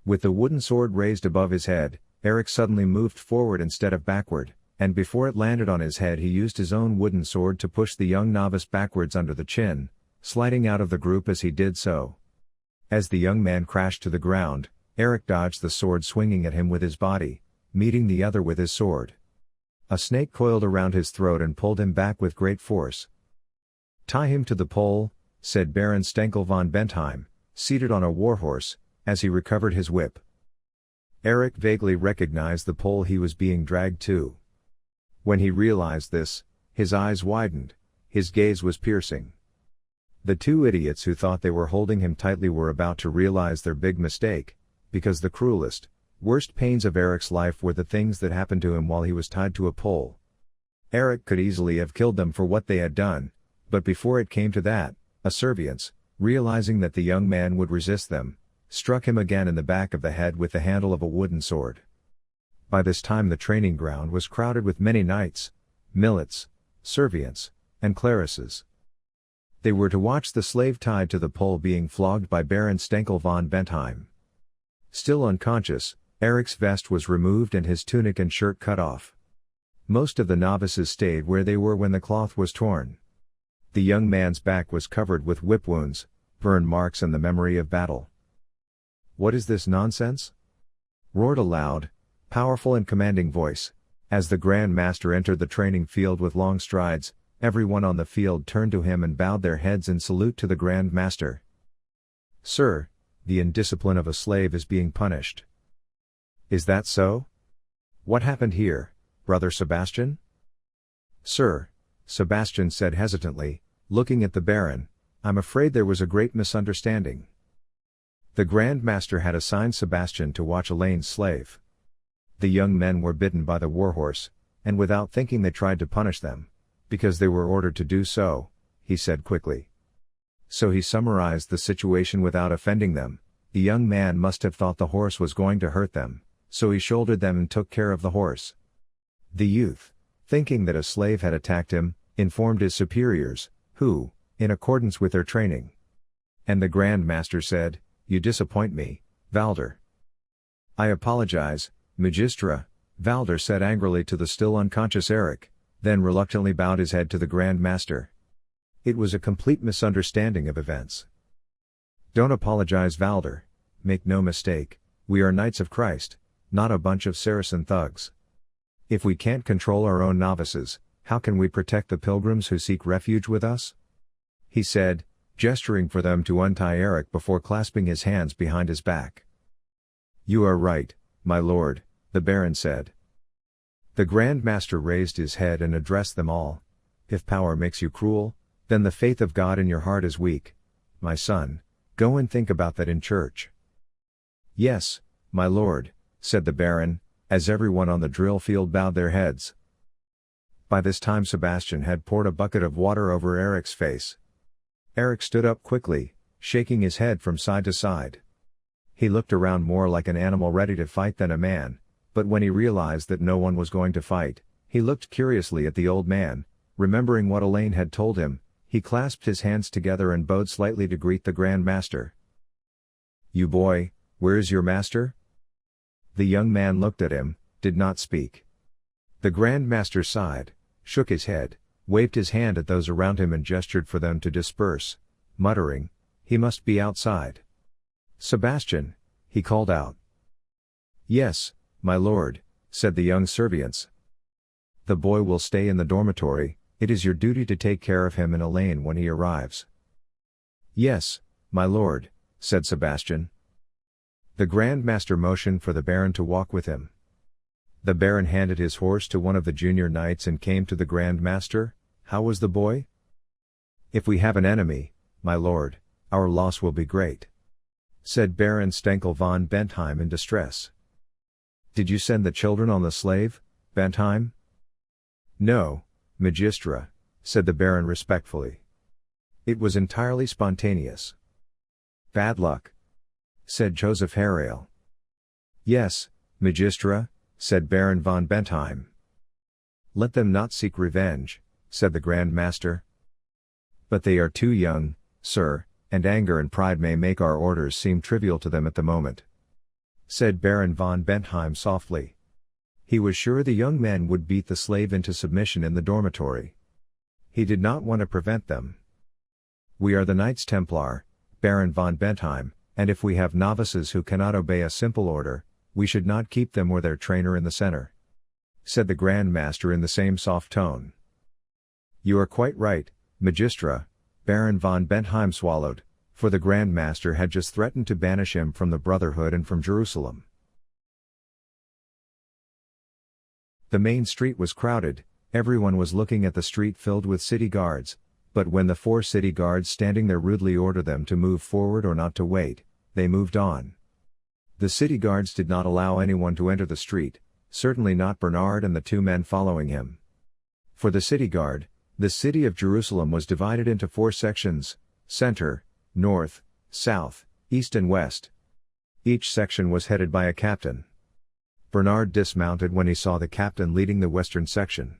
With the wooden sword raised above his head, Eric suddenly moved forward instead of backward, and before it landed on his head he used his own wooden sword to push the young novice backwards under the chin, sliding out of the group as he did so. As the young man crashed to the ground, Eric dodged the sword swinging at him with his body, meeting the other with his sword. A snake coiled around his throat and pulled him back with great force. "Tie him to the pole," said Baron Stenkel von Bentheim, seated on a warhorse, as he recovered his whip. Eric vaguely recognized the pole he was being dragged to. When he realized this, his eyes widened, his gaze was piercing. The two idiots who thought they were holding him tightly were about to realize their big mistake, because the cruelest, worst pains of Eric's life were the things that happened to him while he was tied to a pole. Eric could easily have killed them for what they had done, but before it came to that, a Servians, realizing that the young man would resist them, struck him again in the back of the head with the handle of a wooden sword. By this time the training ground was crowded with many knights, milletes, Servians, and clarisses. They were to watch the slave tied to the pole being flogged by Baron Stenkel von Bentheim. Still unconscious, Eric's vest was removed and his tunic and shirt cut off. Most of the novices stayed where they were when the cloth was torn. The young man's back was covered with whip wounds, burn marks and the memory of battle. "What is this nonsense?" roared a loud, powerful and commanding voice. As the Grand Master entered the training field with long strides, everyone on the field turned to him and bowed their heads in salute to the Grand Master. "Sir, the indiscipline of a slave is being punished." "Is that so? What happened here, Brother Sebastian?" "Sir," Sebastian said hesitantly, looking at the Baron, "I'm afraid there was a great misunderstanding." The Grand Master had assigned Sebastian to watch Allain's slave. The young men were bitten by the warhorse, and without thinking they tried to punish them, because they were ordered to do so, he said quickly. So he summarized the situation without offending them. The young man must have thought the horse was going to hurt them, so he shouldered them and took care of the horse. The youth, thinking that a slave had attacked him, informed his superiors, who, in accordance with their training. And the Grand Master said, "You disappoint me, Valder." "I apologize, Magistra," Valder said angrily to the still unconscious Eric, then reluctantly bowed his head to the Grand Master. It was a complete misunderstanding of events. "Don't apologize, Valder. Make no mistake, we are Knights of Christ, not a bunch of Saracen thugs. If we can't control our own novices, how can we protect the pilgrims who seek refuge with us?" he said, gesturing for them to untie Eric before clasping his hands behind his back. "You are right, my lord," the Baron said. The Grand Master raised his head and addressed them all. "If power makes you cruel, then the faith of God in your heart is weak. My son, go and think about that in church." "Yes, my lord," said the Baron, as everyone on the drill field bowed their heads. By this time Sebastian had poured a bucket of water over Eric's face. Eric stood up quickly, shaking his head from side to side. He looked around more like an animal ready to fight than a man, but when he realized that no one was going to fight, he looked curiously at the old man. Remembering what Allain had told him, he clasped his hands together and bowed slightly to greet the Grand Master. "You boy, where is your master?" The young man looked at him, did not speak. The Grand Master sighed, shook his head, waved his hand at those around him and gestured for them to disperse, muttering, "He must be outside." "Sebastian," he called out. "Yes, my lord," said the young Servians. "The boy will stay in the dormitory. It is your duty to take care of him and Allain when he arrives." "Yes, my lord," said Sebastian. The Grand Master motioned for the Baron to walk with him. The Baron handed his horse to one of the junior knights and came to the Grand Master. "How was the boy?" "If we have an enemy, my lord, our loss will be great," said Baron Stenkel von Bentheim in distress. "Did you send the children on the slave, Bentheim?" "No, Magistra," said the Baron respectfully. "It was entirely spontaneous." "Bad luck," said Joseph Harrail. "Yes, Magistra," said Baron von Bentheim. "Let them not seek revenge," said the Grand Master. "But they are too young, sir, and anger and pride may make our orders seem trivial to them at the moment," said Baron von Bentheim softly. He was sure the young men would beat the slave into submission in the dormitory. He did not want to prevent them. "We are the Knights Templar, Baron von Bentheim, and if we have novices who cannot obey a simple order, we should not keep them or their trainer in the center," said the Grand Master in the same soft tone. "You are quite right, Magistra," Baron von Bentheim swallowed, for the Grand Master had just threatened to banish him from the Brotherhood and from Jerusalem. The main street was crowded, everyone was looking at the street filled with city guards, but when the 4 city guards standing there rudely ordered them to move forward or not to wait, they moved on. The city guards did not allow anyone to enter the street, certainly not Bernard and the 2 men following him. For the city guard, the city of Jerusalem was divided into 4 sections: center, north, south, east and west. Each section was headed by a captain. Bernard dismounted when he saw the captain leading the western section.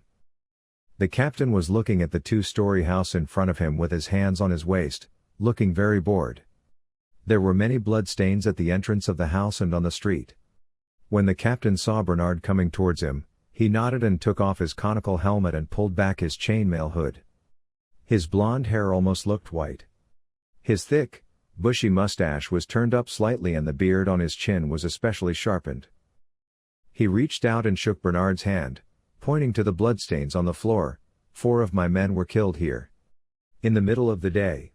The captain was looking at the 2-story house in front of him with his hands on his waist, looking very bored. There were many bloodstains at the entrance of the house and on the street. When the captain saw Bernard coming towards him, he nodded and took off his conical helmet and pulled back his chainmail hood. His blonde hair almost looked white. His thick, bushy mustache was turned up slightly and the beard on his chin was especially sharpened. He reached out and shook Bernard's hand, pointing to the bloodstains on the floor. "4 of my men were killed here. In the middle of the day."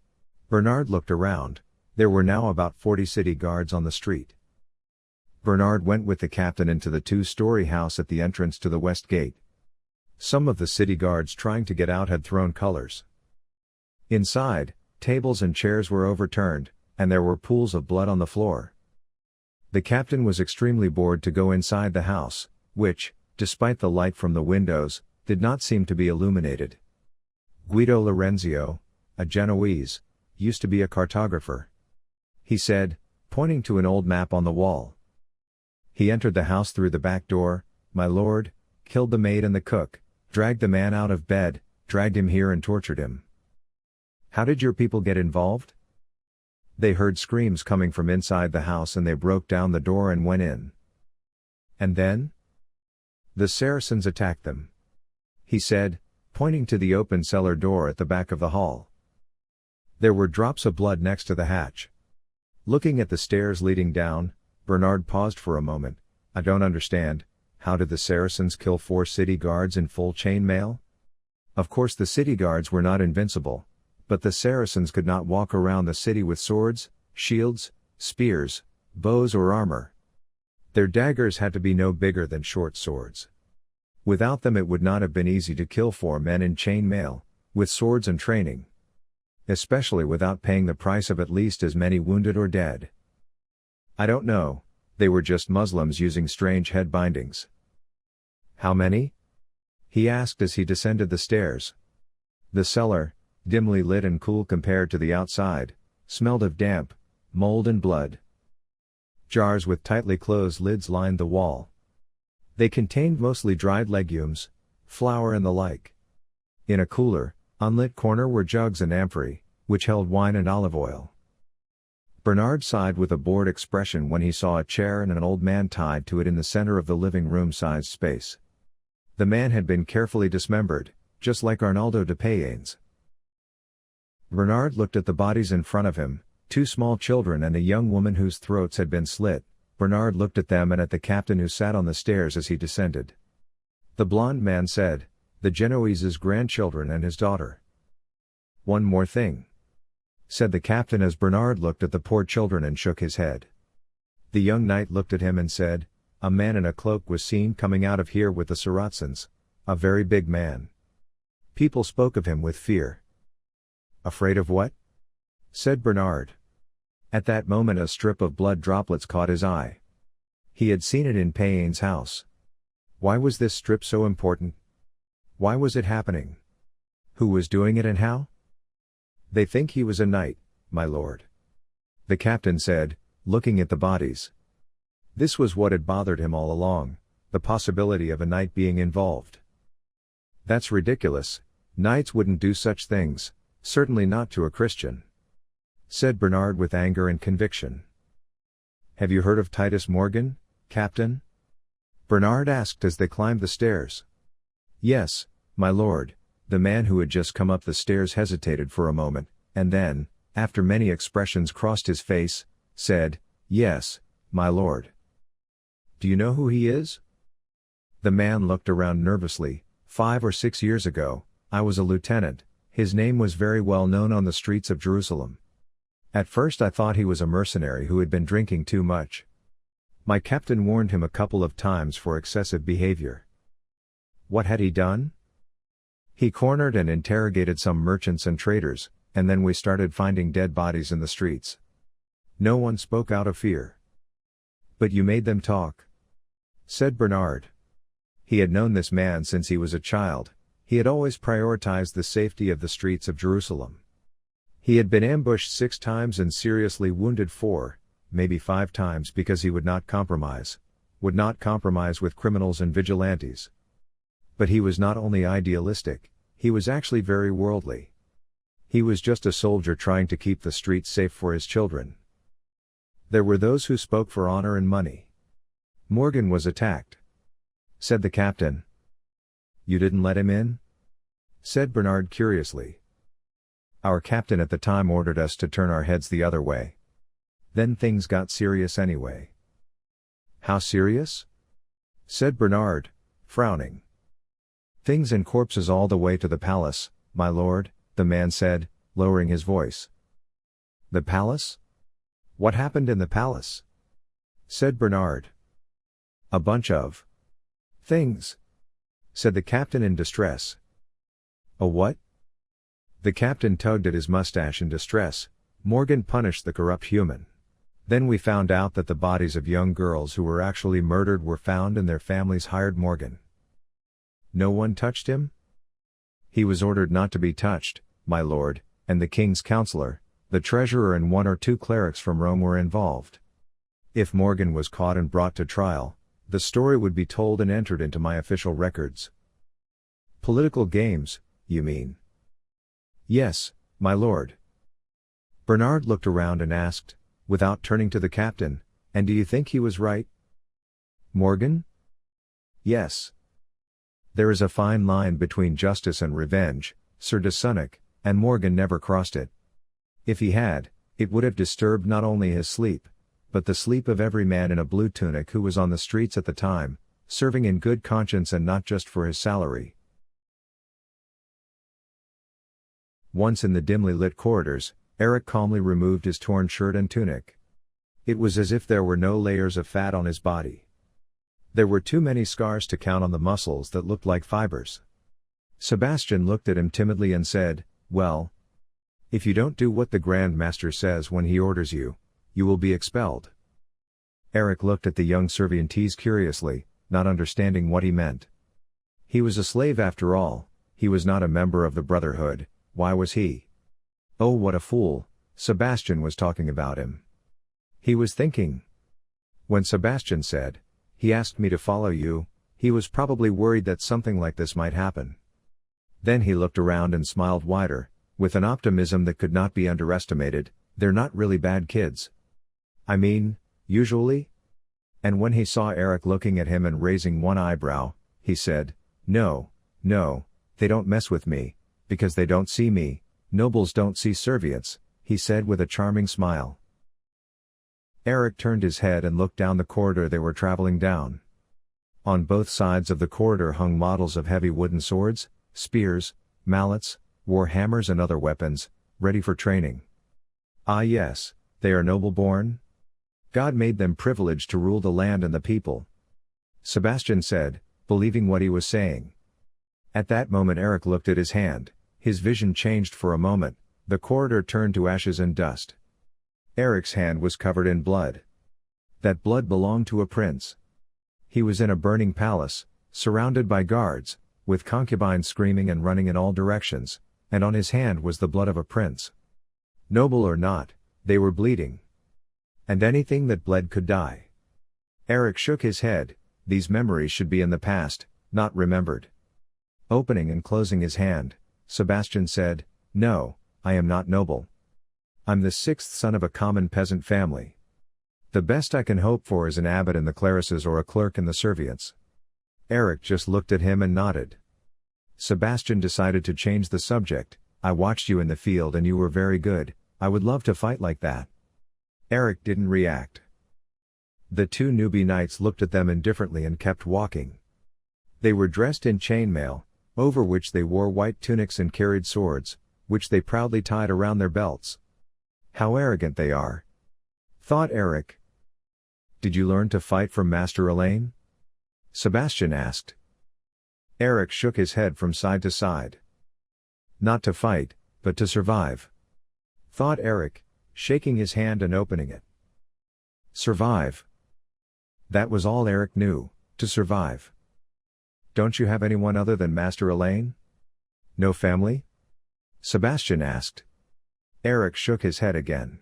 Bernard looked around. There were now about 40 city guards on the street. Bernard went with the captain into the 2-story house at the entrance to the west gate. Some of the city guards trying to get out had thrown colors. Inside, tables and chairs were overturned, and there were pools of blood on the floor. The captain was extremely bored to go inside the house, which, despite the light from the windows, did not seem to be illuminated. Guido Lorenzio, a Genoese, used to be a cartographer, he said, pointing to an old map on the wall. He entered the house through the back door, "My lord, killed the maid and the cook, dragged the man out of bed, dragged him here and tortured him." "How did your people get involved?" "They heard screams coming from inside the house and they broke down the door and went in." "And then?" "The Saracens attacked them," he said, pointing to the open cellar door at the back of the hall. There were drops of blood next to the hatch. Looking at the stairs leading down, Bernard paused for a moment. "I don't understand, how did the Saracens kill 4 city guards in full chainmail? Of course the city guards were not invincible, but the Saracens could not walk around the city with swords, shields, spears, bows or armor. Their daggers had to be no bigger than short swords. Without them it would not have been easy to kill 4 men in chainmail, with swords and training. Especially without paying the price of at least as many wounded or dead. I don't know, they were just Muslims using strange head bindings." "How many?" he asked as he descended the stairs. The cellar, dimly lit and cool compared to the outside, smelled of damp, mold and blood. Jars with tightly closed lids lined the wall. They contained mostly dried legumes, flour and the like. In a cooler, unlit corner were jugs and amphorae, which held wine and olive oil. Bernard sighed with a bored expression when he saw a chair and an old man tied to it in the center of the living room-sized space. The man had been carefully dismembered, just like Arnaldo de Payanes. Bernard looked at the bodies in front of him, 2 small children and a young woman whose throats had been slit. Bernard looked at them and at the captain who sat on the stairs as he descended. The blond man said, "The Genoese's grandchildren and his daughter." "One more thing," said the captain as Bernard looked at the poor children and shook his head. The young knight looked at him and said, "A man in a cloak was seen coming out of here with the Saracens, a very big man. People spoke of him with fear." "Afraid of what?" said Bernard. At that moment a strip of blood droplets caught his eye. He had seen it in Payane's house. Why was this strip so important? Why was it happening? Who was doing it and how? "They think he was a knight, my lord," the captain said, looking at the bodies. This was what had bothered him all along, the possibility of a knight being involved. "That's ridiculous, knights wouldn't do such things, certainly not to a Christian," said Bernard with anger and conviction. "Have you heard of Titus Morgan, Captain?" Bernard asked as they climbed the stairs. "Yes, my lord." The man who had just come up the stairs hesitated for a moment, and then, after many expressions crossed his face, said, "Yes, my lord." Do you know who he is? The man looked around nervously. 5 or 6 years ago, I was a lieutenant. His name was very well known on the streets of Jerusalem. At first I thought he was a mercenary who had been drinking too much. My captain warned him a couple of times for excessive behavior. What had he done? He cornered and interrogated some merchants and traders, and then we started finding dead bodies in the streets. No one spoke out of fear. But you made them talk, said Bernard. He had known this man since he was a child. He had always prioritized the safety of the streets of Jerusalem. He had been ambushed 6 times and seriously wounded 4, maybe 5 times because he would not compromise with criminals and vigilantes. But he was not only idealistic, he was actually very worldly. He was just a soldier trying to keep the streets safe for his children. There were those who spoke for honor and money. Morgan was attacked, said the captain. You didn't let him in? Said Bernard curiously. Our captain at the time ordered us to turn our heads the other way. Then things got serious anyway. How serious? Said Bernard, frowning. Things and corpses all the way to the palace, my lord, the man said, lowering his voice. The palace? What happened in the palace? Said Bernard. A bunch of things, said the captain in distress. A what? The captain tugged at his mustache in distress. Morgan punished the corrupt human. Then we found out that the bodies of young girls who were actually murdered were found and their families hired Morgan. No one touched him? He was ordered not to be touched, my lord, and the king's counselor, the treasurer and 1 or 2 clerics from Rome were involved. If Morgan was caught and brought to trial, the story would be told and entered into my official records. Political games, you mean? Yes, my lord. Bernard looked around and asked, without turning to the captain, and do you think he was right? Morgan? Yes. There is a fine line between justice and revenge, Sir de Sonnac, and Morgan never crossed it. If he had, it would have disturbed not only his sleep, but the sleep of every man in a blue tunic who was on the streets at the time, serving in good conscience and not just for his salary. Once in the dimly lit corridors, Eric calmly removed his torn shirt and tunic. It was as if there were no layers of fat on his body. There were too many scars to count on the muscles that looked like fibers. Sebastian looked at him timidly and said, well, if you don't do what the Grand Master says when he orders you, you will be expelled. Eric looked at the young Cervantes curiously, not understanding what he meant. He was a slave after all, he was not a member of the Brotherhood, why was he? Oh, what a fool, Sebastian was talking about him. He was thinking. When Sebastian said, he asked me to follow you, he was probably worried that something like this might happen. Then he looked around and smiled wider, with an optimism that could not be underestimated. They're not really bad kids. I mean, usually? And when he saw Eric looking at him and raising one eyebrow, he said, no, they don't mess with me, because they don't see me, nobles don't see servients, he said with a charming smile. Eric turned his head and looked down the corridor they were traveling down. On both sides of the corridor hung models of heavy wooden swords, spears, mallets, war hammers and other weapons, ready for training. Ah yes, they are noble-born? God made them privileged to rule the land and the people. Sebastian said, believing what he was saying. At that moment Eric looked at his hand, his vision changed for a moment, the corridor turned to ashes and dust. Eric's hand was covered in blood. That blood belonged to a prince. He was in a burning palace, surrounded by guards, with concubines screaming and running in all directions, and on his hand was the blood of a prince. Noble or not, they were bleeding. And anything that bled could die. Eric shook his head, these memories should be in the past, not remembered. Opening and closing his hand, Sebastian said, no, I am not noble. I'm the 6th son of a common peasant family. The best I can hope for is an abbot in the clerisses or a clerk in the servients. Eric just looked at him and nodded. Sebastian decided to change the subject. I watched you in the field and you were very good, I would love to fight like that. Eric didn't react. The two newbie knights looked at them indifferently and kept walking. They were dressed in chainmail, over which they wore white tunics and carried swords, which they proudly tied around their belts. How arrogant they are, thought Eric. Did you learn to fight from Master Allain? Sebastian asked. Eric shook his head from side to side. Not to fight, but to survive, thought Eric, shaking his hand and opening it. Survive. That was all Eric knew, to survive. Don't you have anyone other than Master Allain? No family? Sebastian asked. Eric shook his head again.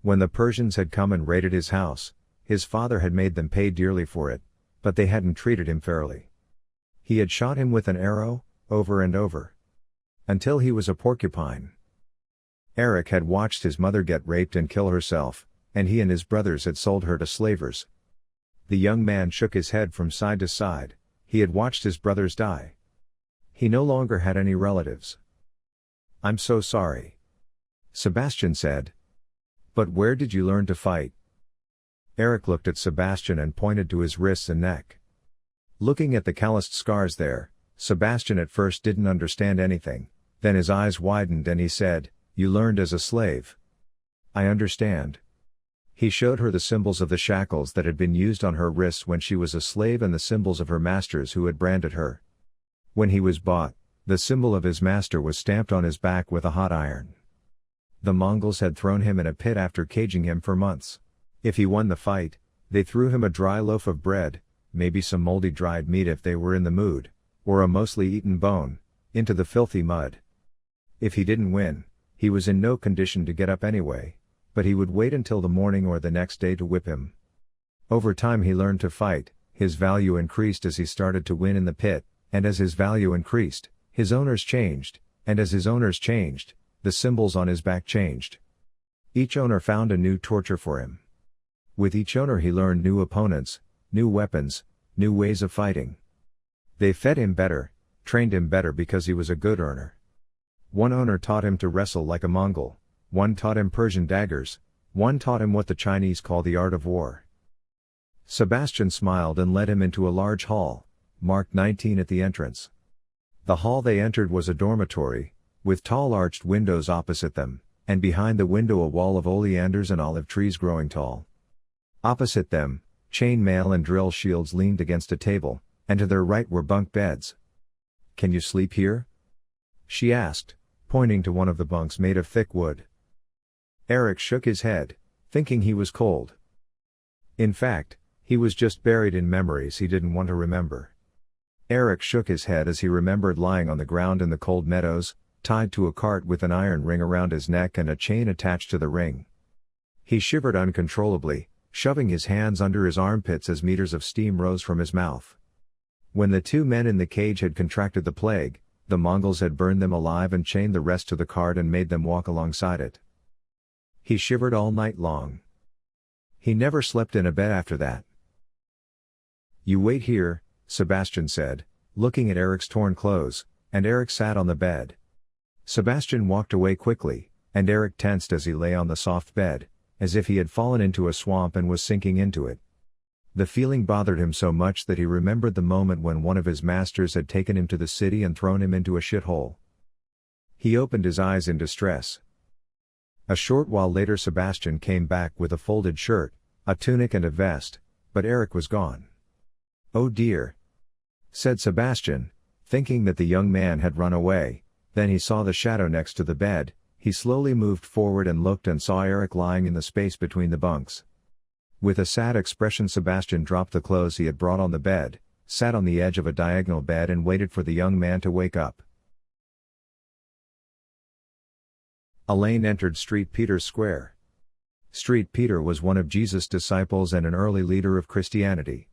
When the Persians had come and raided his house, his father had made them pay dearly for it, but they hadn't treated him fairly. He had shot him with an arrow, over and over, until he was a porcupine. Eric had watched his mother get raped and kill herself, and he and his brothers had sold her to slavers. The young man shook his head from side to side. He had watched his brothers die. He no longer had any relatives. I'm so sorry, Sebastian said. But where did you learn to fight? Eric looked at Sebastian and pointed to his wrists and neck. Looking at the calloused scars there, Sebastian at first didn't understand anything, then his eyes widened and he said, You learned as a slave. I understand. He showed her the symbols of the shackles that had been used on her wrists when she was a slave and the symbols of her masters who had branded her. When he was bought, the symbol of his master was stamped on his back with a hot iron. The Mongols had thrown him in a pit after caging him for months. If he won the fight, they threw him a dry loaf of bread, maybe some moldy dried meat if they were in the mood, or a mostly eaten bone, into the filthy mud. If he didn't win, he was in no condition to get up anyway, but he would wait until the morning or the next day to whip him. Over time he learned to fight, his value increased as he started to win in the pit, and as his value increased, his owners changed, and as his owners changed, the symbols on his back changed. Each owner found a new torture for him. With each owner he learned new opponents, new weapons, new ways of fighting. They fed him better, trained him better because he was a good earner. One owner taught him to wrestle like a Mongol, one taught him Persian daggers, one taught him what the Chinese call the art of war. Sebastian smiled and led him into a large hall, marked 19 at the entrance. The hall they entered was a dormitory, with tall arched windows opposite them, and behind the window a wall of oleanders and olive trees growing tall. Opposite them, chain mail and drill shields leaned against a table, and to their right were bunk beds. Can you sleep here? She asked, pointing to one of the bunks made of thick wood. Eric shook his head, thinking he was cold. In fact, he was just buried in memories he didn't want to remember. Eric shook his head as he remembered lying on the ground in the cold meadows, tied to a cart with an iron ring around his neck and a chain attached to the ring. He shivered uncontrollably, shoving his hands under his armpits as meters of steam rose from his mouth. When the two men in the cage had contracted the plague, the Mongols had burned them alive and chained the rest to the cart and made them walk alongside it. He shivered all night long. He never slept in a bed after that. You wait here, Sebastian said, looking at Eric's torn clothes, and Eric sat on the bed. Sebastian walked away quickly, and Eric tensed as he lay on the soft bed, as if he had fallen into a swamp and was sinking into it. The feeling bothered him so much that he remembered the moment when one of his masters had taken him to the city and thrown him into a shithole. He opened his eyes in distress. A short while later Sebastian came back with a folded shirt, a tunic and a vest, but Eric was gone. Oh dear, said Sebastian, thinking that the young man had run away. Then he saw the shadow next to the bed. He slowly moved forward and looked and saw Eric lying in the space between the bunks. With a sad expression Sebastian dropped the clothes he had brought on the bed, sat on the edge of a diagonal bed and waited for the young man to wake up. Allain entered Street Peter's Square. Street Peter was one of Jesus' disciples and an early leader of Christianity.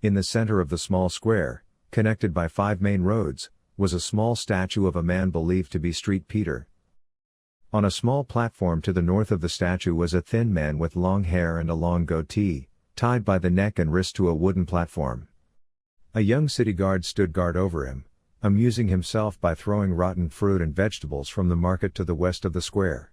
In the center of the small square, connected by 5 main roads, was a small statue of a man believed to be Street Peter. On a small platform to the north of the statue was a thin man with long hair and a long goatee, tied by the neck and wrist to a wooden platform. A young city guard stood guard over him, amusing himself by throwing rotten fruit and vegetables from the market to the west of the square.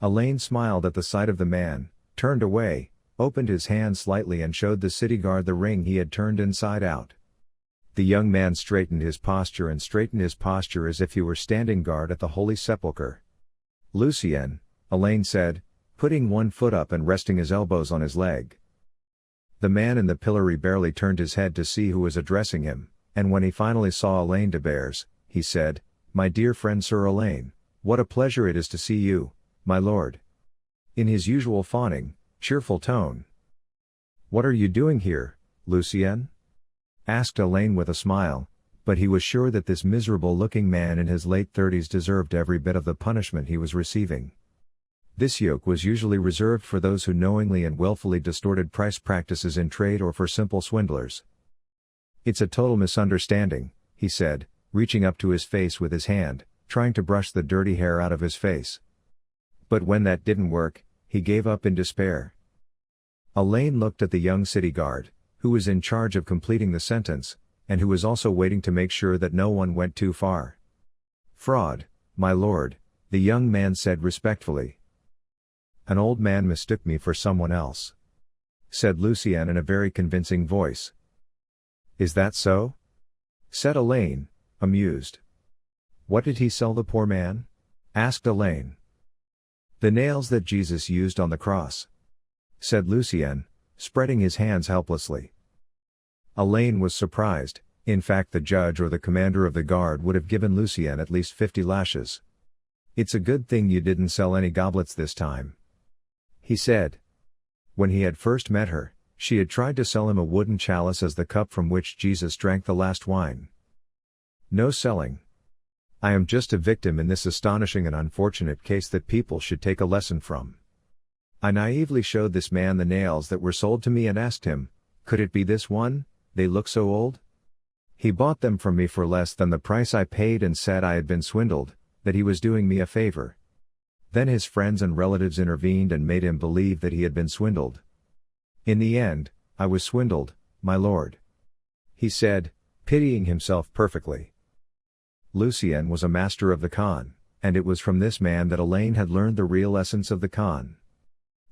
Allain smiled at the sight of the man, turned away, opened his hand slightly and showed the city guard the ring he had turned inside out. The young man straightened his posture as if he were standing guard at the Holy Sepulchre. Lucien, Allain said, putting one foot up and resting his elbows on his leg. The man in the pillory barely turned his head to see who was addressing him, and when he finally saw Allain de Bures, he said, "My dear friend Sir Allain, what a pleasure it is to see you, my lord," in his usual fawning, cheerful tone. "What are you doing here, Lucien?" asked Allain with a smile, but he was sure that this miserable-looking man in his late 30s deserved every bit of the punishment he was receiving. This yoke was usually reserved for those who knowingly and willfully distorted price practices in trade or for simple swindlers. "It's a total misunderstanding," he said, reaching up to his face with his hand, trying to brush the dirty hair out of his face. But when that didn't work, he gave up in despair. Allain looked at the young city guard, who was in charge of completing the sentence, and who was also waiting to make sure that no one went too far. "Fraud, my lord," the young man said respectfully. "An old man mistook me for someone else," said Lucien in a very convincing voice. "Is that so?" said Allain, amused. "What did he sell the poor man?" asked Allain. "The nails that Jesus used on the cross," said Lucien, spreading his hands helplessly. Allain was surprised. In fact, the judge or the commander of the guard would have given Lucien at least 50 lashes. "It's a good thing you didn't sell any goblets this time," he said. When he had first met her, she had tried to sell him a wooden chalice as the cup from which Jesus drank the last wine. "No selling. I am just a victim in this astonishing and unfortunate case that people should take a lesson from. I naively showed this man the nails that were sold to me and asked him, could it be this one, they look so old? He bought them from me for less than the price I paid and said I had been swindled, that he was doing me a favor. Then his friends and relatives intervened and made him believe that he had been swindled. In the end, I was swindled, my lord," he said, pitying himself perfectly. Lucien was a master of the con, and it was from this man that Allain had learned the real essence of the con.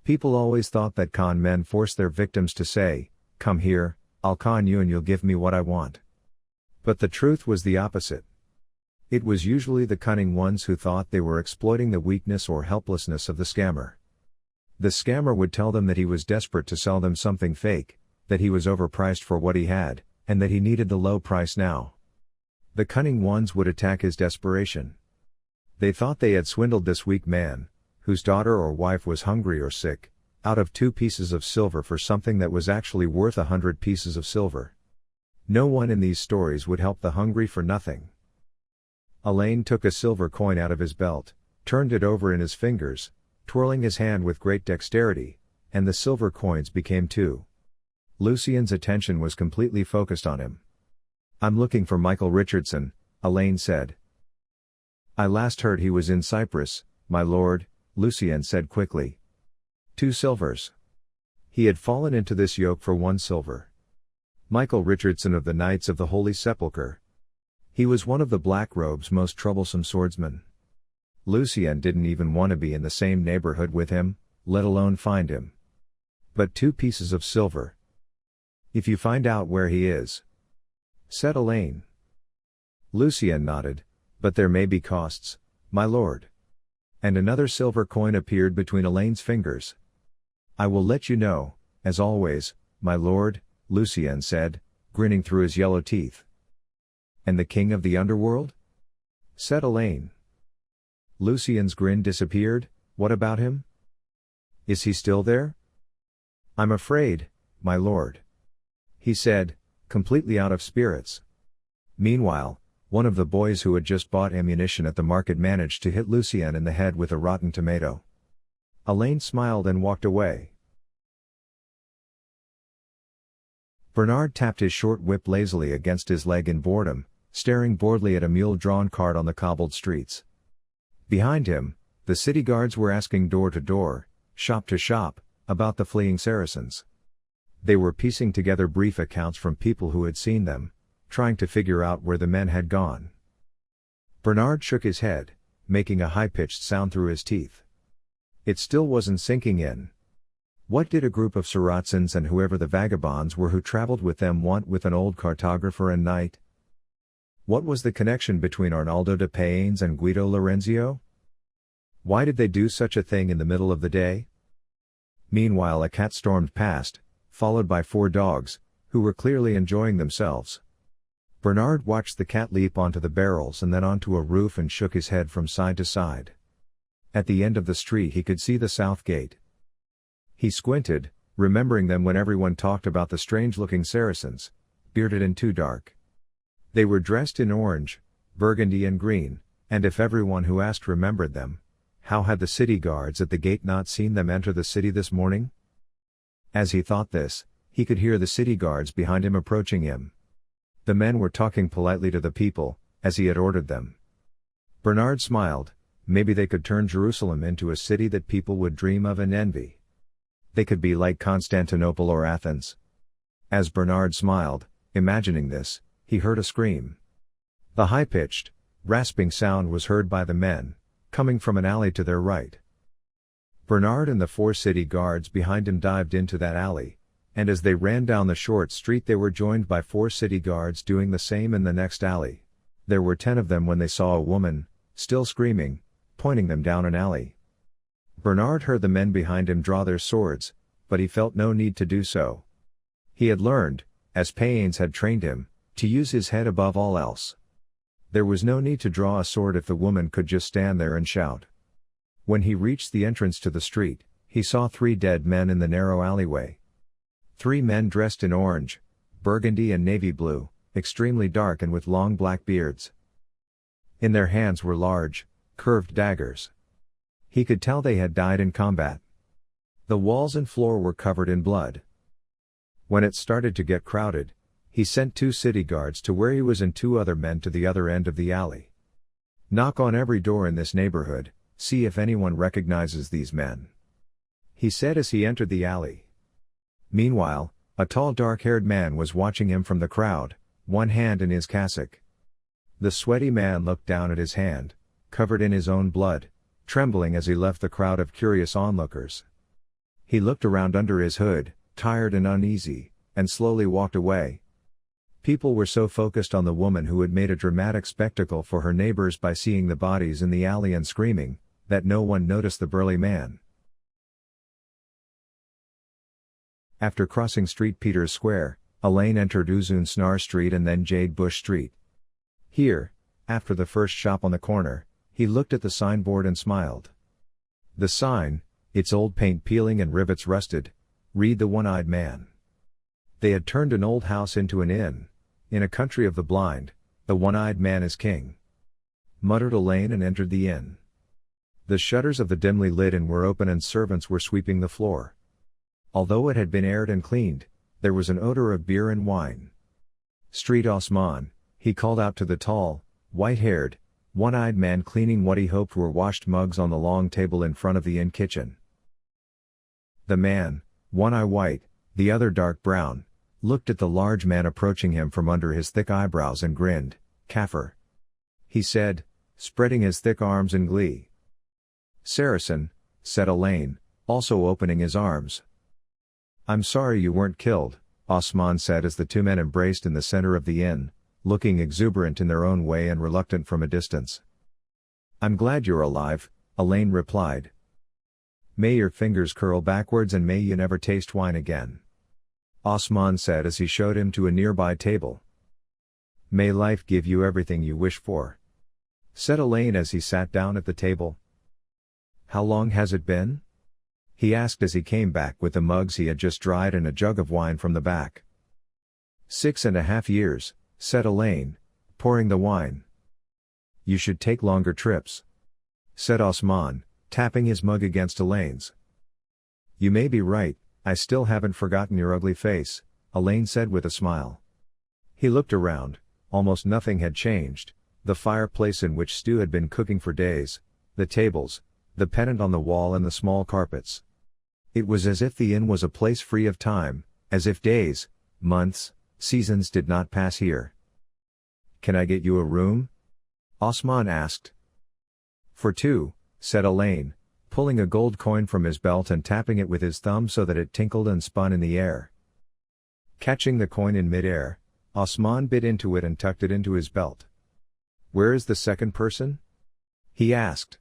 People always thought that con men forced their victims to say, "Come here, I'll con you and you'll give me what I want." But the truth was the opposite. It was usually the cunning ones who thought they were exploiting the weakness or helplessness of the scammer. The scammer would tell them that he was desperate to sell them something fake, that he was overpriced for what he had, and that he needed the low price now. The cunning ones would attack his desperation. They thought they had swindled this weak man, whose daughter or wife was hungry or sick, out of 2 pieces of silver for something that was actually worth 100 pieces of silver. No one in these stories would help the hungry for nothing. Allain took a silver coin out of his belt, turned it over in his fingers, twirling his hand with great dexterity, and the silver coins became 2. Lucien's attention was completely focused on him. "I'm looking for Michael Richardson," Allain said. "I last heard he was in Cyprus, my lord," Lucien said quickly. 2 silvers. He had fallen into this yoke for 1 silver. Michael Richardson of the Knights of the Holy Sepulchre. He was one of the Black Robe's most troublesome swordsmen. Lucien didn't even want to be in the same neighborhood with him, let alone find him. "But 2 pieces of silver. If you find out where he is," said Allain. Lucien nodded, "But there may be costs, my lord." And another silver coin appeared between Allain's fingers. "I will let you know, as always, my lord," Lucien said, grinning through his yellow teeth. "And the king of the underworld?" said Allain. Lucien's grin disappeared. "What about him? Is he still there?" "I'm afraid, my lord," he said, completely out of spirits. Meanwhile, one of the boys who had just bought ammunition at the market managed to hit Lucien in the head with a rotten tomato. Allain smiled and walked away. Bernard tapped his short whip lazily against his leg in boredom, staring boredly at a mule-drawn cart on the cobbled streets. Behind him, the city guards were asking door to door, shop to shop, about the fleeing Saracens. They were piecing together brief accounts from people who had seen them, trying to figure out where the men had gone. Bernard shook his head, making a high-pitched sound through his teeth. It still wasn't sinking in. What did a group of Saracens and whoever the vagabonds were who traveled with them want with an old cartographer and knight? What was the connection between Arnaldo de Paines and Guido Lorenzio? Why did they do such a thing in the middle of the day? Meanwhile a cat stormed past, followed by 4 dogs, who were clearly enjoying themselves. Bernard watched the cat leap onto the barrels and then onto a roof and shook his head from side to side. At the end of the street he could see the south gate. He squinted, remembering them when everyone talked about the strange-looking Saracens, bearded and too dark. They were dressed in orange, burgundy and green, and if everyone who asked remembered them, how had the city guards at the gate not seen them enter the city this morning? As he thought this, he could hear the city guards behind him approaching him. The men were talking politely to the people, as he had ordered them. Bernard smiled. Maybe they could turn Jerusalem into a city that people would dream of and envy. They could be like Constantinople or Athens. As Bernard smiled, imagining this, he heard a scream. The high-pitched, rasping sound was heard by the men, coming from an alley to their right. Bernard and the 4 city guards behind him dived into that alley, and as they ran down the short street they were joined by 4 city guards doing the same in the next alley. There were 10 of them when they saw a woman, still screaming, pointing them down an alley. Bernard heard the men behind him draw their swords, but he felt no need to do so. He had learned, as Paines had trained him, to use his head above all else. There was no need to draw a sword if the woman could just stand there and shout. When he reached the entrance to the street, he saw 3 dead men in the narrow alleyway. 3 men dressed in orange, burgundy and navy blue, extremely dark and with long black beards. In their hands were large, curved daggers. He could tell they had died in combat. The walls and floor were covered in blood. When it started to get crowded, he sent 2 city guards to where he was and 2 other men to the other end of the alley. Knock on every door in this neighborhood, see if anyone recognizes these men, he said as he entered the alley. Meanwhile, a tall dark-haired man was watching him from the crowd, one hand in his cassock. The sweaty man looked down at his hand, covered in his own blood, trembling as he left the crowd of curious onlookers. He looked around under his hood, tired and uneasy, and slowly walked away. People were so focused on the woman who had made a dramatic spectacle for her neighbors by seeing the bodies in the alley and screaming, that no one noticed the burly man. After crossing St. Peter's Square, Allain entered Uzun Snar Street and then Jade Bush Street. Here, after the first shop on the corner, he looked at the signboard and smiled. The sign, its old paint peeling and rivets rusted, read The One-Eyed Man. They had turned an old house into an inn. In a country of the blind, the one-eyed man is king, muttered Allain and entered the inn. The shutters of the dimly lit inn were open and servants were sweeping the floor. Although it had been aired and cleaned, there was an odor of beer and wine. Street Osman, he called out to the tall, white-haired, one-eyed man cleaning what he hoped were washed mugs on the long table in front of the inn kitchen. The man, one eye white, the other dark brown, looked at the large man approaching him from under his thick eyebrows and grinned. "Kaffir," he said, spreading his thick arms in glee. "Saracen," said Allain, also opening his arms. "I'm sorry you weren't killed," Osman said as the 2 men embraced in the center of the inn, looking exuberant in their own way and reluctant from a distance. "I'm glad you're alive," Allain replied. "May your fingers curl backwards and may you never taste wine again," Osman said as he showed him to a nearby table. "May life give you everything you wish for," said Allain as he sat down at the table. "How long has it been?" he asked as he came back with the mugs he had just dried and a jug of wine from the back. 6.5 years, said Allain, pouring the wine. "You should take longer trips," said Osman, tapping his mug against Allain's. "You may be right, I still haven't forgotten your ugly face," Allain said with a smile. He looked around, almost nothing had changed, the fireplace in which stew had been cooking for days, the tables, the pennant on the wall and the small carpets. It was as if the inn was a place free of time, as if days, months, seasons did not pass here. "Can I get you a room?" Osman asked. "For 2, said Allain, pulling a gold coin from his belt and tapping it with his thumb so that it tinkled and spun in the air. Catching the coin in mid-air, Osman bit into it and tucked it into his belt. "Where is the second person?" he asked.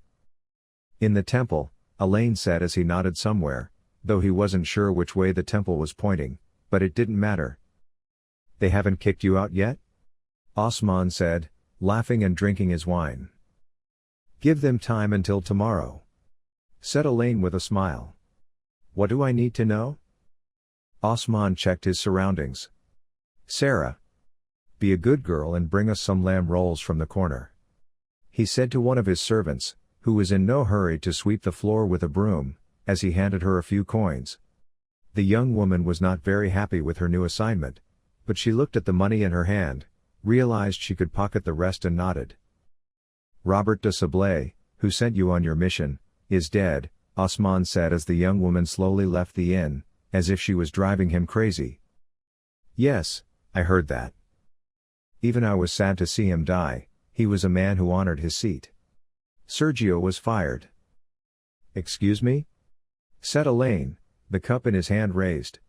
"In the temple," Allain said as he nodded somewhere, though he wasn't sure which way the temple was pointing, but it didn't matter. "They haven't kicked you out yet?" Osman said, laughing and drinking his wine. "Give them time until tomorrow," said Allain with a smile. "What do I need to know?" Osman checked his surroundings. "Sarah, be a good girl and bring us some lamb rolls from the corner," he said to one of his servants, who was in no hurry to sweep the floor with a broom, as he handed her a few coins. The young woman was not very happy with her new assignment, but she looked at the money in her hand, realized she could pocket the rest and nodded. "Robert de Sonnac, who sent you on your mission, is dead," Osman said as the young woman slowly left the inn, as if she was driving him crazy. "Yes, I heard that. Even I was sad to see him die. He was a man who honored his seat." Sergio was fired. "Excuse me?" said Allain, the cup in his hand raised.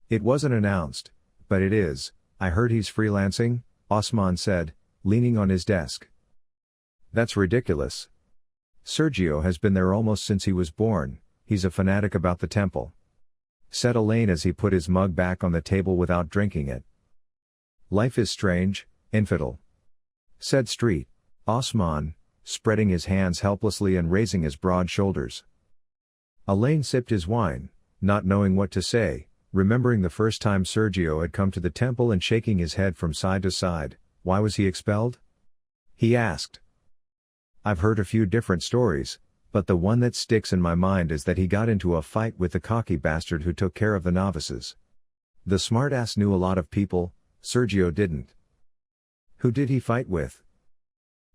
"It wasn't announced, but it is. I heard he's freelancing," Osman said, leaning on his desk. "That's ridiculous. Sergio has been there almost since he was born. He's a fanatic about the temple," said Allain as he put his mug back on the table without drinking it. "Life is strange, infidel," said Street Osman, spreading his hands helplessly and raising his broad shoulders. Allain sipped his wine, not knowing what to say, remembering the first time Sergio had come to the temple and shaking his head from side to side. "Why was he expelled?" he asked. "I've heard a few different stories, but the one that sticks in my mind is that he got into a fight with the cocky bastard who took care of the novices. The smartass knew a lot of people, Sergio didn't." "Who did he fight with?"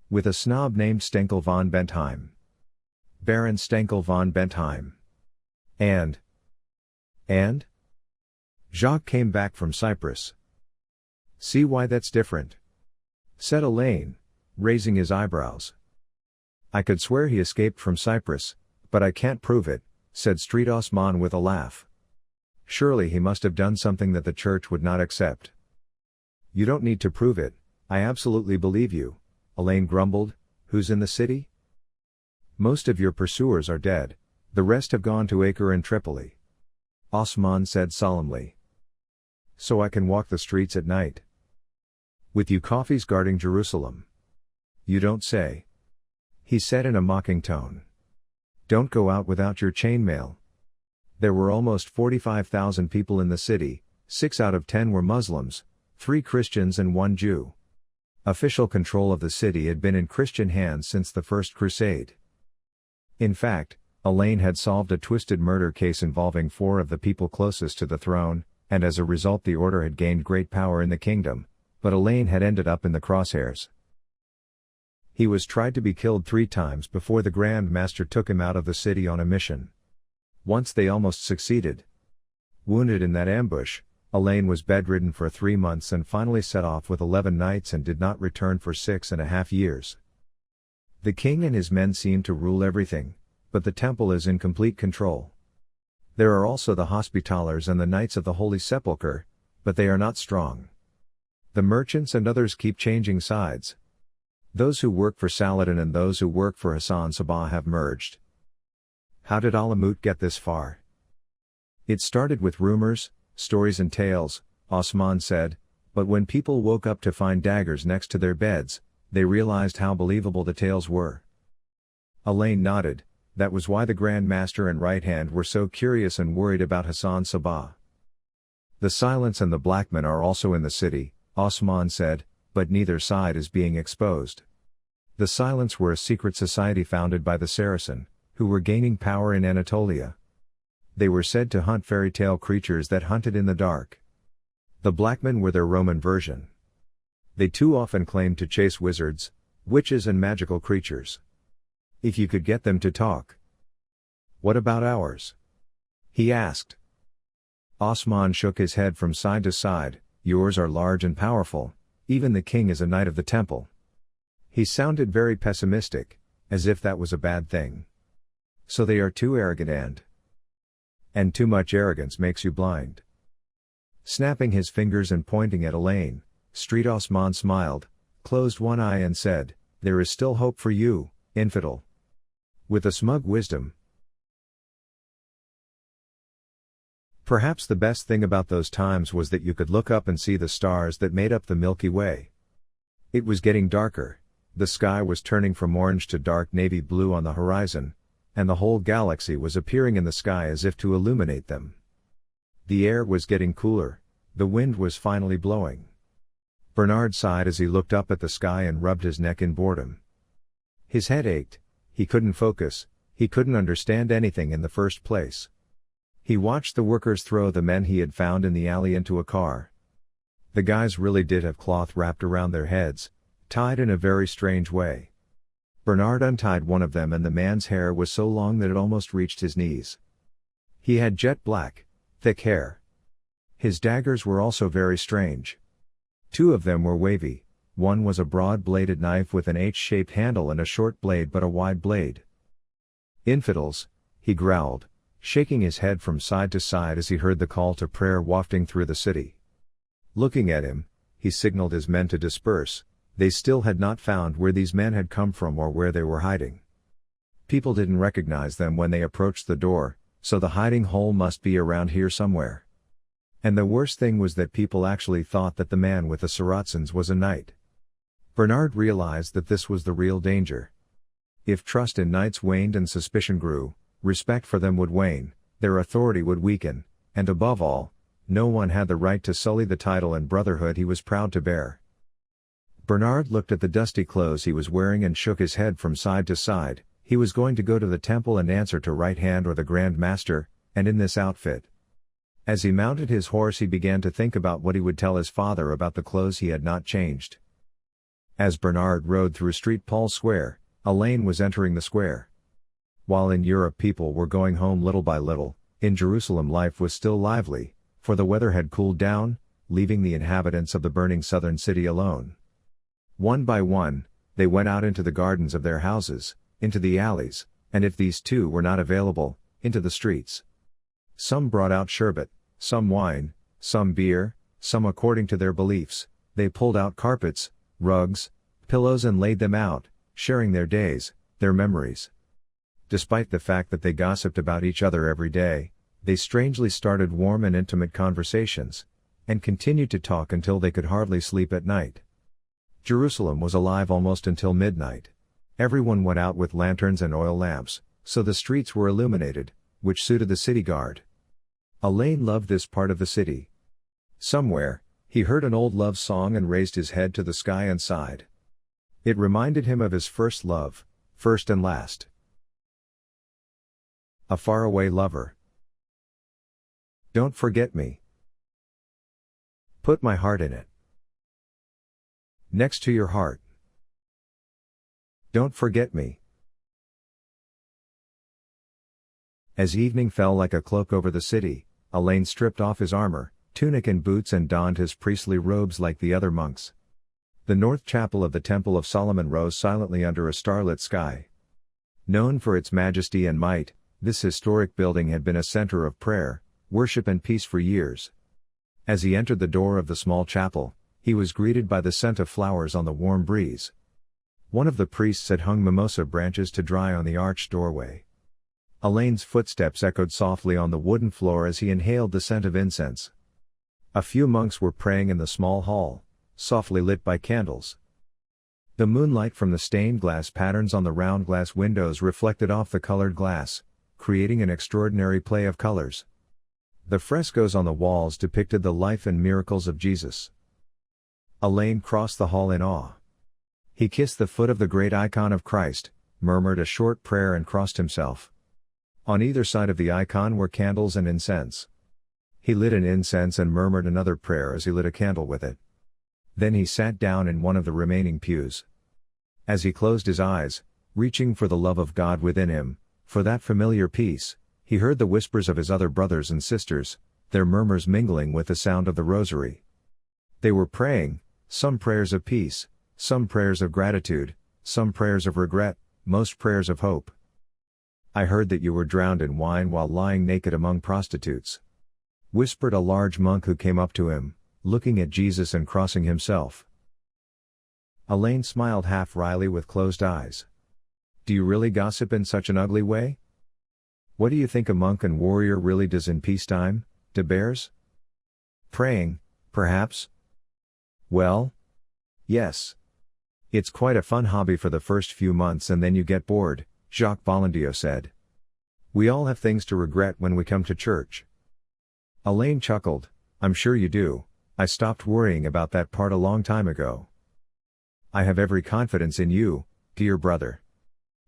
"With a snob named Stenkel von Bentheim. Baron Stenkel von Bentheim. And? Jacques came back from Cyprus." "See why that's different?" said Allain, raising his eyebrows. "I could swear he escaped from Cyprus, but I can't prove it," said Street Osman with a laugh. "Surely he must have done something that the church would not accept." "You don't need to prove it, I absolutely believe you," Allain grumbled. "Who's in the city?" "Most of your pursuers are dead, the rest have gone to Acre and Tripoli," Osman said solemnly. "So I can walk the streets at night?" "With you Coffees guarding Jerusalem." "You don't say," he said in a mocking tone. "Don't go out without your chainmail." There were almost 45,000 people in the city, 6 out of 10 were Muslims, 3 Christians and 1 Jew. Official control of the city had been in Christian hands since the First Crusade. In fact, Allain had solved a twisted murder case involving 4 of the people closest to the throne, and as a result the order had gained great power in the kingdom, but Allain had ended up in the crosshairs. He was tried to be killed 3 times before the Grand Master took him out of the city on a mission. Once they almost succeeded. Wounded in that ambush, Allain was bedridden for 3 months and finally set off with 11 knights and did not return for 6.5 years. The king and his men seem to rule everything, but the temple is in complete control. There are also the Hospitallers and the Knights of the Holy Sepulchre, but they are not strong. The merchants and others keep changing sides. Those who work for Salahaddin and those who work for Hasan Sabbah have merged. How did Alamut get this far? It started with rumors, stories and tales, Osman said, but when people woke up to find daggers next to their beds, they realized how believable the tales were. Allain nodded. That was why the Grand Master and Right Hand were so curious and worried about Hasan Sabbah. The Silence and the Blackmen are also in the city, Osman said, but neither side is being exposed. The Silence were a secret society founded by the Saracen, who were gaining power in Anatolia. They were said to hunt fairy tale creatures that hunted in the dark. The Blackmen were their Roman version. They too often claimed to chase wizards, witches and magical creatures. If you could get them to talk. What about ours? He asked. Osman shook his head from side to side. Yours are large and powerful, even the king is a knight of the temple. He sounded very pessimistic, as if that was a bad thing. So they are too arrogant and too much arrogance makes you blind. Snapping his fingers and pointing at Allain, Street Osman smiled, closed one eye and said, "There is still hope for you, infidel." With a smug wisdom. Perhaps the best thing about those times was that you could look up and see the stars that made up the Milky Way. It was getting darker, the sky was turning from orange to dark navy blue on the horizon, and the whole galaxy was appearing in the sky as if to illuminate them. The air was getting cooler, the wind was finally blowing. Bernard sighed as he looked up at the sky and rubbed his neck in boredom. His head ached, he couldn't focus, he couldn't understand anything in the first place. He watched the workers throw the men he had found in the alley into a car. The guys really did have cloth wrapped around their heads, tied in a very strange way. Bernard untied one of them and the man's hair was so long that it almost reached his knees. He had jet black, thick hair. His daggers were also very strange. Two of them were wavy, one was a broad-bladed knife with an H-shaped handle and a short blade but a wide blade. "Infidels," he growled, shaking his head from side to side as he heard the call to prayer wafting through the city. Looking at him, he signaled his men to disperse. They still had not found where these men had come from or where they were hiding. People didn't recognize them when they approached the door, so the hiding hole must be around here somewhere. And the worst thing was that people actually thought that the man with the Saracens was a knight. Bernard realized that this was the real danger. If trust in knights waned and suspicion grew, respect for them would wane, their authority would weaken, and above all, no one had the right to sully the title and brotherhood he was proud to bear. Bernard looked at the dusty clothes he was wearing and shook his head from side to side. He was going to go to the temple and answer to Right Hand or the Grand Master, and in this outfit. As he mounted his horse he began to think about what he would tell his father about the clothes he had not changed. As Bernard rode through Street Paul Square, Allain was entering the square. While in Europe people were going home little by little, in Jerusalem life was still lively, for the weather had cooled down, leaving the inhabitants of the burning southern city alone. One by one, they went out into the gardens of their houses, into the alleys, and if these too were not available, into the streets. Some brought out sherbet, some wine, some beer, some according to their beliefs. They pulled out carpets, rugs, pillows and laid them out, sharing their days, their memories. Despite the fact that they gossiped about each other every day, they strangely started warm and intimate conversations, and continued to talk until they could hardly sleep at night. Jerusalem was alive almost until midnight. Everyone went out with lanterns and oil lamps, so the streets were illuminated, which suited the city guard. Allain loved this part of the city. Somewhere, he heard an old love song and raised his head to the sky and sighed. It reminded him of his first love, first and last. A faraway lover. Don't forget me. Put my heart in it. Next to your heart. Don't forget me. As evening fell like a cloak over the city, Allain stripped off his armor, tunic and boots and donned his priestly robes like the other monks. The north chapel of the Temple of Solomon rose silently under a starlit sky. Known for its majesty and might, this historic building had been a center of prayer, worship and peace for years. As he entered the door of the small chapel, he was greeted by the scent of flowers on the warm breeze. One of the priests had hung mimosa branches to dry on the arched doorway. Allain's footsteps echoed softly on the wooden floor as he inhaled the scent of incense. A few monks were praying in the small hall, softly lit by candles. The moonlight from the stained glass patterns on the round glass windows reflected off the colored glass, creating an extraordinary play of colors. The frescoes on the walls depicted the life and miracles of Jesus. Allain crossed the hall in awe. He kissed the foot of the great icon of Christ, murmured a short prayer and crossed himself. On either side of the icon were candles and incense. He lit an incense and murmured another prayer as he lit a candle with it. Then he sat down in one of the remaining pews. As he closed his eyes, reaching for the love of God within him, for that familiar peace, he heard the whispers of his other brothers and sisters, their murmurs mingling with the sound of the rosary. They were praying, some prayers of peace, some prayers of gratitude, some prayers of regret, most prayers of hope. I heard that you were drowned in wine while lying naked among prostitutes. Whispered a large monk who came up to him, looking at Jesus and crossing himself. Allain smiled half wryly with closed eyes. Do you really gossip in such an ugly way? What do you think a monk and warrior really does in peacetime, de Bures? Praying, perhaps? Well? Yes. It's quite a fun hobby for the first few months and then you get bored, Jacques Valendio said. We all have things to regret when we come to church. Allain chuckled, I'm sure you do, I stopped worrying about that part a long time ago. I have every confidence in you, dear brother.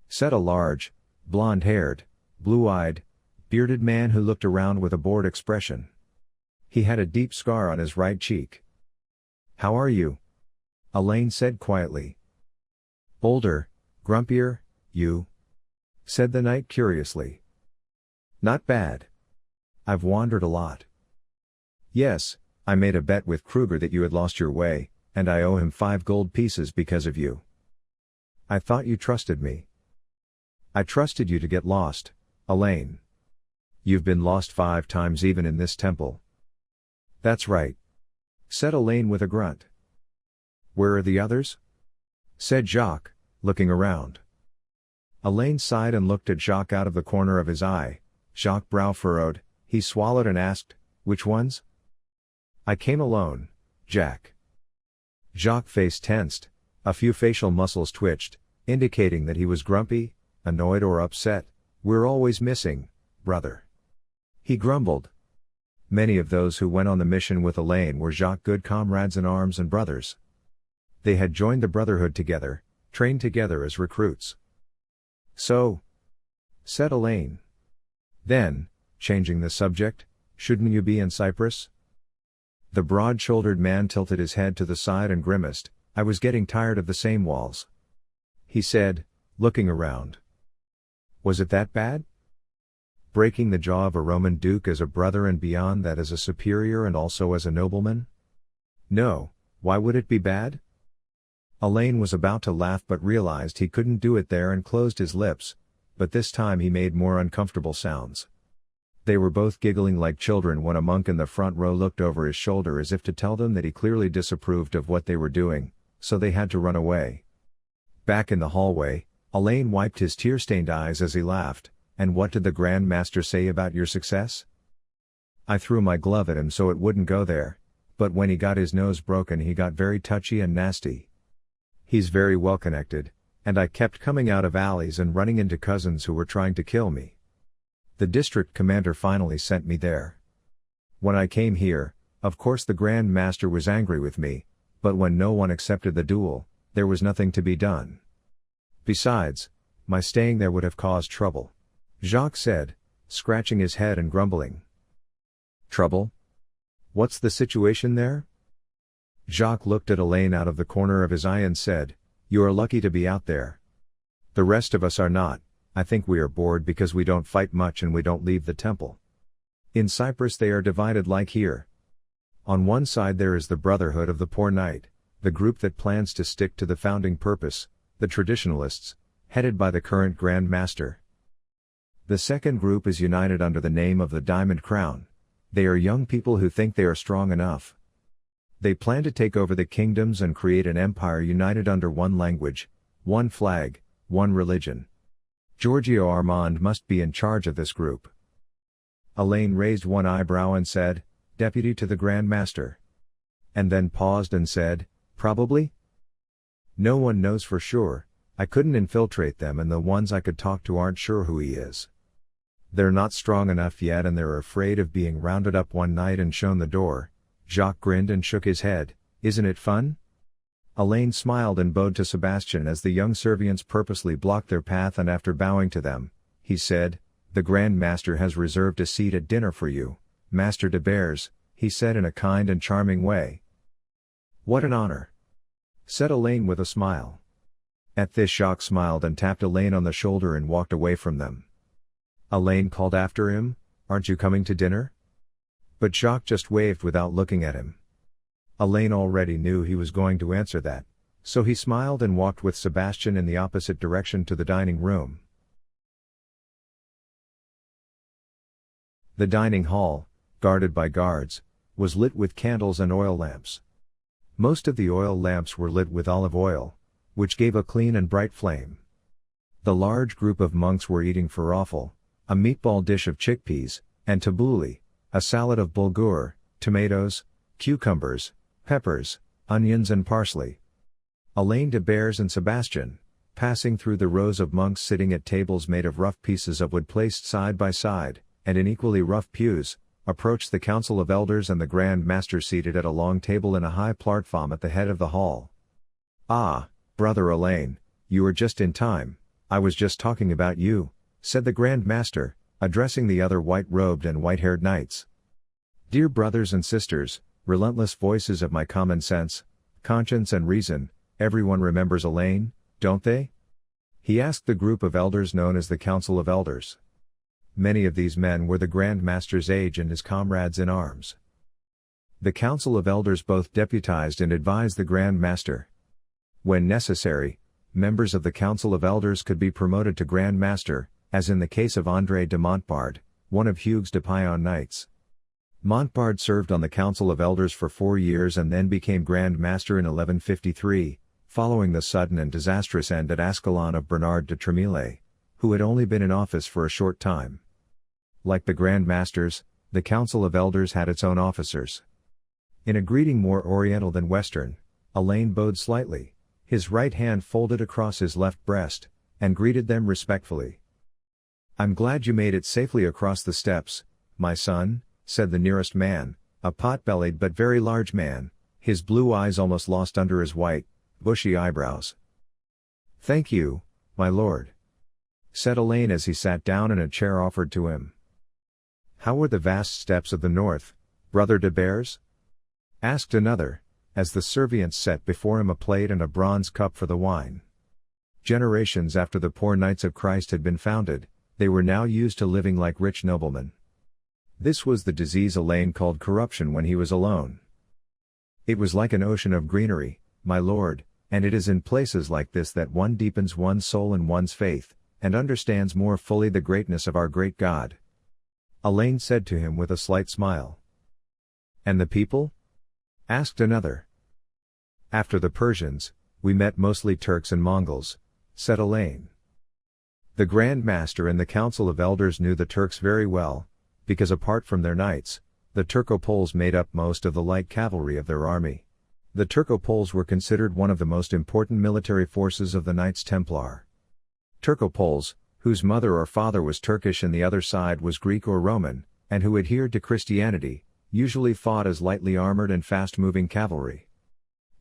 Said a large, blonde-haired, blue-eyed, bearded man who looked around with a bored expression. He had a deep scar on his right cheek. How are you? Allain said quietly. Older, grumpier, you? Said the knight curiously. Not bad. I've wandered a lot. Yes, I made a bet with Kruger that you had lost your way, and I owe him 5 gold pieces because of you. I thought you trusted me. I trusted you to get lost, Allain. You've been lost 5 times even in this temple. That's right. Said Allain with a grunt. Where are the others? Said Jacques, looking around. Allain sighed and looked at Jacques out of the corner of his eye. Jacques' brow furrowed, he swallowed and asked, which ones? I came alone, Jack. Jacques' face tensed, a few facial muscles twitched, indicating that he was grumpy, annoyed or upset. We're always missing, brother. He grumbled. Many of those who went on the mission with Allain were Jacques' good comrades in arms and brothers. They had joined the brotherhood together, trained together as recruits. So? Said Allain. Then, changing the subject, shouldn't you be in Cyprus? The broad-shouldered man tilted his head to the side and grimaced. I was getting tired of the same walls. He said, looking around. Was it that bad? Breaking the jaw of a Roman duke as a brother and beyond that as a superior and also as a nobleman? No, why would it be bad? Allain was about to laugh but realized he couldn't do it there and closed his lips, but this time he made more uncomfortable sounds. They were both giggling like children when a monk in the front row looked over his shoulder as if to tell them that he clearly disapproved of what they were doing, so they had to run away. Back in the hallway, Allain wiped his tear-stained eyes as he laughed. And what did the Grand Master say about your success? I threw my glove at him so it wouldn't go there, but when he got his nose broken he got very touchy and nasty. He's very well connected, and I kept coming out of alleys and running into cousins who were trying to kill me. The district commander finally sent me there. When I came here, of course the Grand Master was angry with me, but when no one accepted the duel, there was nothing to be done. Besides, my staying there would have caused trouble. Jacques said, scratching his head and grumbling. Trouble? What's the situation there? Jacques looked at Allain out of the corner of his eye and said, You are lucky to be out there. The rest of us are not. I think we are bored because we don't fight much and we don't leave the temple. In Cyprus they are divided like here. On one side there is the Brotherhood of the Poor Knight, the group that plans to stick to the founding purpose, the traditionalists, headed by the current Grand Master. The second group is united under the name of the Diamond Crown. They are young people who think they are strong enough. They plan to take over the kingdoms and create an empire united under one language, one flag, one religion. Giorgio Armand must be in charge of this group. Allain raised one eyebrow and said, Deputy to the Grand Master. And then paused and said, Probably? No one knows for sure. I couldn't infiltrate them and the ones I could talk to aren't sure who he is. They're not strong enough yet and they're afraid of being rounded up one night and shown the door. Jacques grinned and shook his head. Isn't it fun? Allain smiled and bowed to Sebastian as the young Servians purposely blocked their path and after bowing to them, he said, The Grand Master has reserved a seat at dinner for you, Master de Bures, he said in a kind and charming way. What an honor! Said Allain with a smile. At this Jacques smiled and tapped Allain on the shoulder and walked away from them. Allain called after him, Aren't you coming to dinner? But Jacques just waved without looking at him. Allain already knew he was going to answer that, so he smiled and walked with Sebastian in the opposite direction to the dining room. The dining hall, guarded by guards, was lit with candles and oil lamps. Most of the oil lamps were lit with olive oil, which gave a clean and bright flame. The large group of monks were eating falafel, a meatball dish of chickpeas, and tabbouleh, a salad of bulgur, tomatoes, cucumbers, peppers, onions and parsley. Allain de Bures and Sebastian, passing through the rows of monks sitting at tables made of rough pieces of wood placed side by side, and in equally rough pews, approached the council of elders and the Grand Master seated at a long table in a high platform at the head of the hall. "Ah, Brother Allain, you are just in time, I was just talking about you," said the Grand Master, addressing the other white-robed and white-haired knights. "Dear brothers and sisters, relentless voices of my common sense, conscience and reason, everyone remembers Allain, don't they?" he asked the group of elders known as the Council of Elders. Many of these men were the Grand Master's age and his comrades in arms. The Council of Elders both deputized and advised the Grand Master. When necessary, members of the Council of Elders could be promoted to Grand Master, as in the case of André de Montbard, one of Hugues de Payon's knights. Montbard served on the Council of Elders for 4 years and then became Grand Master in 1153, following the sudden and disastrous end at Ascalon of Bernard de Tremillet, who had only been in office for a short time. Like the Grand Masters, the Council of Elders had its own officers. In a greeting more oriental than Western, Allain bowed slightly, his right hand folded across his left breast, and greeted them respectfully. "I'm glad you made it safely across the steps, my son," said the nearest man, a pot-bellied but very large man, his blue eyes almost lost under his white, bushy eyebrows. "Thank you, my lord," said Allain as he sat down in a chair offered to him. "How were the vast steppes of the north, Brother de Bures?" asked another, as the servants set before him a plate and a bronze cup for the wine. Generations after the poor Knights of Christ had been founded, they were now used to living like rich noblemen. This was the disease Allain called corruption when he was alone. "It was like an ocean of greenery, my lord, and it is in places like this that one deepens one's soul and one's faith, and understands more fully the greatness of our great God," Allain said to him with a slight smile. "And the people?" asked another. "After the Persians, we met mostly Turks and Mongols," said Allain. The Grand Master and the Council of Elders knew the Turks very well, because apart from their knights, the Turco-Poles made up most of the light cavalry of their army. The Turco-Poles were considered one of the most important military forces of the Knights Templar. Turco-Poles, whose mother or father was Turkish and the other side was Greek or Roman, and who adhered to Christianity, usually fought as lightly armored and fast-moving cavalry.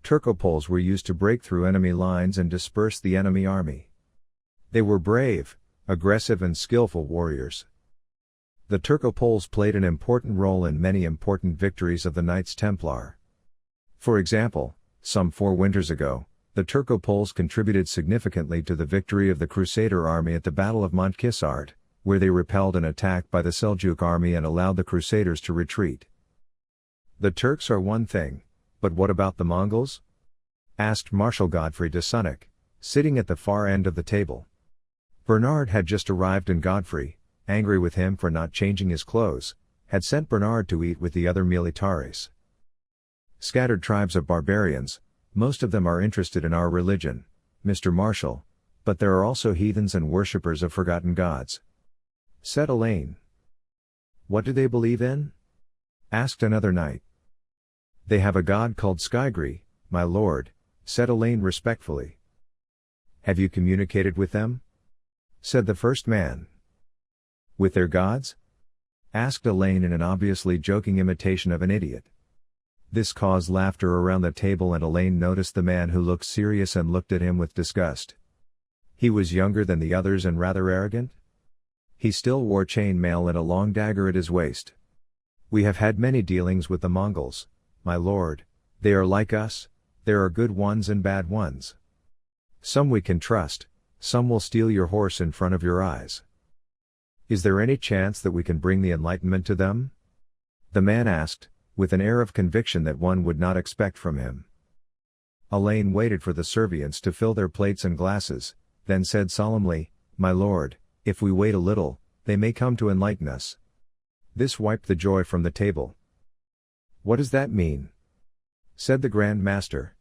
Turco-Poles were used to break through enemy lines and disperse the enemy army. They were brave, aggressive and skillful warriors. The Turco-Poles played an important role in many important victories of the Knights Templar. For example, some 4 winters ago, the Turco-Poles contributed significantly to the victory of the Crusaider army at the Battle of Montkissart, where they repelled an attack by the Seljuk army and allowed the Crusaders to retreat. "The Turks are one thing, but what about the Mongols?" asked Marshal Godfrey de Sonnac, sitting at the far end of the table. Bernard had just arrived and Godfrey, angry with him for not changing his clothes, had sent Bernard to eat with the other militares. "Scattered tribes of barbarians, most of them are interested in our religion, Mr. Marshal, but there are also heathens and worshippers of forgotten gods," said Allain. "What do they believe in?" asked another knight. "They have a god called Skygri, my lord," said Allain respectfully. "Have you communicated with them?" said the first man. "With their gods?" asked Allain in an obviously joking imitation of an idiot. This caused laughter around the table and Allain noticed the man who looked serious and looked at him with disgust. He was younger than the others and rather arrogant. He still wore chain mail and a long dagger at his waist. "We have had many dealings with the Mongols, my lord. They are like us, there are good ones and bad ones. Some we can trust, some will steal your horse in front of your eyes." "Is there any chance that we can bring the enlightenment to them?" the man asked, with an air of conviction that one would not expect from him. Allain waited for the servants to fill their plates and glasses, then said solemnly, "My lord, if we wait a little, they may come to enlighten us." This wiped the joy from the table. "What does that mean?" said the Grand Master.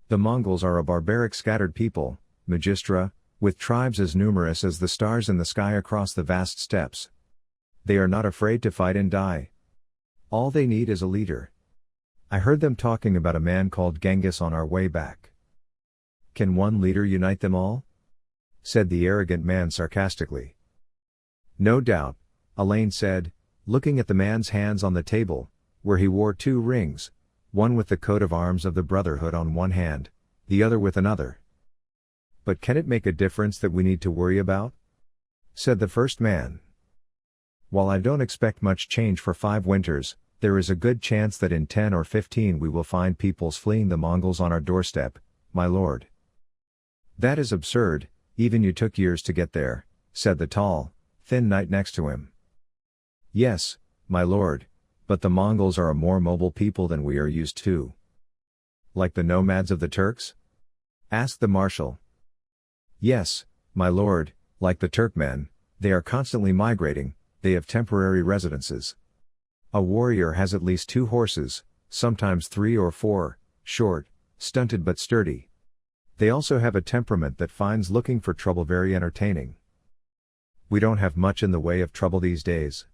"The Mongols are a barbaric scattered people, Magistra, with tribes as numerous as the stars in the sky across the vast steppes. They are not afraid to fight and die. All they need is a leader. I heard them talking about a man called Genghis on our way back." "Can one leader unite them all?" said the arrogant man sarcastically. "No doubt," Allain said, looking at the man's hands on the table, where he wore 2 rings, one with the coat of arms of the Brotherhood on one hand, the other with another. "But can it make a difference that we need to worry about?" said the first man. "While I don't expect much change for 5 winters, there is a good chance that in 10 or 15 we will find peoples fleeing the Mongols on our doorstep, my lord." "That is absurd, even you took years to get there," said the tall, thin knight next to him. "Yes, my lord, but the Mongols are a more mobile people than we are used to." "Like the nomads of the Turks?" asked the marshal. "Yes, my lord, like the Turkmen, they are constantly migrating, they have temporary residences. A warrior has at least 2 horses, sometimes 3 or 4, short, stunted but sturdy. They also have a temperament that finds looking for trouble very entertaining." "We don't have much in the way of trouble these days,"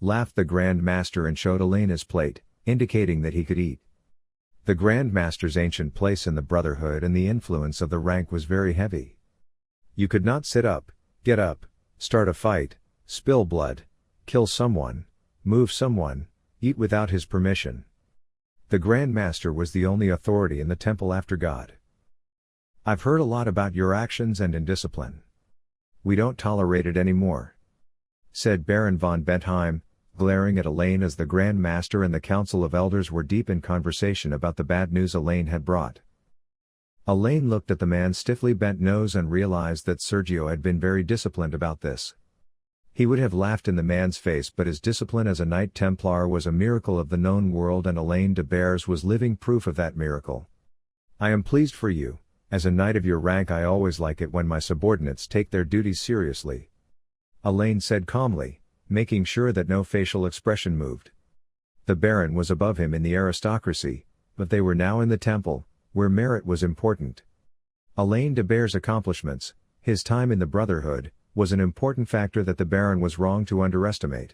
laughed the Grand Master and showed Allain his plate, indicating that he could eat. The Grand Master's ancient place in the Brotherhood and the influence of the rank was very heavy. You could not sit up, get up, start a fight, spill blood, kill someone, move someone, eat without his permission. The Grand Master was the only authority in the temple after God. "I've heard a lot about your actions and indiscipline. We don't tolerate it anymore," said Baron von Bentheim, glaring at Allain as the Grand Master and the Council of Elders were deep in conversation about the bad news Allain had brought. Allain looked at the man's stiffly bent nose and realized that Sergio had been very disciplined about this. He would have laughed in the man's face, but his discipline as a Knight Templar was a miracle of the known world, and Allain de Bures was living proof of that miracle. "I am pleased for you. As a knight of your rank, I always like it when my subordinates take their duties seriously," Allain said calmly, making sure that no facial expression moved. The Baron was above him in the aristocracy, but they were now in the temple, where merit was important. Allain de Bures' accomplishments, his time in the Brotherhood, was an important factor that the Baron was wrong to underestimate.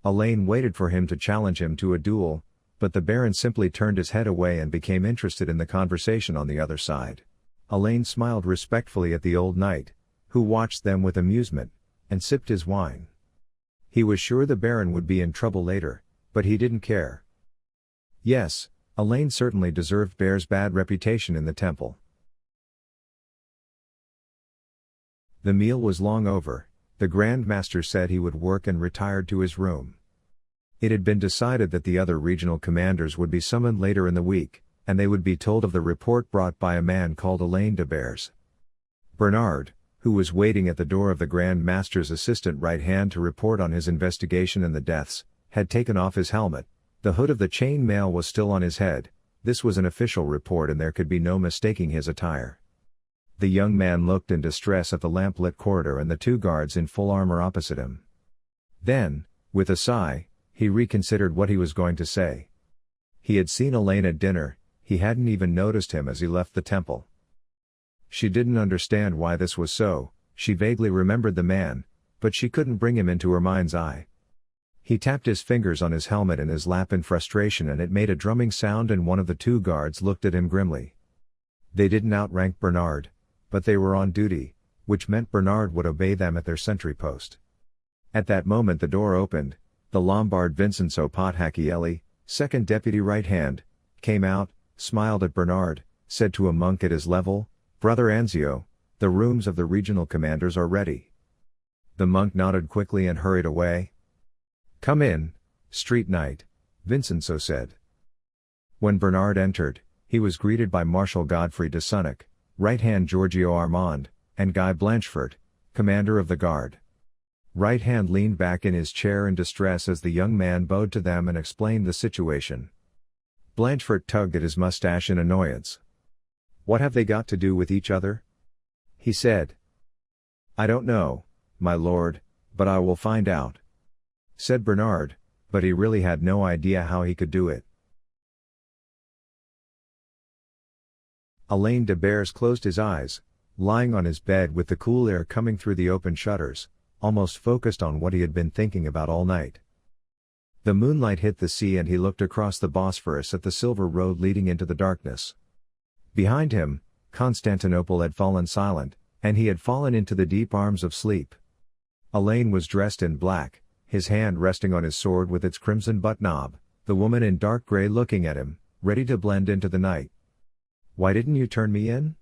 Allain waited for him to challenge him to a duel, but the Baron simply turned his head away and became interested in the conversation on the other side. Allain smiled respectfully at the old knight, who watched them with amusement, and sipped his wine. He was sure the Baron would be in trouble later, but he didn't care. Yes, Allain certainly deserved Bures' bad reputation in the temple. The meal was long over. The Grand Master said he would work and retired to his room. It had been decided that the other regional commanders would be summoned later in the week, and they would be told of the report brought by a man called Allain de Bures. Bernard, who was waiting at the door of the Grand Master's assistant right hand to report on his investigation and the deaths, had taken off his helmet. The hood of the chain mail was still on his head. This was an official report and there could be no mistaking his attire. The young man looked in distress at the lamp-lit corridor and the 2 guards in full armor opposite him. Then, with a sigh, he reconsidered what he was going to say. He had seen Allain at dinner. He hadn't even noticed him as he left the temple. She didn't understand why this was so. She vaguely remembered the man, but she couldn't bring him into her mind's eye. He tapped his fingers on his helmet and his lap in frustration, and it made a drumming sound, and one of the 2 guards looked at him grimly. They didn't outrank Bernard, but they were on duty, which meant Bernard would obey them at their sentry post. At that moment the door opened. The Lombard Vincenzo Pothacielli, 2nd Deputy Right Hand, came out, smiled at Bernard, said to a monk at his level, "Brother Anzio, the rooms of the regional commanders are ready." The monk nodded quickly and hurried away. "Come in, street knight," Vincenzo said. When Bernard entered, he was greeted by Marshal Godfrey de Sonnac, Right Hand Giorgio Armand, and Guy Blanchefort, commander of the guard. Right Hand leaned back in his chair in distress as the young man bowed to them and explained the situation. Blanchefort tugged at his mustache in annoyance. "What have they got to do with each other?" he said. "I don't know, my lord, but I will find out." said Bernard, but he really had no idea how he could do it. Allain de Bures closed his eyes, lying on his bed with the cool air coming through the open shutters, almost focused on what he had been thinking about all night. The moonlight hit the sea and he looked across the Bosphorus at the silver road leading into the darkness. Behind him, Constantinople had fallen silent, and he had fallen into the deep arms of sleep. Allain was dressed in black, his hand resting on his sword with its crimson butt knob, the woman in dark gray looking at him, ready to blend into the night. "Why didn't you turn me in?"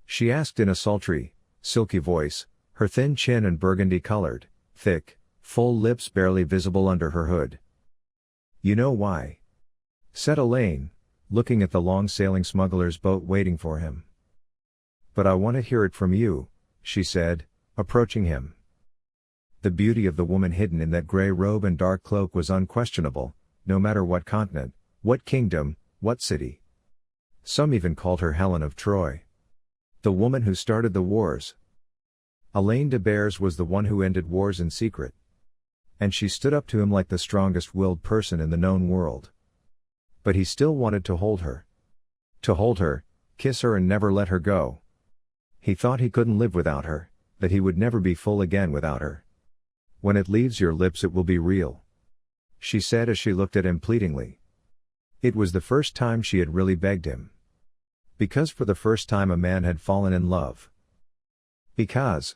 she asked in a sultry, silky voice, her thin chin and burgundy-colored, thick, full lips barely visible under her hood. "You know why," said Allain, looking at the long-sailing smuggler's boat waiting for him. "But I want to hear it from you," she said, approaching him. The beauty of the woman hidden in that gray robe and dark cloak was unquestionable, no matter what continent, what kingdom, what city. Some even called her Helen of Troy. The woman who started the wars. Allain de Bures was the one who ended wars in secret. And she stood up to him like the strongest-willed person in the known world. But he still wanted to hold her. To hold her, kiss her and never let her go. He thought he couldn't live without her, that he would never be full again without her. "When it leaves your lips it will be real," she said as she looked at him pleadingly. It was the first time she had really begged him. Because for the first time a man had fallen in love. "Because,"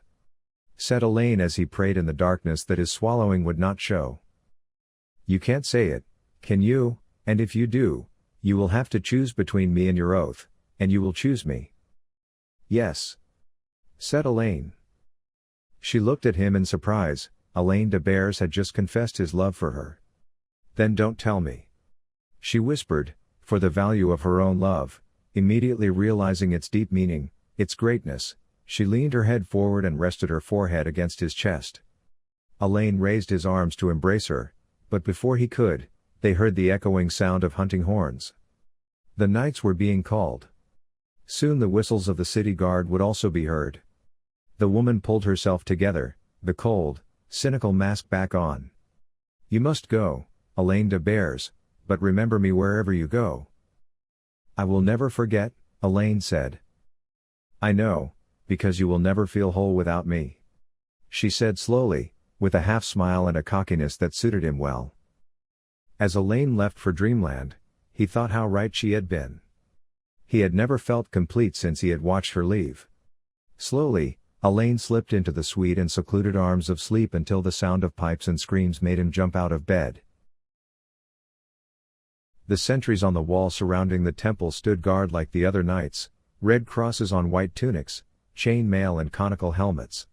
said Allain as he prayed in the darkness that his swallowing would not show. "You can't say it, can you? And if you do, you will have to choose between me and your oath, and you will choose me." "Yes," said Allain. She looked at him in surprise. Allain de Bures had just confessed his love for her. "Then don't tell me," she whispered, for the value of her own love, immediately realizing its deep meaning, its greatness, she leaned her head forward and rested her forehead against his chest. Allain raised his arms to embrace her, but before he could, they heard the echoing sound of hunting horns. The knights were being called. Soon the whistles of the city guard would also be heard. The woman pulled herself together, the cold, cynical mask back on. "You must go, Allain de Bures, but remember me wherever you go." "I will never forget," Allain said. "I know, because you will never feel whole without me," she said slowly, with a half-smile and a cockiness that suited him well. As Allain left for dreamland, he thought how right she had been. He had never felt complete since he had watched her leave. Slowly, Allain slipped into the sweet and secluded arms of sleep until the sound of pipes and screams made him jump out of bed. The sentries on the wall surrounding the temple stood guard like the other knights, red crosses on white tunics, chain mail and conical helmets.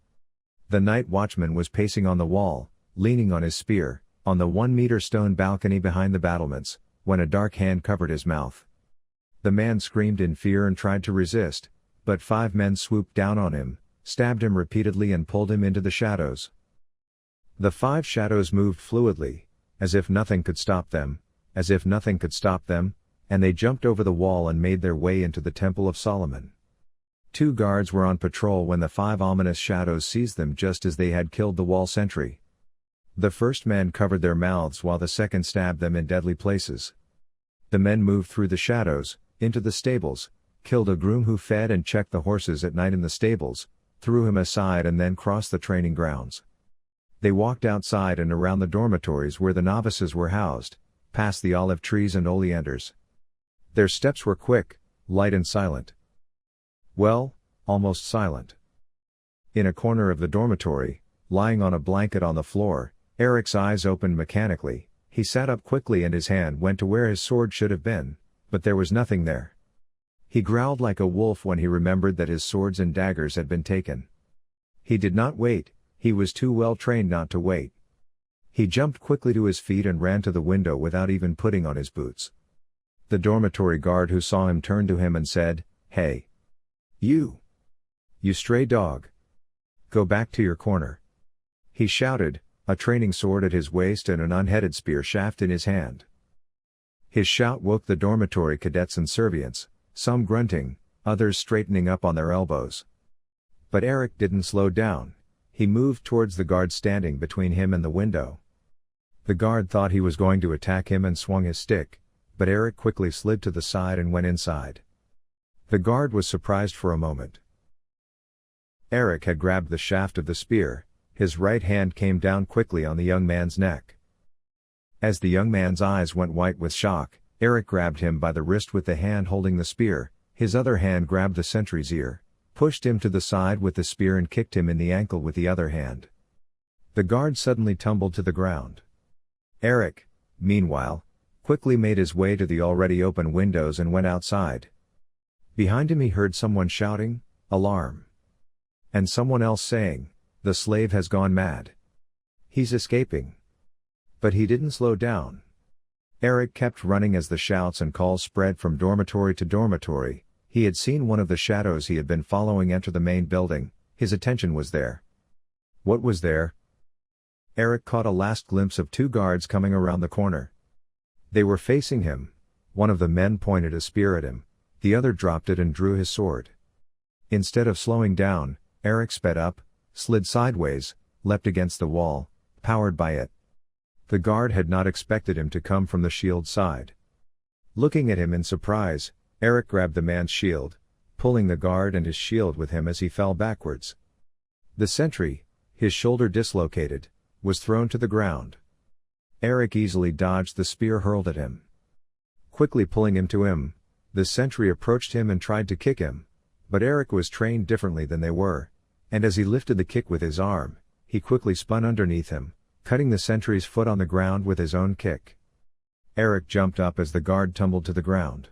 The night watchman was pacing on the wall, leaning on his spear, on the 1-meter stone balcony behind the battlements, when a dark hand covered his mouth. The man screamed in fear and tried to resist, but 5 men swooped down on him, stabbed him repeatedly and pulled him into the shadows. The 5 shadows moved fluidly, as if nothing could stop them, and they jumped over the wall and made their way into the Temple of Solomon. 2 guards were on patrol when the 5 ominous shadows seized them just as they had killed the wall sentry. The first man covered their mouths while the second stabbed them in deadly places. The men moved through the shadows, into the stables, killed a groom who fed and checked the horses at night in the stables, threw him aside and then crossed the training grounds. They walked outside and around the dormitories where the novices were housed, past the olive trees and oleanders. Their steps were quick, light and silent. Well, almost silent. In a corner of the dormitory, lying on a blanket on the floor, Eric's eyes opened mechanically. He sat up quickly and his hand went to where his sword should have been, but there was nothing there. He growled like a wolf when he remembered that his swords and daggers had been taken. He did not wait, he was too well trained not to wait. He jumped quickly to his feet and ran to the window without even putting on his boots. The dormitory guard who saw him turned to him and said, "Hey! You stray dog! Go back to your corner!" He shouted, a training sword at his waist and an unheaded spear shaft in his hand. His shout woke the dormitory cadets and servients, some grunting, others straightening up on their elbows. But Eric didn't slow down, he moved towards the guard standing between him and the window. The guard thought he was going to attack him and swung his stick, but Eric quickly slid to the side and went inside. The guard was surprised for a moment. Eric had grabbed the shaft of the spear, his right hand came down quickly on the young man's neck. As the young man's eyes went white with shock, Eric grabbed him by the wrist with the hand holding the spear, his other hand grabbed the sentry's ear, pushed him to the side with the spear and kicked him in the ankle with the other hand. The guard suddenly tumbled to the ground. Eric, meanwhile, quickly made his way to the already open windows and went outside. Behind him he heard someone shouting, "Alarm!" and someone else saying, "The slave has gone mad. He's escaping." But he didn't slow down. Eric kept running as the shouts and calls spread from dormitory to dormitory. He had seen one of the shadows he had been following enter the main building, his attention was there. What was there? Eric caught a last glimpse of two guards coming around the corner. They were facing him. One of the men pointed a spear at him, the other dropped it and drew his sword. Instead of slowing down, Eric sped up, slid sideways, leapt against the wall, powered by it. The guard had not expected him to come from the shield side. Looking at him in surprise, Eric grabbed the man's shield, pulling the guard and his shield with him as he fell backwards. The sentry, his shoulder dislocated, was thrown to the ground. Eric easily dodged the spear hurled at him. Quickly pulling him to him, the sentry approached him and tried to kick him, but Eric was trained differently than they were, and as he lifted the kick with his arm, he quickly spun underneath him, cutting the sentry's foot on the ground with his own kick. Eric jumped up as the guard tumbled to the ground.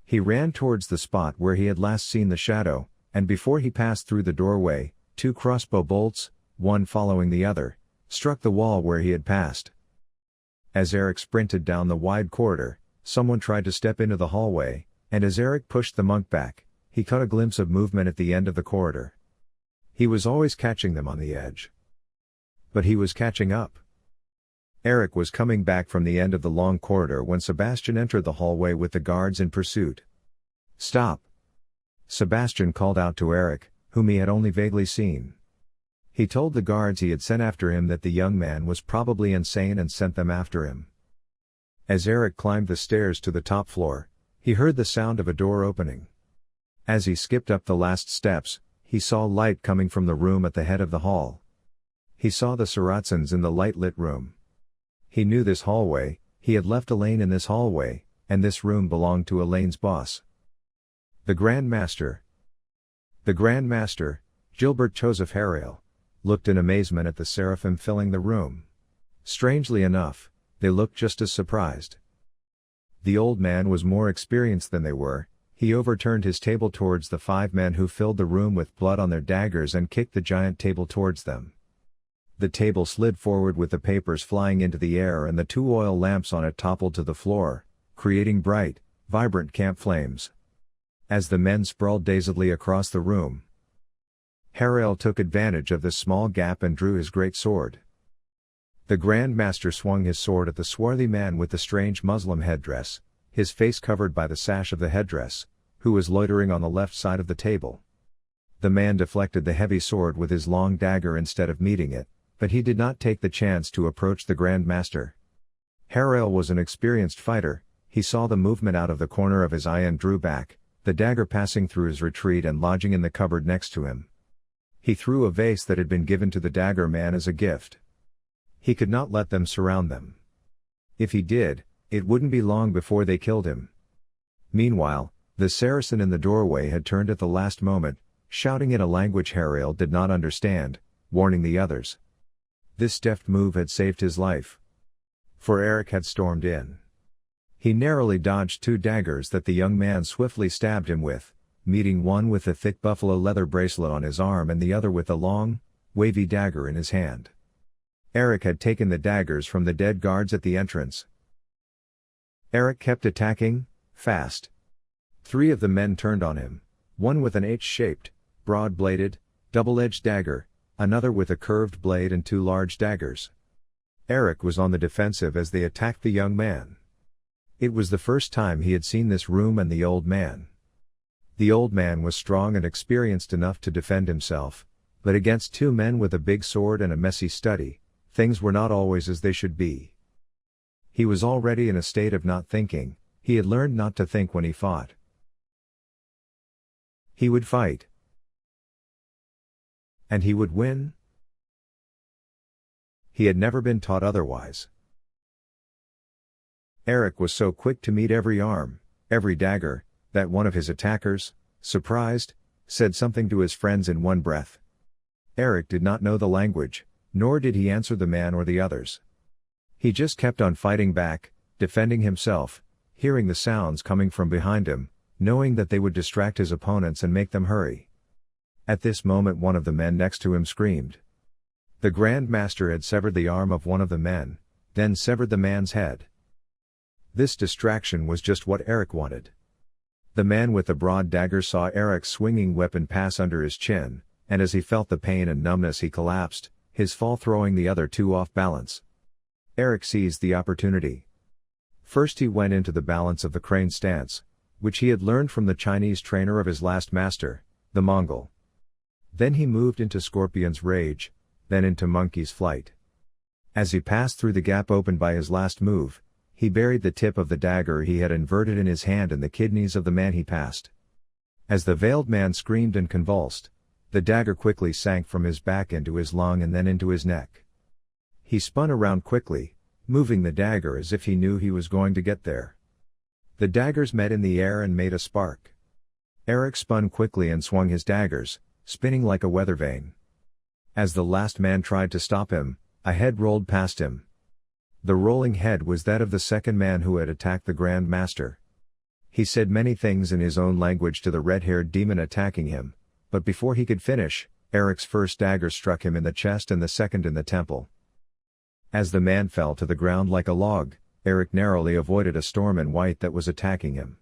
He ran towards the spot where he had last seen the shadow, and before he passed through the doorway, two crossbow bolts, one following the other, struck the wall where he had passed. As Eric sprinted down the wide corridor, someone tried to step into the hallway, and as Eric pushed the monk back, he caught a glimpse of movement at the end of the corridor. He was always catching them on the edge. But he was catching up. Eric was coming back from the end of the long corridor when Sebastian entered the hallway with the guards in pursuit. "Stop!" Sebastian called out to Eric, whom he had only vaguely seen. He told the guards he had sent after him that the young man was probably insane and sent them after him. As Eric climbed the stairs to the top floor, he heard the sound of a door opening. As he skipped up the last steps, he saw light coming from the room at the head of the hall. He saw the Saracens in the light-lit room. He knew this hallway, he had left Allain in this hallway, and this room belonged to Allain's boss. The Grand Master. The Grand Master, Gilbert Joseph Harail, looked in amazement at the seraphim filling the room. Strangely enough, they looked just as surprised. The old man was more experienced than they were. He overturned his table towards the 5 men who filled the room with blood on their daggers and kicked the giant table towards them. The table slid forward with the papers flying into the air and the 2 oil lamps on it toppled to the floor, creating bright, vibrant camp flames. As the men sprawled dazedly across the room, Harail took advantage of this small gap and drew his great sword. The Grand Master swung his sword at the swarthy man with the strange Muslim headdress, his face covered by the sash of the headdress, who was loitering on the left side of the table. The man deflected the heavy sword with his long dagger instead of meeting it, but he did not take the chance to approach the Grand Master. Harail was an experienced fighter. He saw the movement out of the corner of his eye and drew back, the dagger passing through his retreat and lodging in the cupboard next to him. He threw a vase that had been given to the dagger man as a gift. He could not let them surround them. If he did, it wouldn't be long before they killed him. Meanwhile, the Saracen in the doorway had turned at the last moment, shouting in a language Harail did not understand, warning the others. This deft move had saved his life. For Eric had stormed in. He narrowly dodged 2 daggers that the young man swiftly stabbed him with, meeting one with the thick buffalo leather bracelet on his arm and the other with the long, wavy dagger in his hand. Eric had taken the daggers from the dead guards at the entrance. Eric kept attacking, fast. 3 of the men turned on him, one with an H-shaped, broad-bladed, double-edged dagger, another with a curved blade and 2 large daggers. Eric was on the defensive as they attacked the young man. It was the first time he had seen this room and the old man. The old man was strong and experienced enough to defend himself, but against 2 men with a big sword and a messy study, Things were not always as they should be. He was already in a state of not thinking. He had learned not to think when he fought. He would fight. And he would win? He had never been taught otherwise. Eric was so quick to meet every arm, every dagger, that one of his attackers, surprised, said something to his friends in one breath. Eric did not know the language, nor did he answer the man or the others. He just kept on fighting back, defending himself, hearing the sounds coming from behind him, knowing that they would distract his opponents and make them hurry. At this moment one of the men next to him screamed. The Grand Master had severed the arm of one of the men, then severed the man's head. This distraction was just what Eric wanted. The man with the broad dagger saw Eric's swinging weapon pass under his chin, and as he felt the pain and numbness he collapsed, his fall throwing the other two off balance. Eric seized the opportunity. First he went into the balance of the crane stance, which he had learned from the Chinese trainer of his last master, the Mongol. Then he moved into Scorpion's Rage, then into Monkey's Flight. As he passed through the gap opened by his last move, he buried the tip of the dagger he had inverted in his hand in the kidneys of the man he passed. As the veiled man screamed and convulsed, the dagger quickly sank from his back into his lung and then into his neck. He spun around quickly, moving the dagger as if he knew he was going to get there. The daggers met in the air and made a spark. Eric spun quickly and swung his daggers, spinning like a weather vane. As the last man tried to stop him, a head rolled past him. The rolling head was that of the second man who had attacked the Grand Master. He said many things in his own language to the red-haired demon attacking him, but before he could finish, Eric's first dagger struck him in the chest and the second in the temple. As the man fell to the ground like a log, Eric narrowly avoided a storm in white that was attacking him.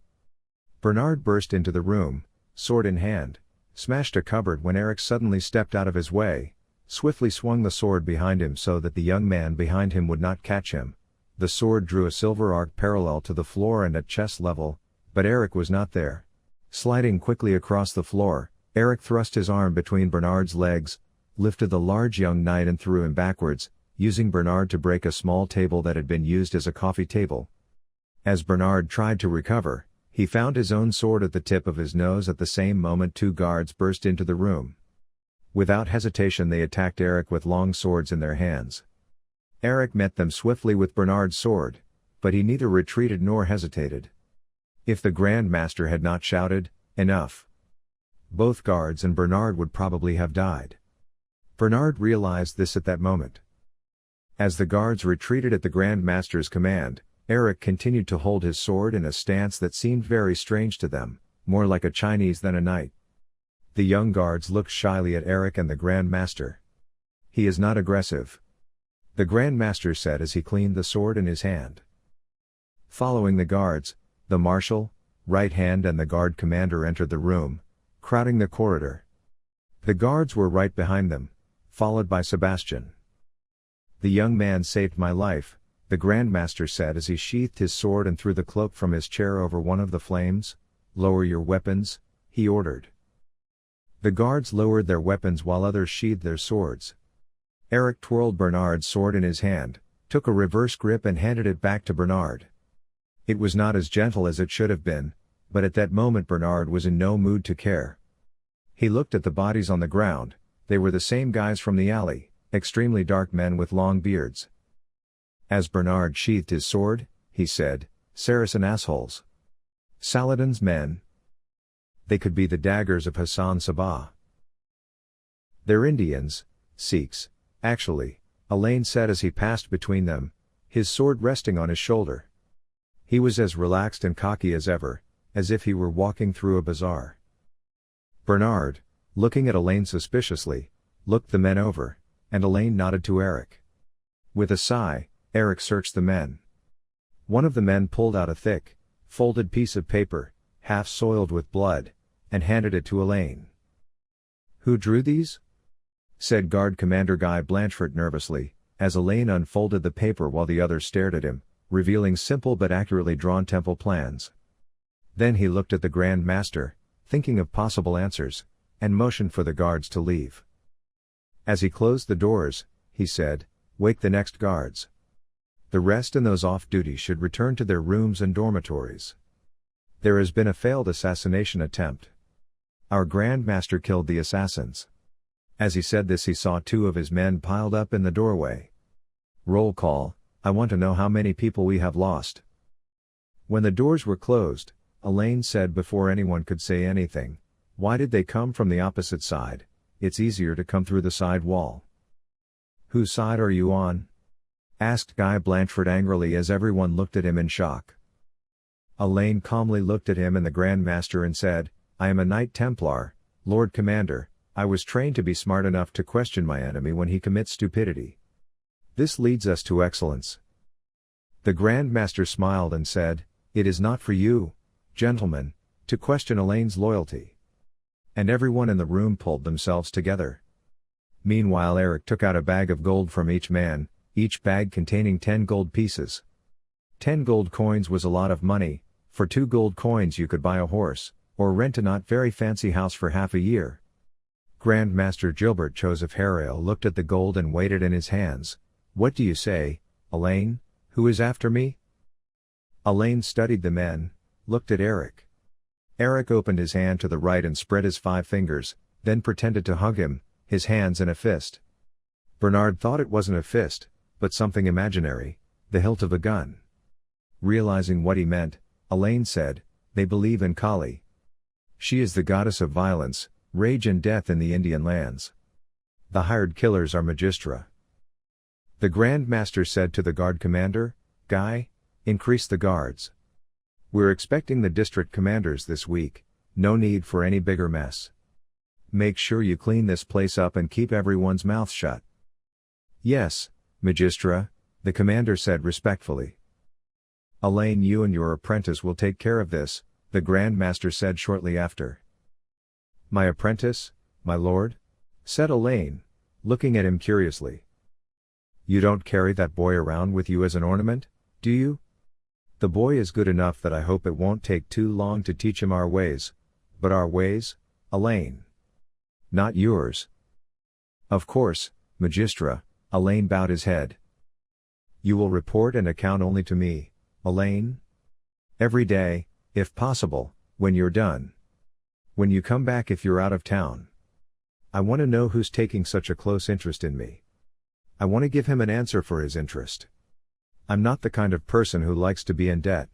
Bernard burst into the room, sword in hand, smashed a cupboard when Eric suddenly stepped out of his way, swiftly swung the sword behind him so that the young man behind him would not catch him. The sword drew a silver arc parallel to the floor and at chest level, but Eric was not there. Sliding quickly across the floor, Eric thrust his arm between Bernard's legs, lifted the large young knight and threw him backwards, using Bernard to break a small table that had been used as a coffee table. As Bernard tried to recover, he found his own sword at the tip of his nose. At the same moment two guards burst into the room. Without hesitation they attacked Eric with long swords in their hands. Eric met them swiftly with Bernard's sword, but he neither retreated nor hesitated. If the Grand Master had not shouted, "Enough!" both guards and Bernard would probably have died. Bernard realized this at that moment. As the guards retreated at the Grand Master's command, Eric continued to hold his sword in a stance that seemed very strange to them, more like a Chinese than a knight. The young guards looked shyly at Eric and the Grand Master. "He is not aggressive," the Grand Master said as he cleaned the sword in his hand. Following the guards, the Marshal, Right Hand and the guard commander entered the room, crowding the corridor. The guards were right behind them, followed by Sebastian. "The young man saved my life," the Grand Master said as he sheathed his sword and threw the cloak from his chair over one of the flames. "Lower your weapons," he ordered. The guards lowered their weapons while others sheathed their swords. Eric twirled Bernard's sword in his hand, took a reverse grip and handed it back to Bernard. It was not as gentle as it should have been, but at that moment Bernard was in no mood to care. He looked at the bodies on the ground. They were the same guys from the alley, extremely dark men with long beards. As Bernard sheathed his sword, he said, "Saracen assholes. Saladin's men. They could be the daggers of Hasan Sabbah." "They're Indians, Sikhs, actually," Allain said as he passed between them, his sword resting on his shoulder. He was as relaxed and cocky as ever, as if he were walking through a bazaar. Bernard, looking at Allain suspiciously, looked the men over, and Allain nodded to Eric. With a sigh, Eric searched the men. One of the men pulled out a thick, folded piece of paper, half soiled with blood, and handed it to Allain. "Who drew these?" said Guard Commander Guy Blanchfort nervously, as Allain unfolded the paper while the others stared at him, revealing simple but accurately drawn temple plans. Then he looked at the Grand Master, thinking of possible answers, and motioned for the guards to leave. As he closed the doors, he said, Wake the next guards. The rest and those off duty should return to their rooms and dormitories. There has been a failed assassination attempt. Our Grand Master killed the assassins." As he said this, he saw two of his men piled up in the doorway. "Roll call, I want to know how many people we have lost." When the doors were closed, Allain said before anyone could say anything, "Why did they come from the opposite side? It's easier to come through the side wall." "Whose side are you on?" asked Guy Blanchford angrily as everyone looked at him in shock. Allain calmly looked at him and the Grand Master and said, "I am a Knight Templar, Lord Commander. I was trained to be smart enough to question my enemy when he commits stupidity. This leads us to excellence." The Grand Master smiled and said, "It is not for you, gentlemen, to question Allain's loyalty." And everyone in the room pulled themselves together. Meanwhile Eric took out a bag of gold from each man, each bag containing 10 gold pieces. 10 gold coins was a lot of money. For 2 gold coins you could buy a horse, or rent a not very fancy house for half a year. Grand Master Gilbert Joseph Harrail looked at the gold and weighed it in his hands. "What do you say, Allain? Who is after me?" Allain studied the men, looked at Eric. Eric opened his hand to the right and spread his 5 fingers, then pretended to hug him, his hands in a fist. Bernard thought it wasn't a fist, but something imaginary, the hilt of a gun. Realizing what he meant, Allain said, "They believe in Kali. She is the goddess of violence, rage and death in the Indian lands. The hired killers are Magistra." The Grand Master said to the guard commander, "Guy, increase the guards. We're expecting the district commanders this week, no need for any bigger mess. Make sure you clean this place up and keep everyone's mouth shut." "Yes, Magistra," the commander said respectfully. "Allain, you and your apprentice will take care of this," the Grand Master said shortly after. "My apprentice, my lord?" said Allain, looking at him curiously. "You don't carry that boy around with you as an ornament, do you?" "The boy is good enough that I hope it won't take too long to teach him our ways." "But our ways, Allain? Not yours." "Of course, Magistra," Allain bowed his head. "You will report and account only to me, Allain? Every day, if possible, when you're done. When you come back if you're out of town. I want to know who's taking such a close interest in me. I want to give him an answer for his interest. I'm not the kind of person who likes to be in debt,"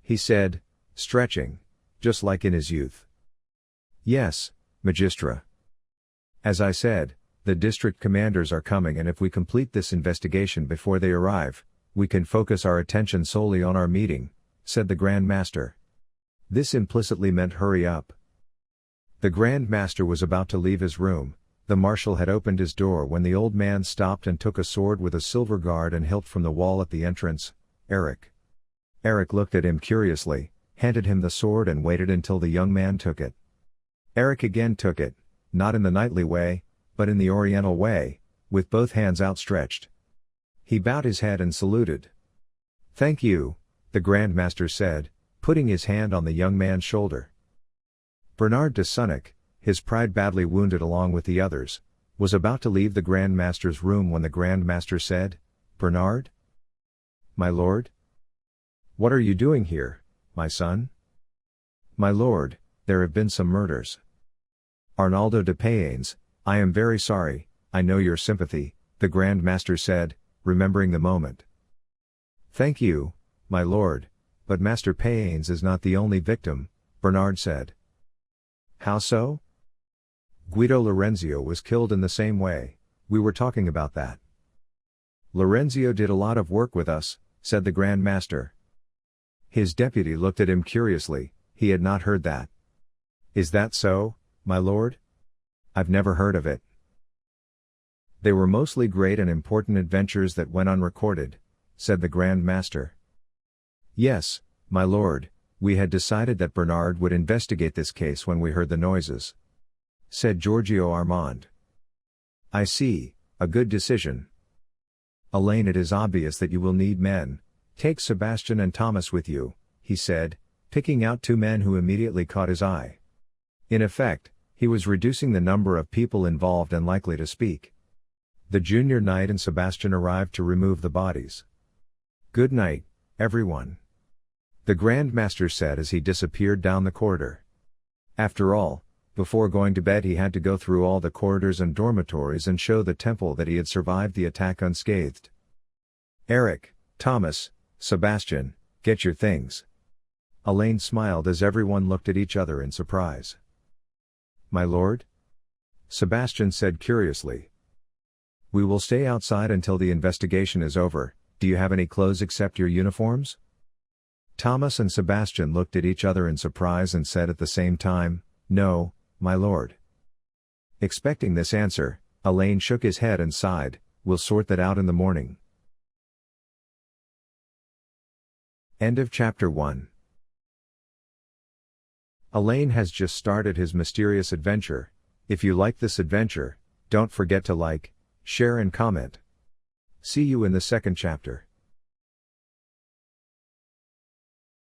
he said, stretching, just like in his youth. "Yes, Magistra. As I said, the district commanders are coming, and if we complete this investigation before they arrive, we can focus our attention solely on our meeting," said the Grand Master. This implicitly meant hurry up. The Grand Master was about to leave his room. The marshal had opened his door when the old man stopped and took a sword with a silver guard and hilt from the wall at the entrance. "Eric." Eric looked at him curiously, handed him the sword and waited until the young man took it. Eric again took it, not in the knightly way, but in the oriental way, with both hands outstretched. He bowed his head and saluted. "Thank you," the Grand Master said, putting his hand on the young man's shoulder. Bernard de Sonnac, his pride badly wounded along with the others, was about to leave the Grand Master's room when the Grand Master said, "Bernard?" "My lord?" "What are you doing here, my son?" "My lord, there have been some murders." "Arnaldo de Payanes, I am very sorry, I know your sympathy," the Grand Master said, remembering the moment. "Thank you, my lord, but Master Payanes is not the only victim," Bernard said. "How so?" "Guido Lorenzio was killed in the same way, we were talking about that." "Lorenzio did a lot of work with us," said the Grand Master. His deputy looked at him curiously, he had not heard that. "Is that so, my lord? I've never heard of it." "They were mostly great and important adventures that went unrecorded," said the Grand Master. "Yes, my lord, we had decided that Bernard would investigate this case when we heard the noises," said Giorgio Armand. "I see, a good decision. Allain, it is obvious that you will need men. Take Sebastian and Thomas with you," he said, picking out 2 men who immediately caught his eye. In effect, he was reducing the number of people involved and likely to speak. The junior knight and Sebastian arrived to remove the bodies. "Good night, everyone," the Grand Master said as he disappeared down the corridor. After all, before going to bed he had to go through all the corridors and dormitories and show the temple that he had survived the attack unscathed. "Eric, Thomas, Sebastian, get your things." Allain smiled as everyone looked at each other in surprise. "My lord?" Sebastian said curiously. "We will stay outside until the investigation is over. Do you have any clothes except your uniforms?" Thomas and Sebastian looked at each other in surprise and said at the same time, "No, my lord." Expecting this answer, Allain shook his head and sighed, "We'll sort that out in the morning." End of Chapter 1. Allain has just started his mysterious adventure. If you like this adventure, don't forget to like, share and comment. See you in the second chapter.